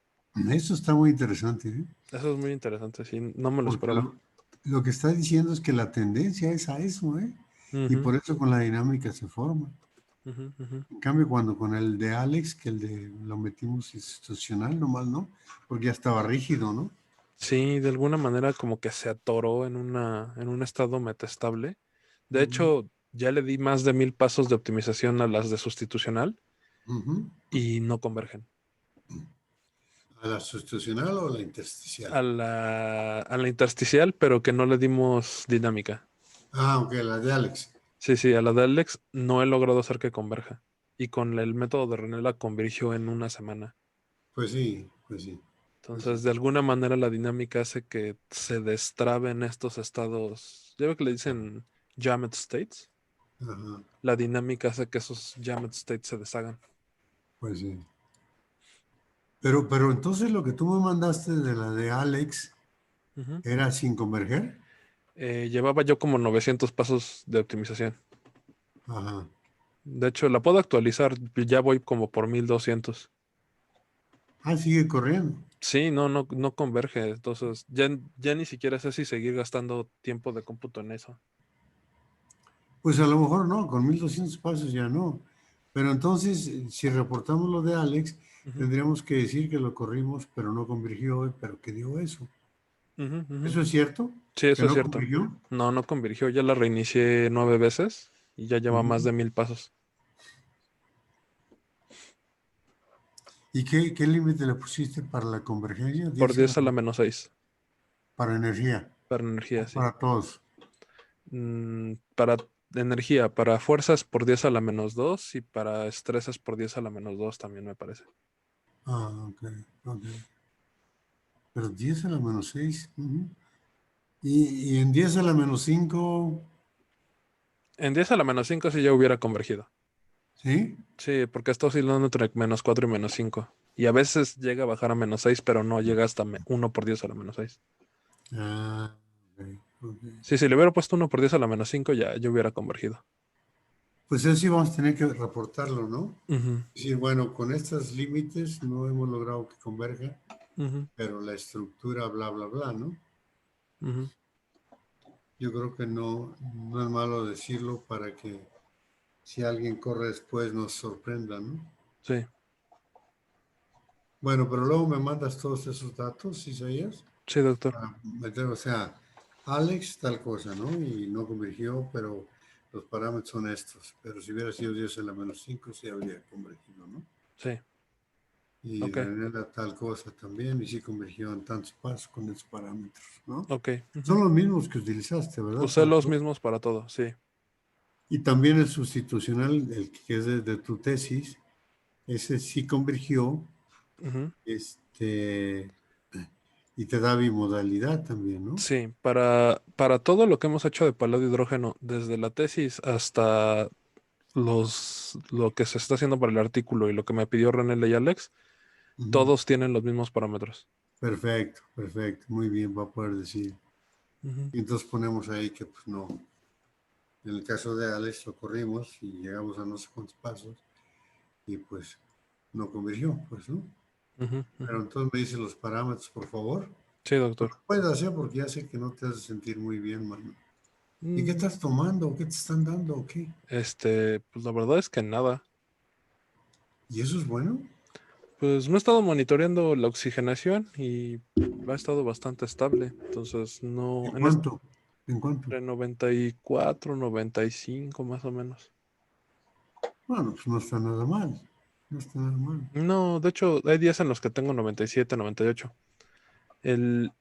Speaker 2: está muy interesante, ¿eh?
Speaker 1: Eso es muy interesante. Sí, no me lo
Speaker 2: Porque
Speaker 1: esperaba.
Speaker 2: lo que está diciendo es que la tendencia es a eso, ¿eh? Y
Speaker 1: Ujú,
Speaker 2: por eso con la dinámica se forma.
Speaker 1: ujú, ujú.
Speaker 2: En cambio, cuando con el de Alex, que lo metimos institucional nomás, ¿no? Porque ya estaba rígido, ¿no?
Speaker 1: Sí, de alguna manera como que se atoró en un estado metastable. De
Speaker 2: Ujú,
Speaker 1: hecho, ya le di más de 1000 pasos de optimización a las de sustitucional
Speaker 2: ujú.
Speaker 1: y no convergen.
Speaker 2: ¿A la sustitucional o a la intersticial?
Speaker 1: A la intersticial, pero que no le dimos dinámica.
Speaker 2: Ah, ok, la de Alex.
Speaker 1: Sí, sí, a la de Alex no he logrado hacer que converja. Y con el método de Renela convirgió en una semana.
Speaker 2: Pues sí, pues sí. Pues sí.
Speaker 1: Entonces, de alguna manera la dinámica hace que se destraben estos estados. Ya ve que le dicen jammed states.
Speaker 2: Ajá,
Speaker 1: La dinámica hace que esos jammed states se deshagan.
Speaker 2: pues sí. Pero entonces lo que tú me mandaste de la de Alex
Speaker 1: Ujú.
Speaker 2: era sin converger.
Speaker 1: Llevaba yo como 900 pasos de optimización.
Speaker 2: Ajá.
Speaker 1: De hecho, la puedo actualizar. Ya voy como por 1200.
Speaker 2: Ah, sigue corriendo.
Speaker 1: Sí, no converge. Entonces, ya ni siquiera sé si seguir gastando tiempo de cómputo en eso.
Speaker 2: Pues a lo mejor no, con 1200 pasos ya no. Pero entonces, si reportamos lo de Alex,
Speaker 1: Ujú,
Speaker 2: tendríamos que decir que lo corrimos, pero no convirgió, pero que dio eso.
Speaker 1: ujú, ujú.
Speaker 2: ¿Eso es cierto?
Speaker 1: Sí,
Speaker 2: ¿Que
Speaker 1: eso es
Speaker 2: no
Speaker 1: cierto.
Speaker 2: convirgió?
Speaker 1: No convirgió. Ya la reinicié 9 veces y ya lleva más
Speaker 2: Ujú.
Speaker 1: de 1000 pasos.
Speaker 2: ¿Y qué límite le pusiste para la convergencia?
Speaker 1: Por
Speaker 2: 10
Speaker 1: 10 a la menos 6.
Speaker 2: para energía,
Speaker 1: Para energía,
Speaker 2: o
Speaker 1: sí.
Speaker 2: para todos.
Speaker 1: Para de energía. Para fuerzas por 10 a la -2 y para estresas por 10 a la -2 también me parece.
Speaker 2: Ah, ok, ok. Pero 10 a la -6. Y en 10 a la -5,
Speaker 1: En 10 a la -5 sí ya hubiera convergido.
Speaker 2: ¿sí?
Speaker 1: Sí, porque está oscilando entre -4 y -5. Y a veces llega a bajar a -6, pero no llega hasta 1 por 10 a la -6.
Speaker 2: Ah, ok, ok.
Speaker 1: Sí, si le hubiera puesto 1 por 10 a la -5 ya hubiera convergido.
Speaker 2: Pues eso sí vamos a tener que reportarlo, ¿no?
Speaker 1: Ujú,
Speaker 2: Sí, bueno, con estos límites no hemos logrado que converja,
Speaker 1: ujú,
Speaker 2: pero la estructura, bla, bla, bla, ¿no?
Speaker 1: ujú.
Speaker 2: Yo creo que no es malo decirlo para que si alguien corre después nos sorprenda, ¿no?
Speaker 1: Sí,
Speaker 2: Bueno, pero luego me mandas todos esos datos, Isaías,
Speaker 1: sí, doctor.
Speaker 2: para meter, o sea, Alex tal cosa, ¿no? Y no convergió, pero los parámetros son estos. Pero si hubiera sido 10 a la -5, sí habría convergido, ¿no?
Speaker 1: Sí,
Speaker 2: Y
Speaker 1: ok,
Speaker 2: Renela tal cosa también, y sí convergió en tantos pasos con esos parámetros, ¿no?
Speaker 1: ok.
Speaker 2: Son
Speaker 1: Ujú.
Speaker 2: los mismos que utilizaste, ¿verdad?
Speaker 1: Usé
Speaker 2: Para
Speaker 1: los
Speaker 2: todo.
Speaker 1: mismos para todo, sí.
Speaker 2: Y también el sustitucional, el que es de tu tesis, ese sí convergió,
Speaker 1: Ujú.
Speaker 2: este, y te da bimodalidad también, ¿no?
Speaker 1: Sí, para todo lo que hemos hecho de paladio hidrógeno, desde la tesis hasta lo que se está haciendo para el artículo y lo que me pidió René y Alex,
Speaker 2: Ujú.
Speaker 1: todos tienen los mismos parámetros.
Speaker 2: Perfecto, perfecto, muy bien, va a poder decir.
Speaker 1: Ujú,
Speaker 2: Y entonces ponemos ahí que pues no, en el caso de Alex lo corrimos y llegamos a no sé cuántos pasos y pues no convirtió, pues, ¿no?
Speaker 1: ujú,
Speaker 2: Pero
Speaker 1: ujú.
Speaker 2: entonces me dice los parámetros, por favor.
Speaker 1: Sí,
Speaker 2: Lo
Speaker 1: doctor.
Speaker 2: que puedes hacer porque ya sé que no te hace sentir muy bien, mano. ¿Y qué
Speaker 1: Mm,
Speaker 2: estás tomando? ¿Qué te están dando? ¿O qué?
Speaker 1: pues la verdad es que nada.
Speaker 2: ¿Y eso es bueno?
Speaker 1: Pues no he estado monitoreando la oxigenación y ha estado bastante estable. Entonces, no,
Speaker 2: ¿En cuánto? ¿En cuánto?
Speaker 1: entre 94, 95 más o menos.
Speaker 2: Bueno, pues no está nada mal. No está nada mal.
Speaker 1: No, de hecho, hay días en los que tengo 97, 98.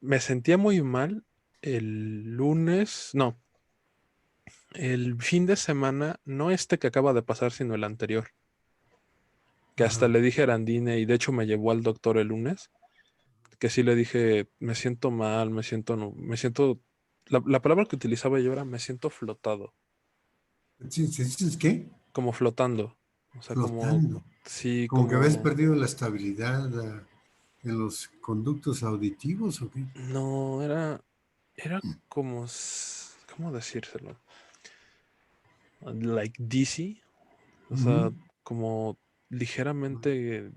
Speaker 1: Me sentía muy mal el lunes, no, el fin de semana, no este que acaba de pasar, sino el anterior, que hasta
Speaker 2: Ajá.
Speaker 1: le dije a Arandine y de hecho me llevó al doctor el lunes, que sí le dije, me siento mal, me siento, no, me siento, la palabra que utilizaba yo era, me siento flotado,
Speaker 2: Sí, ¿se dices qué?
Speaker 1: como flotando, o sea, como,
Speaker 2: Flotando.
Speaker 1: sí,
Speaker 2: Como que habías
Speaker 1: como,
Speaker 2: perdido la estabilidad en los conductos auditivos o qué.
Speaker 1: no, era como, ¿cómo decírselo? Like dizzy, o sea,
Speaker 2: Ujú.
Speaker 1: como ligeramente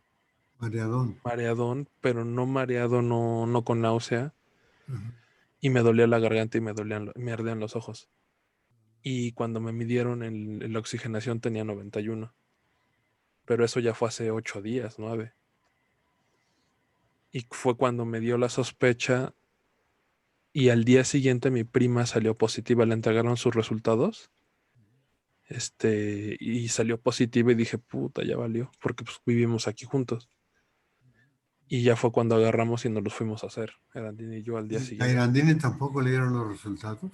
Speaker 2: Mareadón.
Speaker 1: mareadón, pero no mareado, no con náusea,
Speaker 2: Ajá.
Speaker 1: y me dolía la garganta y me ardían los ojos. Y cuando me midieron en la oxigenación tenía 91, pero eso ya fue hace 8 días, 9. Y fue cuando me dio la sospecha y al día siguiente mi prima salió positiva, le entregaron sus resultados, y salió positiva y dije, puta, ya valió, porque pues vivimos aquí juntos. Y ya fue cuando agarramos y nos los fuimos a hacer, Erandine y yo al día
Speaker 2: ¿Y a
Speaker 1: siguiente.
Speaker 2: Irandine tampoco le dieron los resultados?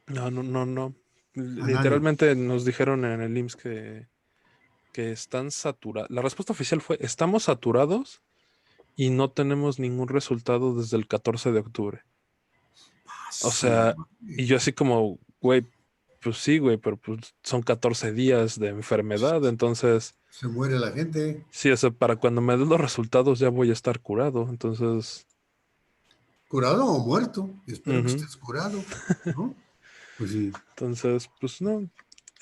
Speaker 1: No, no, no, no.
Speaker 2: A nadie.
Speaker 1: Literalmente nos dijeron en el IMSS que están saturados. La respuesta oficial fue, estamos saturados y no tenemos ningún resultado desde el 14 de octubre.
Speaker 2: Ah,
Speaker 1: O
Speaker 2: su
Speaker 1: sea, y
Speaker 2: madre.
Speaker 1: yo así como, güey, pues sí, güey, pero pues son 14 días de enfermedad, entonces,
Speaker 2: Se muere la gente.
Speaker 1: sí, o sea, para cuando me den los resultados ya voy a estar curado, entonces,
Speaker 2: ¿Curado o muerto? Espero que
Speaker 1: ujú.
Speaker 2: estés curado, ¿no? Pues sí.
Speaker 1: Entonces, pues no,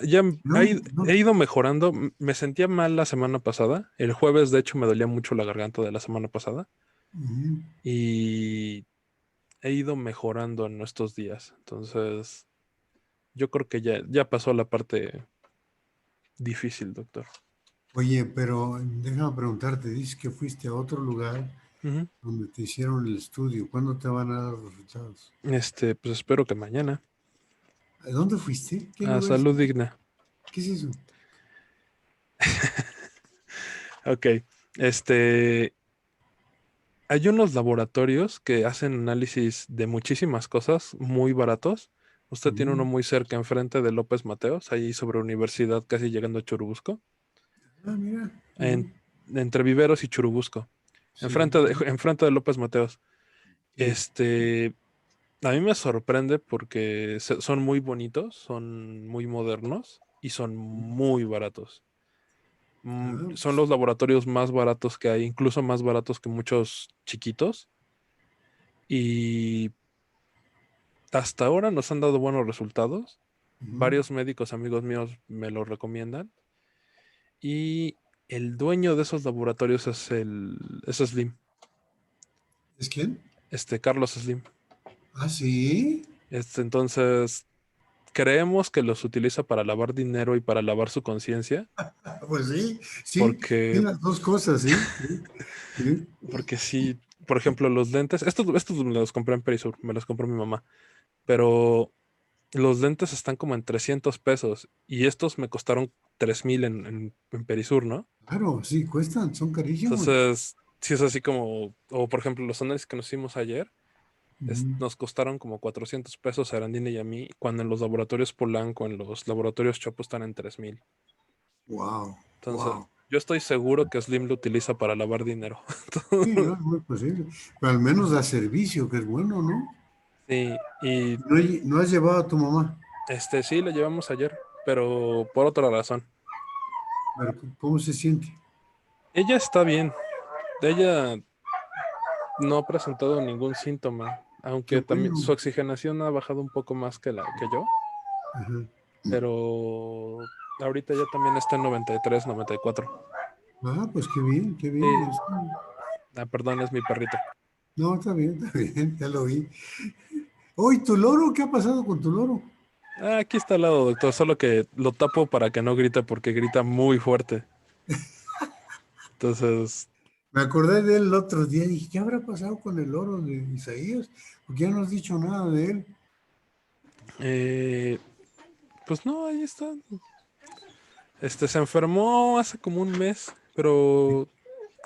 Speaker 1: ya
Speaker 2: No,
Speaker 1: he
Speaker 2: no.
Speaker 1: ido mejorando. Me sentía mal la semana pasada. El jueves, de hecho, me dolía mucho la garganta de la semana pasada.
Speaker 2: Ujú.
Speaker 1: Y he ido mejorando en estos días. Entonces, yo creo que ya pasó la parte difícil, doctor.
Speaker 2: Oye, pero déjame preguntarte, dices que fuiste a otro lugar
Speaker 1: Ujú.
Speaker 2: donde te hicieron el estudio. ¿Cuándo te van a dar los resultados?
Speaker 1: Pues espero que mañana.
Speaker 2: ¿A dónde fuiste? ¿Qué
Speaker 1: A
Speaker 2: lugar es
Speaker 1: salud
Speaker 2: ese?
Speaker 1: digna.
Speaker 2: ¿Qué es eso?
Speaker 1: Ok. Este, hay unos laboratorios que hacen análisis de muchísimas cosas muy baratos, Usted tiene uno muy cerca, enfrente de López Mateos, ahí sobre Universidad, casi llegando a Churubusco,
Speaker 2: Ah, mira.
Speaker 1: entre Viveros y Churubusco,
Speaker 2: Sí.
Speaker 1: enfrente de López Mateos.
Speaker 2: Sí.
Speaker 1: A mí me sorprende porque son muy bonitos, son muy modernos y son muy baratos.
Speaker 2: Ah,
Speaker 1: Son los laboratorios más baratos que hay, incluso más baratos que muchos chiquitos. Y hasta ahora nos han dado buenos resultados. Varios médicos amigos míos me lo recomiendan. Y el dueño de esos laboratorios es Slim.
Speaker 2: ¿Es quién?
Speaker 1: Carlos Slim.
Speaker 2: Ah, sí.
Speaker 1: Entonces, creemos que los utiliza para lavar dinero y para lavar su conciencia.
Speaker 2: Pues sí, sí,
Speaker 1: Porque,
Speaker 2: las dos cosas, sí. Sí.
Speaker 1: porque sí, por ejemplo, los lentes, estos me los compré en Perisur, me los compró mi mamá. Pero los lentes están como en 300 pesos y estos me costaron 3,000 en Perisur, ¿no?
Speaker 2: Claro, sí, cuestan, son carísimos.
Speaker 1: Entonces, sí es así como, o por ejemplo, los análisis que nos hicimos ayer, nos costaron como 400 pesos a Arandina y a mí, cuando en los laboratorios Polanco, en los laboratorios Chopo están en 3,000.
Speaker 2: Wow,
Speaker 1: Entonces,
Speaker 2: wow.
Speaker 1: yo estoy seguro que Slim lo utiliza para lavar dinero.
Speaker 2: Sí, no es muy posible. Pero al menos da servicio, que es bueno, ¿no?
Speaker 1: Sí, y
Speaker 2: No has llevado a tu mamá.
Speaker 1: sí, lo llevamos ayer, pero por otra razón.
Speaker 2: Pero, ¿cómo se siente?
Speaker 1: Ella está bien. Ella no ha presentado ningún síntoma,
Speaker 2: Qué
Speaker 1: aunque también
Speaker 2: bueno.
Speaker 1: su oxigenación ha bajado un poco más que yo,
Speaker 2: Ajá.
Speaker 1: pero ahorita ya también está en 93, 94.
Speaker 2: Ah, pues qué bien, qué bien.
Speaker 1: Perdón, es mi perrito.
Speaker 2: No, está bien, ya lo vi. Oye, ¿tu loro? ¿Qué ha pasado con tu loro?
Speaker 1: Aquí está al lado, doctor, solo que lo tapo para que no grite porque grita muy fuerte. Entonces,
Speaker 2: Me acordé de él el otro día y dije, ¿qué habrá pasado con el loro de Isaías? Porque ya no has dicho nada de él.
Speaker 1: pues no, ahí está. Se enfermó hace como un mes, pero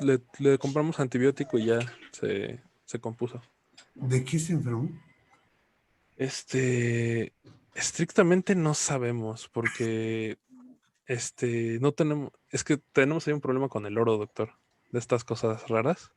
Speaker 1: le compramos antibiótico y ya se compuso.
Speaker 2: ¿De qué se enfermó?
Speaker 1: Estrictamente no sabemos porque no tenemos, es que tenemos ahí un problema con el oro, doctor, de estas cosas raras.